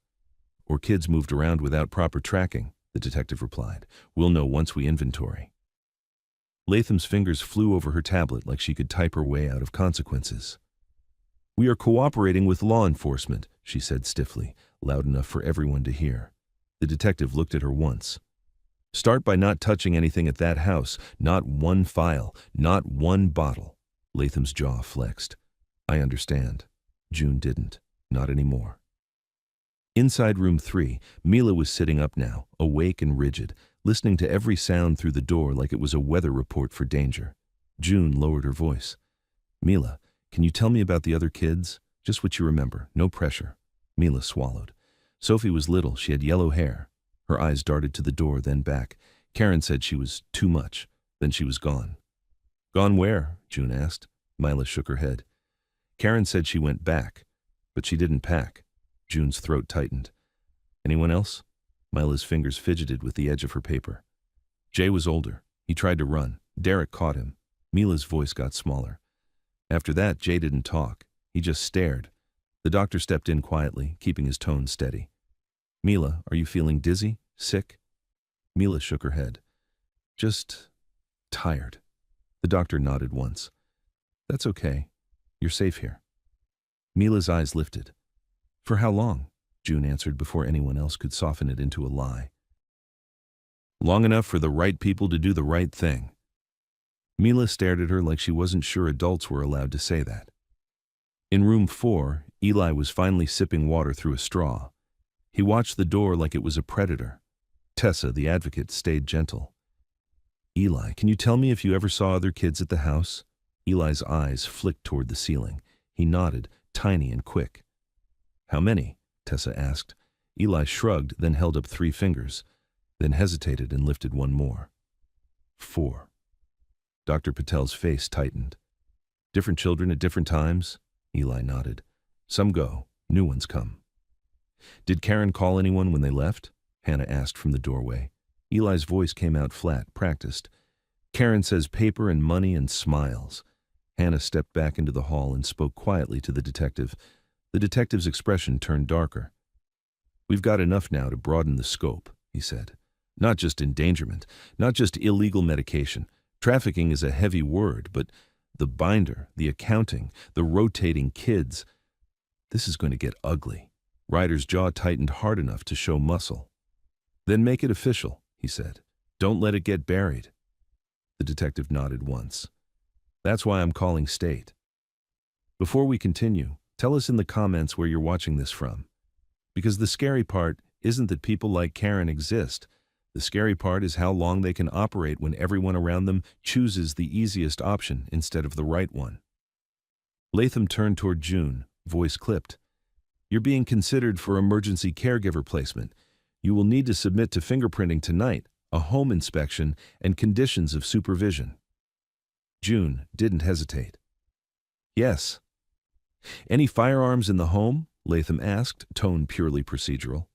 S2: Or kids moved around without proper tracking, the detective replied. We'll know once we inventory. Latham's fingers flew over her tablet like she could type her way out of consequences. We are cooperating with law enforcement, she said stiffly, loud enough for everyone to hear. The detective looked at her once. Start by not touching anything at that house, not one file, not one bottle. Latham's jaw flexed. I understand. June didn't. Not anymore. Inside room 3, Mila was sitting up now, awake and rigid, listening to every sound through the door like it was a weather report for danger. June lowered her voice. Mila, can you tell me about the other kids? Just what you remember, no pressure. Mila swallowed. Sophie was little, she had yellow hair. Her eyes darted to the door, then back. Karen said she was too much, then she was gone. Gone where? June asked. Mila shook her head. Karen said she went back, but she didn't pack. June's throat tightened. Anyone else? Mila's fingers fidgeted with the edge of her paper. Jay was older. He tried to run. Derek caught him. Mila's voice got smaller. After that, Jay didn't talk. He just stared. The doctor stepped in quietly, keeping his tone steady. Mila, are you feeling dizzy? Sick? Mila shook her head. Just tired. The doctor nodded once. That's okay. You're safe here. Mila's eyes lifted. For how long? June answered before anyone else could soften it into a lie. Long enough for the right people to do the right thing. Mila stared at her like she wasn't sure adults were allowed to say that. In room 4, Eli was finally sipping water through a straw. He watched the door like it was a predator. Tessa, the advocate, stayed gentle. Eli, can you tell me if you ever saw other kids at the house? Eli's eyes flicked toward the ceiling. He nodded, tiny and quick. How many? Tessa asked. Eli shrugged, then held up 3 fingers, then hesitated and lifted one more. 4. Dr. Patel's face tightened. Different children at different times? Eli nodded. Some go, new ones come. Did Karen call anyone when they left? Hannah asked from the doorway. Eli's voice came out flat, practiced. Karen says paper and money and smiles. Hannah stepped back into the hall and spoke quietly to the detective. The detective's expression turned darker. We've got enough now to broaden the scope, he said. Not just endangerment, not just illegal medication. Trafficking is a heavy word, but the binder, the accounting, the rotating kids. This is going to get ugly. Ryder's jaw tightened hard enough to show muscle. Then make it official, he said. Don't let it get buried. The detective nodded once. That's why I'm calling state. Before we continue, tell us in the comments where you're watching this from. Because the scary part isn't that people like Karen exist. The scary part is how long they can operate when everyone around them chooses the easiest option instead of the right one. Latham turned toward June, voice clipped. You're being considered for emergency caregiver placement. You will need to submit to fingerprinting tonight, a home inspection, and conditions of supervision. June didn't hesitate. Yes. Any firearms in the home? Latham asked, tone purely procedural.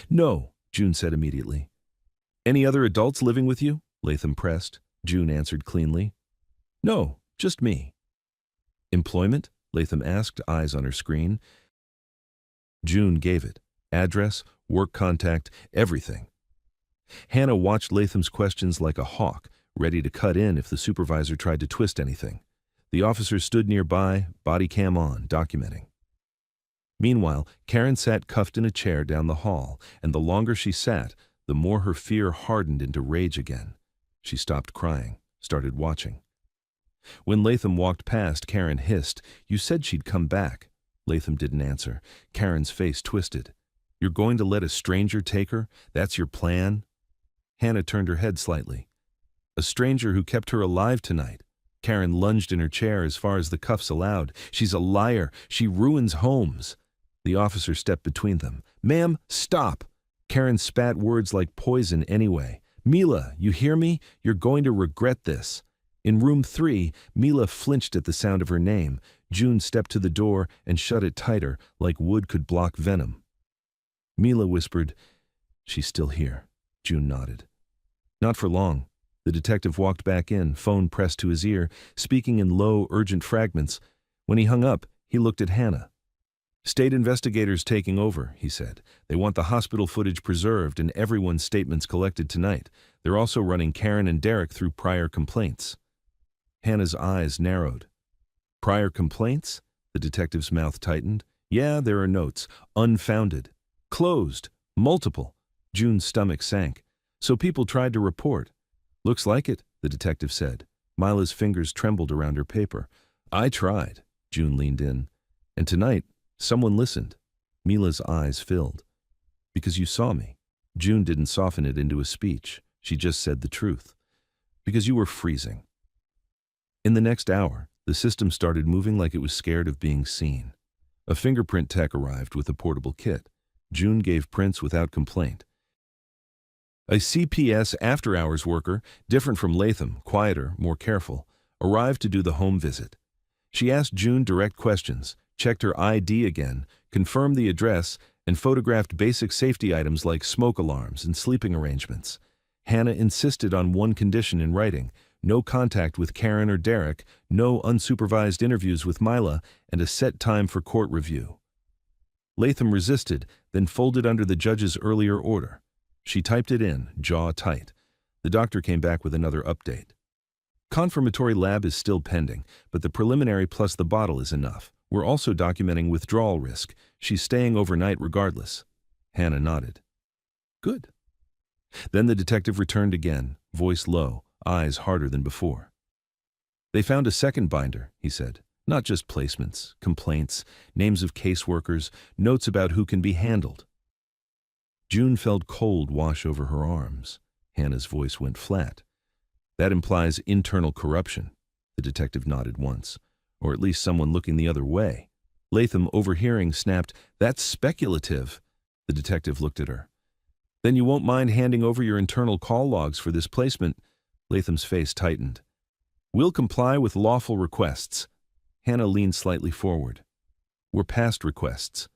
S2: No, June said immediately. Any other adults living with you? Latham pressed. June answered cleanly. No, just me. Employment? Latham asked, eyes on her screen. June gave it. Address, work contact, everything. Hannah watched Latham's questions like a hawk, ready to cut in if the supervisor tried to twist anything. The officer stood nearby, body cam on, documenting. Meanwhile, Karen sat cuffed in a chair down the hall, and the longer she sat, the more her fear hardened into rage again. She stopped crying. started watching. When Latham walked past, Karen hissed, "You said she'd come back." Latham didn't answer. Karen's face twisted. "You're going to let a stranger take her? That's your plan?" Hannah turned her head slightly. "A stranger who kept her alive tonight." Karen lunged in her chair as far as the cuffs allowed. "She's a liar. She ruins homes." The officer stepped between them. "Ma'am, stop!" Karen spat words like poison anyway. "Mila, you hear me? You're going to regret this." In room 3, Mila flinched at the sound of her name. June stepped to the door and shut it tighter, like wood could block venom. Mila whispered, "She's still here." June nodded. Not for long. The detective walked back in, phone pressed to his ear, speaking in low, urgent fragments. When he hung up, he looked at Hannah. "State investigators taking over," he said. "They want the hospital footage preserved and everyone's statements collected tonight. They're also running Karen and Derek through prior complaints." Hannah's eyes narrowed. "Prior complaints?" The detective's mouth tightened. "Yeah, there are notes. Unfounded. Closed. Multiple." June's stomach sank. "So people tried to report." "Looks like it," the detective said. Mila's fingers trembled around her paper. "I tried." June leaned in. "And tonight, someone listened." Mila's eyes filled. "Because you saw me." June didn't soften it into a speech. She just said the truth. "Because you were freezing." In the next hour, the system started moving like it was scared of being seen. A fingerprint tech arrived with a portable kit. June gave prints without complaint. A CPS after-hours worker, different from Latham, quieter, more careful, arrived to do the home visit. She asked June direct questions, checked her ID again, confirmed the address, and photographed basic safety items like smoke alarms and sleeping arrangements. Hannah insisted on one condition in writing: no contact with Karen or Derek, no unsupervised interviews with Mila, and a set time for court review. Latham resisted, then folded under the judge's earlier order. She typed it in, jaw tight. The doctor came back with another update. "Confirmatory lab is still pending, but the preliminary plus the bottle is enough. We're also documenting withdrawal risk. She's staying overnight regardless." Hannah nodded. "Good." Then the detective returned again, voice low, eyes harder than before. "They found a second binder," he said. "Not just placements, complaints, names of caseworkers, notes about who can be handled." June felt cold wash over her arms. Hannah's voice went flat. "That implies internal corruption." The detective nodded once. "Or at least someone looking the other way." Latham, overhearing, snapped, "That's speculative." The detective looked at her. "Then you won't mind handing over your internal call logs for this placement?" Latham's face tightened. "We'll comply with lawful requests." Hannah leaned slightly forward. "We're past requests."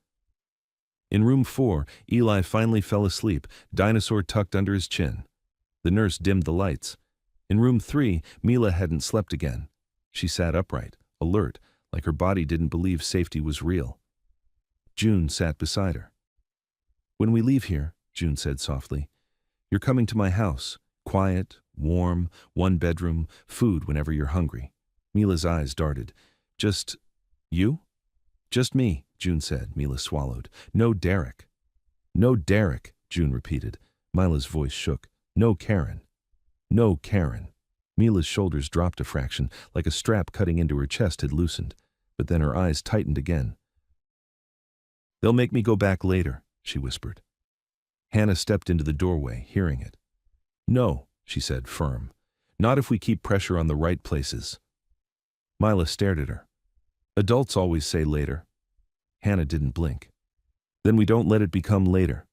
S2: In room 4, Eli finally fell asleep, dinosaur tucked under his chin. The nurse dimmed the lights. In room 3, Mila hadn't slept again. She sat upright, alert, like her body didn't believe safety was real. June sat beside her. "When we leave here," June said softly, "you're coming to my house. Quiet, warm, one bedroom, food whenever you're hungry." Mila's eyes darted. "Just you?" "Just me," June said. Mila swallowed. "No Derek." "No Derek," June repeated. Mila's voice shook. "No Karen." "No Karen." Mila's shoulders dropped a fraction, like a strap cutting into her chest had loosened, but then her eyes tightened again. "They'll make me go back later," she whispered. Hannah stepped into the doorway, hearing it. "No," she said, firm. "Not if we keep pressure on the right places." Mila stared at her. "Adults always say later." Hannah didn't blink. "Then we don't let it become later."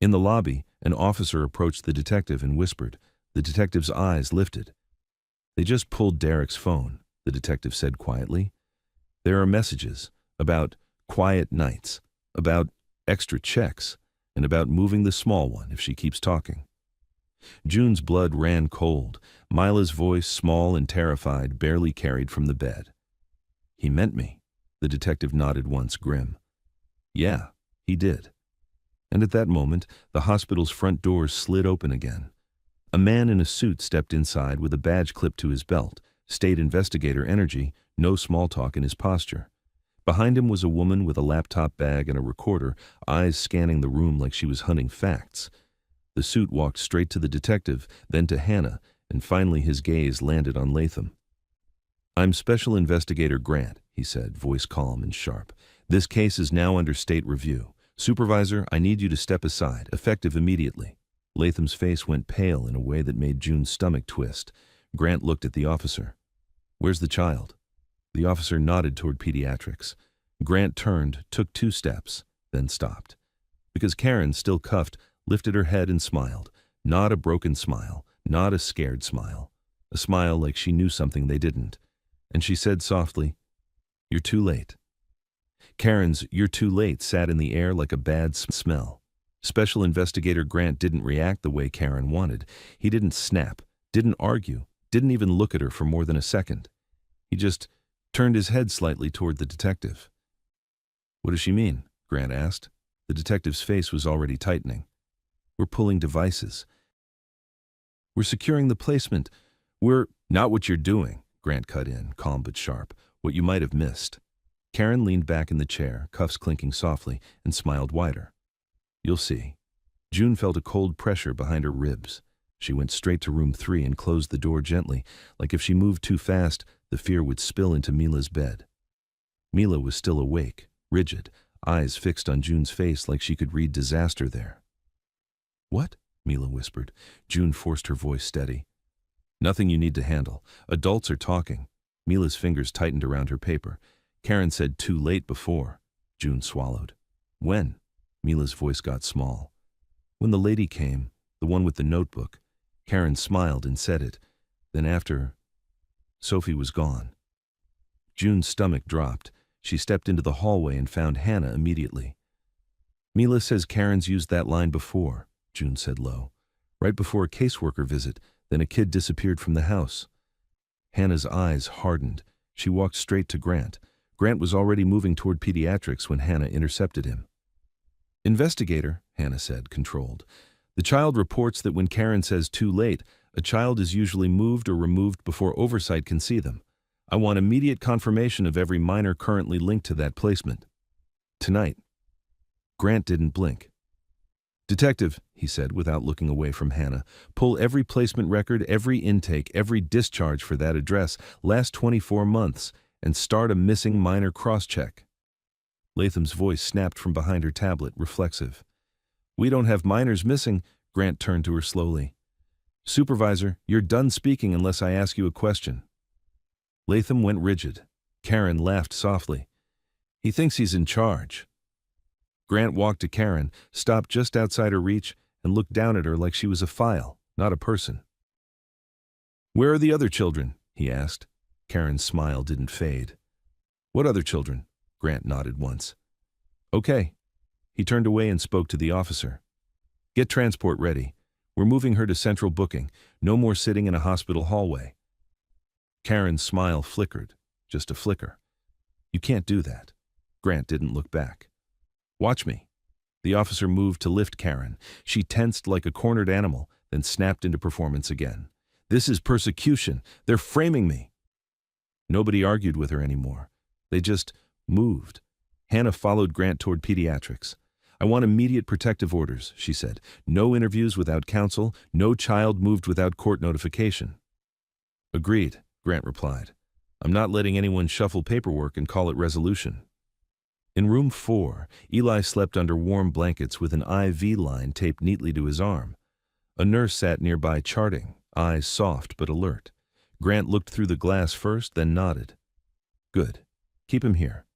S2: In the lobby, an officer approached the detective and whispered. The detective's eyes lifted. "They just pulled Derek's phone," the detective said quietly. "There are messages about quiet nights, about extra checks, and about moving the small one if she keeps talking." June's blood ran cold. Mila's voice, small and terrified, barely carried from the bed. "He meant me." The detective nodded once, grim. "Yeah, he did." And at that moment, the hospital's front doors slid open again. A man in a suit stepped inside with a badge clipped to his belt, state investigator energy, no small talk in his posture. Behind him was a woman with a laptop bag and a recorder, eyes scanning the room like she was hunting facts. The suit walked straight to the detective, then to Hannah, and finally his gaze landed on Latham. "I'm Special Investigator Grant," he said, voice calm and sharp. "This case is now under state review. Supervisor, I need you to step aside, effective immediately." Latham's face went pale in a way that made June's stomach twist. Grant looked at the officer. "Where's the child?" The officer nodded toward pediatrics. Grant turned, took 2 steps, then stopped. Because Karen, still cuffed, lifted her head and smiled. Not a broken smile, not a scared smile. A smile like she knew something they didn't. And she said softly, "You're too late." Karen's "you're too late" sat in the air like a bad smell. Special Investigator Grant didn't react the way Karen wanted. He didn't snap, didn't argue, didn't even look at her for more than a second. He just turned his head slightly toward the detective. "What does she mean?" Grant asked. The detective's face was already tightening. "We're pulling devices. We're securing the placement. We're—" "Not what you're doing," Grant cut in, calm but sharp. "What you might have missed." Karen leaned back in the chair, cuffs clinking softly, and smiled wider. "You'll see." June felt a cold pressure behind her ribs. She went straight to room 3 and closed the door gently, like if she moved too fast, the fear would spill into Mila's bed. Mila was still awake, rigid, eyes fixed on June's face like she could read disaster there. "What?" Mila whispered. June forced her voice steady. "Nothing you need to handle. Adults are talking." Mila's fingers tightened around her paper. Karen said "too late" before. June swallowed. "When?" Mila's voice got small. "When the lady came, the one with the notebook." Karen smiled and said it. Then after, Sophie was gone. June's stomach dropped. She stepped into the hallway and found Hannah immediately. "Mila says Karen's used that line before," June said low. "Right before a caseworker visit, then a kid disappeared from the house." Hannah's eyes hardened. She walked straight to Grant. Grant was already moving toward pediatrics when Hannah intercepted him. "Investigator," Hannah said, controlled. "The child reports that when Karen says too late, a child is usually moved or removed before oversight can see them. I want immediate confirmation of every minor currently linked to that placement. Tonight." Grant didn't blink. "Detective," he said without looking away from Hannah, "pull every placement record, every intake, every discharge for that address, last 24 months, and start a missing minor cross-check." Latham's voice snapped from behind her tablet, reflexive. "We don't have minors missing." Grant turned to her slowly. "Supervisor, you're done speaking unless I ask you a question." Latham went rigid. Karen laughed softly. "He thinks he's in charge." Grant walked to Karen, stopped just outside her reach, and looked down at her like she was a file, not a person. "Where are the other children?" he asked. Karen's smile didn't fade. "What other children?" Grant nodded once. "Okay." He turned away and spoke to the officer. "Get transport ready. We're moving her to central booking. No more sitting in a hospital hallway." Karen's smile flickered, just a flicker. "You can't do that." Grant didn't look back. "Watch me." The officer moved to lift Karen. She tensed like a cornered animal, then snapped into performance again. "This is persecution. They're framing me." Nobody argued with her anymore. They just moved. Hannah followed Grant toward pediatrics. "I want immediate protective orders," she said. "No interviews without counsel, no child moved without court notification." "Agreed," Grant replied. "I'm not letting anyone shuffle paperwork and call it resolution." In room 4, Eli slept under warm blankets with an IV line taped neatly to his arm. A nurse sat nearby charting, eyes soft but alert. Grant looked through the glass first, then nodded. "Good. Keep him here."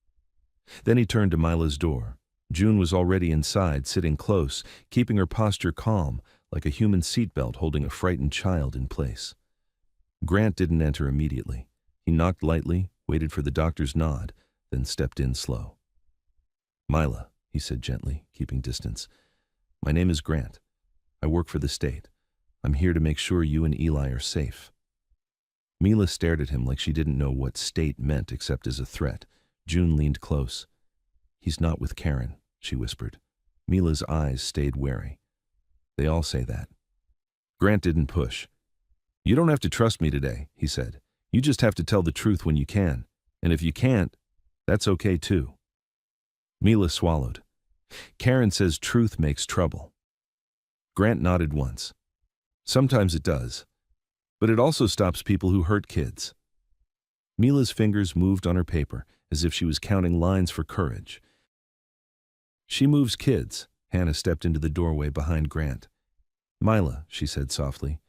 S2: Then he turned to Mila's door. June was already inside, sitting close, keeping her posture calm, like a human seatbelt holding a frightened child in place. Grant didn't enter immediately. He knocked lightly, waited for the doctor's nod, then stepped in slow. "Mila," he said gently, keeping distance. "My name is Grant. I work for the state. I'm here to make sure you and Eli are safe." Mila stared at him like she didn't know what state meant except as a threat. June leaned close. "He's not with Karen," she whispered. Mila's eyes stayed wary. "They all say that." Grant didn't push. "You don't have to trust me today," he said. "You just have to tell the truth when you can. And if you can't, that's okay too." Mila swallowed. "Karen says truth makes trouble." Grant nodded once. "Sometimes it does. But it also stops people who hurt kids. Mila's fingers moved on her paper as if she was counting lines for courage. She moves kids. Hannah stepped into the doorway behind Grant. Mila, she said softly,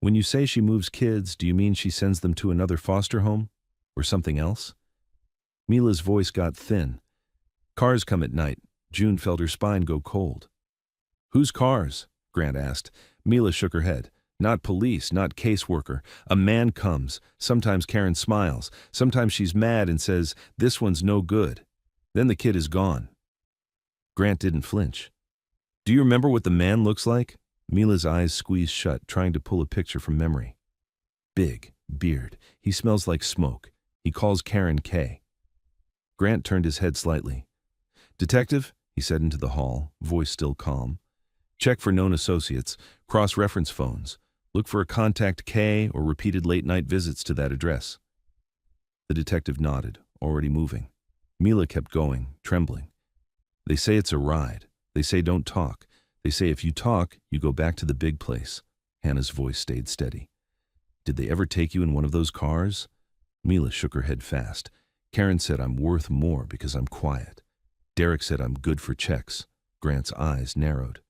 S2: when you say she moves kids, do you mean she sends them to another foster home? Or something else? Mila's voice got thin. Cars come at night. June felt her spine go cold. Whose cars? Grant asked. Mila shook her head. Not police, not caseworker. A man comes. Sometimes Karen smiles. Sometimes she's mad and says, "This one's no good." Then the kid is gone. Grant didn't flinch. Do you remember what the man looks like? Mila's eyes squeezed shut, trying to pull a picture from memory. Big, beard. He smells like smoke. He calls Karen K. Grant turned his head slightly. Detective, he said into the hall, voice still calm. Check for known associates. Cross-reference phones. Look for a contact K or repeated late-night visits to that address. The detective nodded, already moving. Mila kept going, trembling. They say it's a ride. They say don't talk. They say if you talk, you go back to the big place. Hannah's voice stayed steady. Did they ever take you in one of those cars? Mila shook her head fast. Karen said I'm worth more because I'm quiet. Derek said I'm good for checks. Grant's eyes narrowed.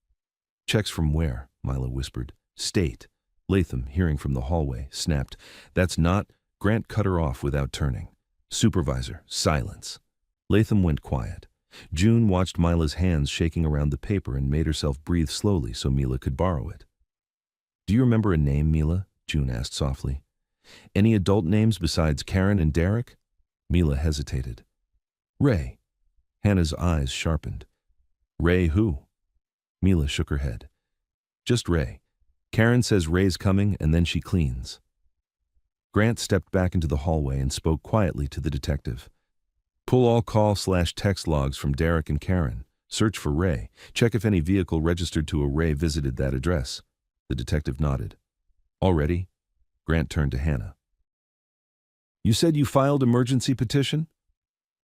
S2: Checks from where? Mila whispered. State. Latham, hearing from the hallway, snapped. That's not... Grant cut her off without turning. Supervisor, silence. Latham went quiet. June watched Mila's hands shaking around the paper and made herself breathe slowly so Mila could borrow it. Do you remember a name, Mila? June asked softly. Any adult names besides Karen and Derek? Mila hesitated. Ray. Hannah's eyes sharpened. Ray who? Mila shook her head. Just Ray. Karen says Ray's coming and then she cleans. Grant stepped back into the hallway and spoke quietly to the detective. Pull all call/text logs from Derek and Karen. Search for Ray. Check if any vehicle registered to a Ray visited that address. The detective nodded. Already? Grant turned to Hannah. You said you filed emergency petition?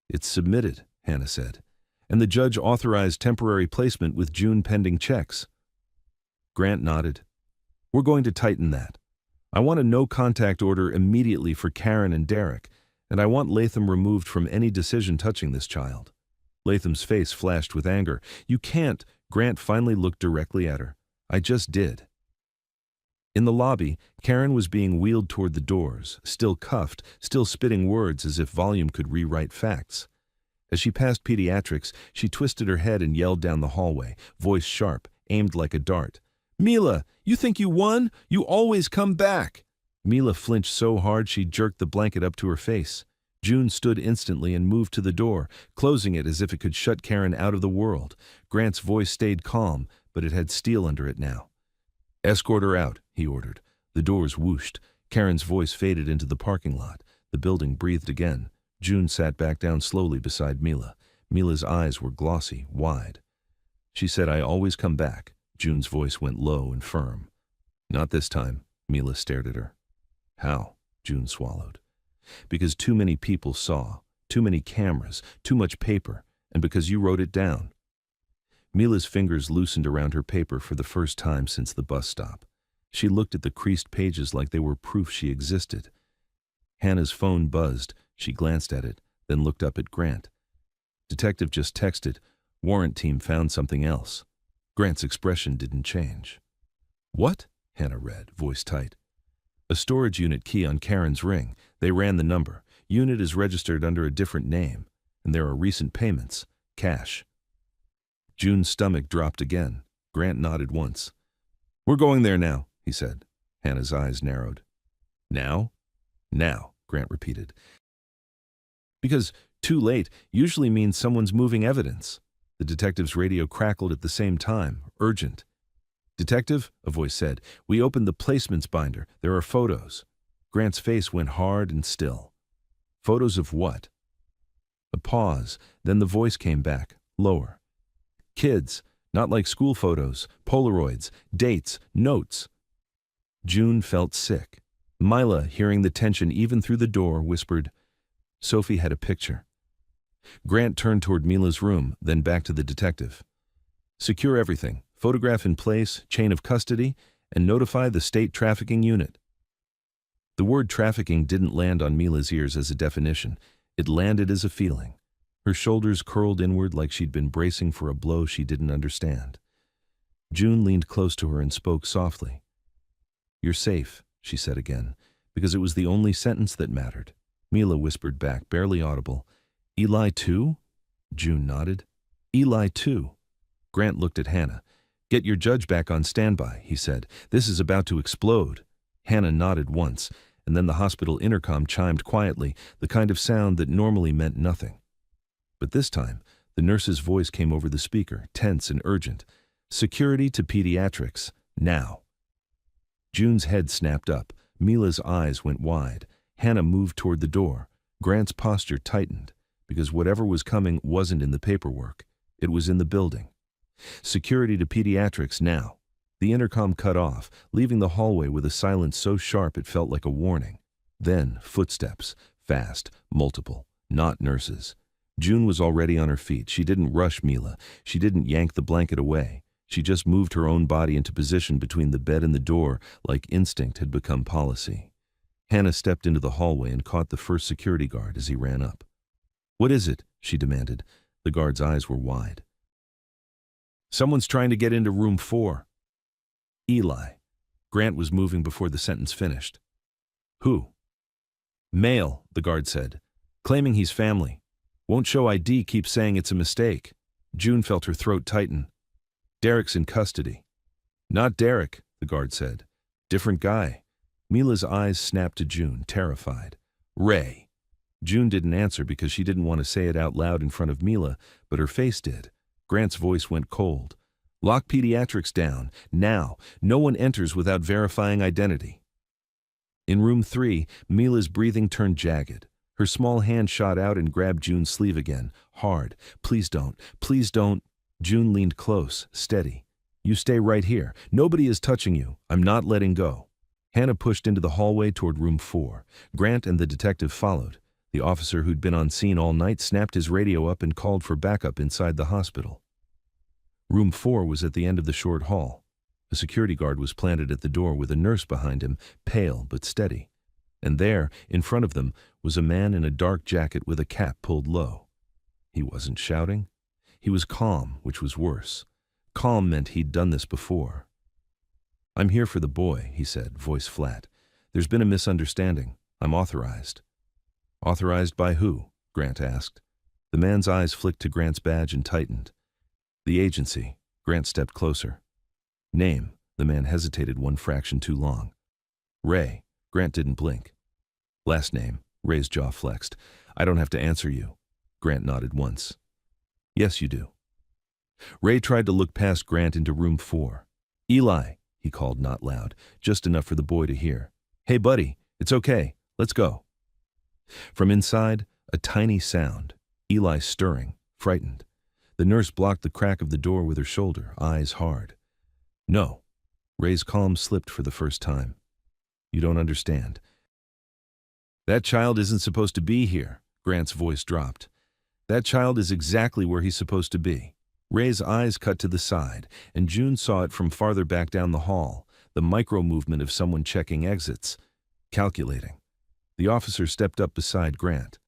S2: It's submitted, Hannah said, and the judge authorized temporary placement with June pending checks. Grant nodded. We're going to tighten that. I want a no-contact order immediately for Karen and Derek, and I want Latham removed from any decision touching this child. Latham's face flashed with anger. You can't. Grant finally looked directly at her. I just did. In the lobby, Karen was being wheeled toward the doors, still cuffed, still spitting words as if volume could rewrite facts. As she passed pediatrics, she twisted her head and yelled down the hallway, voice sharp, aimed like a dart. Mila, you think you won? You always come back. Mila flinched so hard she jerked the blanket up to her face. June stood instantly and moved to the door, closing it as if it could shut Karen out of the world. Grant's voice stayed calm, but it had steel under it now. Escort her out, he ordered. The doors whooshed. Karen's voice faded into the parking lot. The building breathed again. June sat back down slowly beside Mila. Mila's eyes were glossy, wide. She said, I always come back. June's voice went low and firm. Not this time. Mila stared at her. How? June swallowed. Because too many people saw, too many cameras, too much paper, and because you wrote it down. Mila's fingers loosened around her paper for the first time since the bus stop. She looked at the creased pages like they were proof she existed. Hannah's phone buzzed. She glanced at it, then looked up at Grant. Detective just texted, warrant team found something else. Grant's expression didn't change. What? Hannah read, voice tight. A storage unit key on Karen's ring. They ran the number. Unit is registered under a different name, and there are recent payments. Cash. June's stomach dropped again. Grant nodded once. We're going there now, he said. Hannah's eyes narrowed. Now? Now, Grant repeated. Because too late usually means someone's moving evidence. The detective's radio crackled at the same time, urgent. Detective, a voice said, we opened the placements binder. There are photos. Grant's face went hard and still. Photos of what? A pause, then the voice came back, lower. Kids, not like school photos, Polaroids, dates, notes. June felt sick. Mila, hearing the tension even through the door, whispered, Sophie had a picture. Grant turned toward Mila's room, then back to the detective. Secure everything. Photograph in place, chain of custody, and notify the state trafficking unit. The word trafficking didn't land on Mila's ears as a definition. It landed as a feeling. Her shoulders curled inward like she'd been bracing for a blow she didn't understand. June leaned close to her and spoke softly. "You're safe," she said again, because it was the only sentence that mattered. Mila whispered back, barely audible, "Eli too?" June nodded. "Eli too." Grant looked at Hannah. "Get your judge back on standby," he said. "This is about to explode." Hannah nodded once, and then the hospital intercom chimed quietly, the kind of sound that normally meant nothing. But this time, the nurse's voice came over the speaker, tense and urgent. "Security to pediatrics, now." June's head snapped up. Mila's eyes went wide. Hannah moved toward the door. Grant's posture tightened, because whatever was coming wasn't in the paperwork. It was in the building. "Security to pediatrics, now." The intercom cut off, leaving the hallway with a silence so sharp it felt like a warning. Then, footsteps. Fast, multiple, not nurses. June was already on her feet. She didn't rush Mila. She didn't yank the blanket away. She just moved her own body into position between the bed and the door, like instinct had become policy. Hannah stepped into the hallway and caught the first security guard as he ran up. "What is it?" she demanded. The guard's eyes were wide. "Someone's trying to get into room 4. Eli." Grant was moving before the sentence finished. "Who?" "Male," the guard said, "claiming he's family. Won't show ID, keeps saying it's a mistake." June felt her throat tighten. "Derek's in custody." "Not Derek," the guard said. "Different guy." Mila's eyes snapped to June, terrified. "Ray." June didn't answer because she didn't want to say it out loud in front of Mila, but her face did. Grant's voice went cold. "Lock pediatrics down, now. No one enters without verifying identity." In room 3, Mila's breathing turned jagged. Her small hand shot out and grabbed June's sleeve again, hard. "Please don't, please don't." June leaned close, steady. "You stay right here. Nobody is touching you. I'm not letting go." Hannah pushed into the hallway toward room 4. Grant and the detective followed. The officer who'd been on scene all night snapped his radio up and called for backup inside the hospital. Room 4 was at the end of the short hall. A security guard was planted at the door with a nurse behind him, pale but steady. And there, in front of them, was a man in a dark jacket with a cap pulled low. He wasn't shouting. He was calm, which was worse. Calm meant he'd done this before. "I'm here for the boy," he said, voice flat. "There's been a misunderstanding. I'm authorized." "Authorized by who?" Grant asked. The man's eyes flicked to Grant's badge and tightened. "The agency." Grant stepped closer. "Name?" The man hesitated one fraction too long. "Ray." Grant didn't blink. "Last name?" Ray's jaw flexed. "I don't have to answer you." Grant nodded once. "Yes, you do." Ray tried to look past Grant into room 4. "Eli," he called, not loud, just enough for the boy to hear. "Hey, buddy, it's okay. Let's go." From inside, a tiny sound. Eli stirring, frightened. The nurse blocked the crack of the door with her shoulder, eyes hard. "No." Ray's calm slipped for the first time. "You don't understand. That child isn't supposed to be here." Grant's voice dropped. "That child is exactly where he's supposed to be." Ray's eyes cut to the side, and June saw it from farther back down the hall, the micro-movement of someone checking exits, calculating. The officer stepped up beside Grant.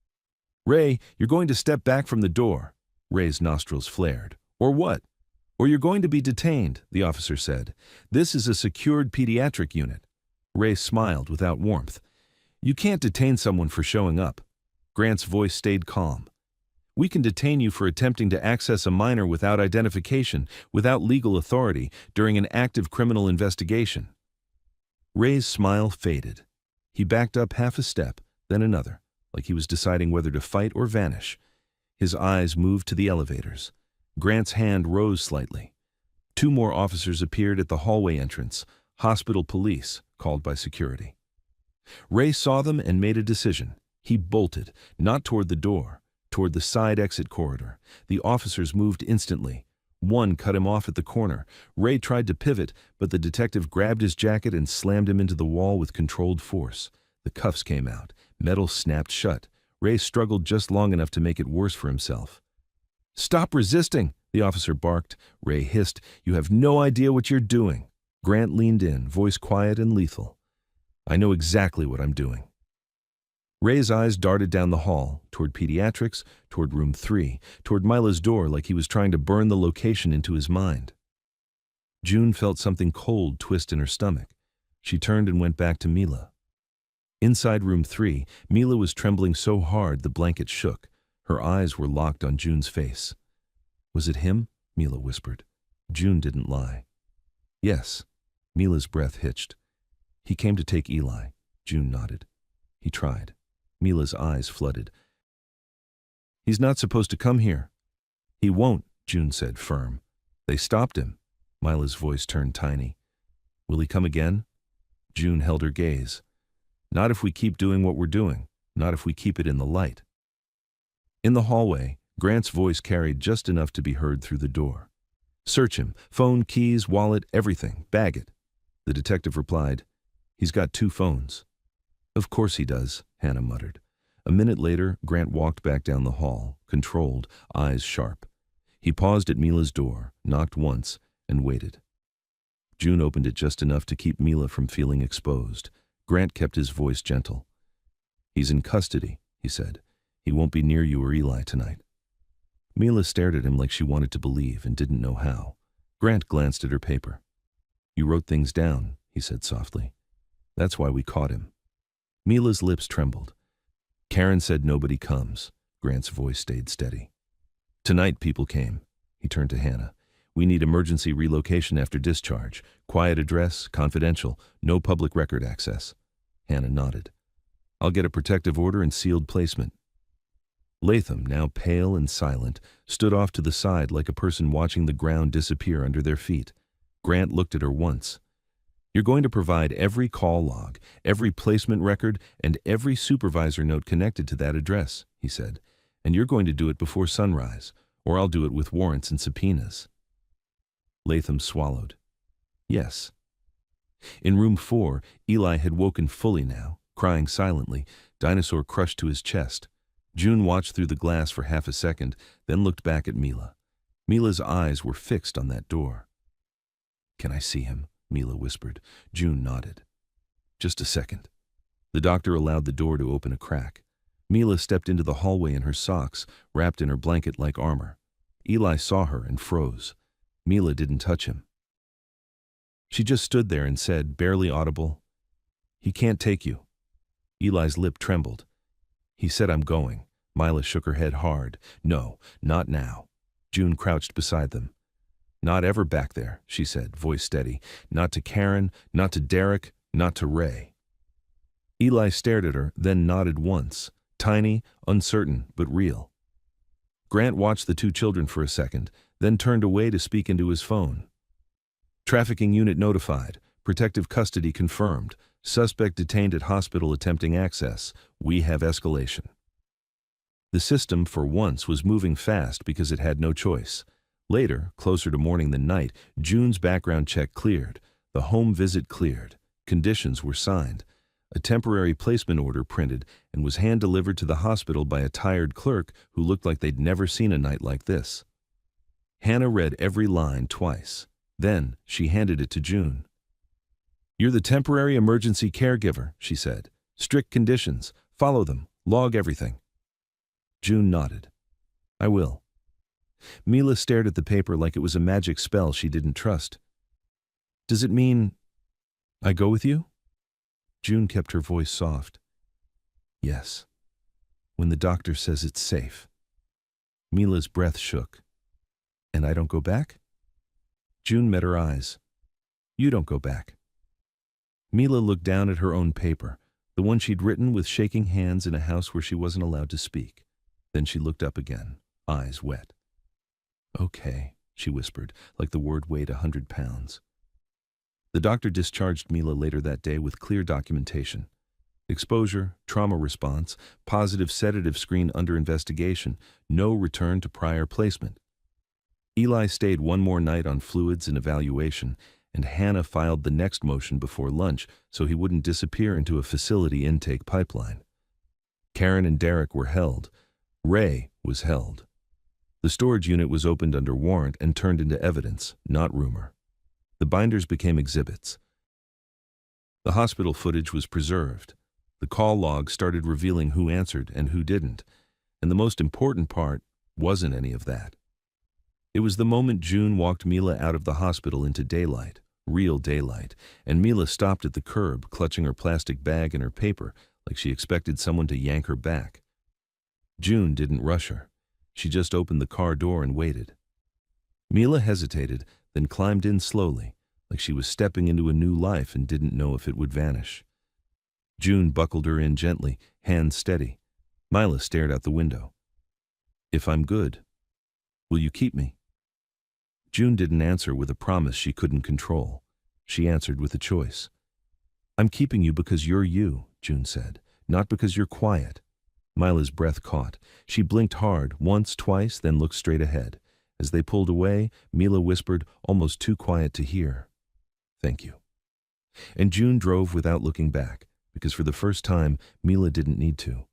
S2: "Ray, you're going to step back from the door." Ray's nostrils flared. "Or what?" "Or you're going to be detained," the officer said. "This is a secured pediatric unit." Ray smiled without warmth. "You can't detain someone for showing up." Grant's voice stayed calm. "We can detain you for attempting to access a minor without identification, without legal authority, during an active criminal investigation." Ray's smile faded. He backed up half a step, then another, like he was deciding whether to fight or vanish. His eyes moved to the elevators. Grant's hand rose slightly. 2 more officers appeared at the hallway entrance, hospital police, called by security. Ray saw them and made a decision. He bolted, not toward the door, toward the side exit corridor. The officers moved instantly. One cut him off at the corner. Ray tried to pivot, but the detective grabbed his jacket and slammed him into the wall with controlled force. The cuffs came out. Metal snapped shut. Ray struggled just long enough to make it worse for himself. "Stop resisting," the officer barked. Ray hissed, "You have no idea what you're doing." Grant leaned in, voice quiet and lethal. I know exactly what I'm doing. Ray's eyes darted down the hall, toward pediatrics, toward room 3, toward Mila's door like he was trying to burn the location into his mind. June felt something cold twist in her stomach. She turned and went back to Mila. Inside room 3, Mila was trembling so hard the blanket shook. Her eyes were locked on June's face. Was it him? Mila whispered. June didn't lie. Yes. Mila's breath hitched. He came to take Eli. June nodded. He tried. Mila's eyes flooded. He's not supposed to come here. He won't, June said, firm. They stopped him. Mila's voice turned tiny. Will he come again? June held her gaze. Not if we keep doing what we're doing. Not if we keep it in the light. In the hallway, Grant's voice carried just enough to be heard through the door. Search him. Phone, keys, wallet, everything. Bag it. The detective replied, He's got 2 phones. Of course he does, Hannah muttered. A minute later, Grant walked back down the hall, controlled, eyes sharp. He paused at Mila's door, knocked once, and waited. June opened it just enough to keep Mila from feeling exposed. Grant kept his voice gentle. He's in custody, he said. He won't be near you or Eli tonight. Mila stared at him like she wanted to believe and didn't know how. Grant glanced at her paper. You wrote things down, he said softly. That's why we caught him. Mila's lips trembled. Karen said nobody comes. Grant's voice stayed steady. Tonight people came. He turned to Hannah. We need emergency relocation after discharge. Quiet address, confidential, no public record access. Hannah nodded. I'll get a protective order and sealed placement. Latham, now pale and silent, stood off to the side like a person watching the ground disappear under their feet. Grant looked at her once. You're going to provide every call log, every placement record, and every supervisor note connected to that address, he said. And you're going to do it before sunrise, or I'll do it with warrants and subpoenas. Latham swallowed. Yes. In room 4, Eli had woken fully now, crying silently, dinosaur crushed to his chest. June watched through the glass for half a second, then looked back at Mila. Mila's eyes were fixed on that door. Can I see him? Mila whispered. June nodded. Just a second. The doctor allowed the door to open a crack. Mila stepped into the hallway in her socks, wrapped in her blanket-like armor. Eli saw her and froze. Mila didn't touch him. She just stood there and said, barely audible, He can't take you. Eli's lip trembled. He said, I'm going. Mila shook her head hard. No, not now. June crouched beside them. Not ever back there, she said, voice steady. Not to Karen, not to Derek, not to Ray. Eli stared at her, then nodded once. Tiny, uncertain, but real. Grant watched the 2 children for a second, then turned away to speak into his phone. Trafficking unit notified. Protective custody confirmed. Suspect detained at hospital attempting access. We have escalation. The system, for once, was moving fast because it had no choice. Later, closer to morning than night, June's background check cleared. The home visit cleared. Conditions were signed. A temporary placement order printed and was hand-delivered to the hospital by a tired clerk who looked like they'd never seen a night like this. Hannah read every line twice. Then she handed it to June. You're the temporary emergency caregiver, she said. Strict conditions. Follow them. Log everything. June nodded. I will. Mila stared at the paper like it was a magic spell she didn't trust. Does it mean I go with you? June kept her voice soft. Yes. When the doctor says it's safe. Mila's breath shook. And I don't go back? June met her eyes. You don't go back. Mila looked down at her own paper, the one she'd written with shaking hands in a house where she wasn't allowed to speak. Then she looked up again, eyes wet. Okay, she whispered, like the word weighed 100 pounds. The doctor discharged Mila later that day with clear documentation. Exposure, trauma response, positive sedative screen under investigation, no return to prior placement. Eli stayed one more night on fluids and evaluation, and Hannah filed the next motion before lunch so he wouldn't disappear into a facility intake pipeline. Karen and Derek were held. Ray was held. The storage unit was opened under warrant and turned into evidence, not rumor. The binders became exhibits. The hospital footage was preserved. The call log started revealing who answered and who didn't, and the most important part wasn't any of that. It was the moment June walked Mila out of the hospital into daylight, real daylight, and Mila stopped at the curb, clutching her plastic bag and her paper like she expected someone to yank her back. June didn't rush her. She just opened the car door and waited. Mila hesitated, then climbed in slowly, like she was stepping into a new life and didn't know if it would vanish. June buckled her in gently, hands steady. Mila stared out the window. "If I'm good, will you keep me?" June didn't answer with a promise she couldn't control. She answered with a choice. "I'm keeping you because you're you," June said, "not because you're quiet." Mila's breath caught. She blinked hard, once, twice, then looked straight ahead. As they pulled away, Mila whispered, almost too quiet to hear, "Thank you." And June drove without looking back, because for the first time, Mila didn't need to.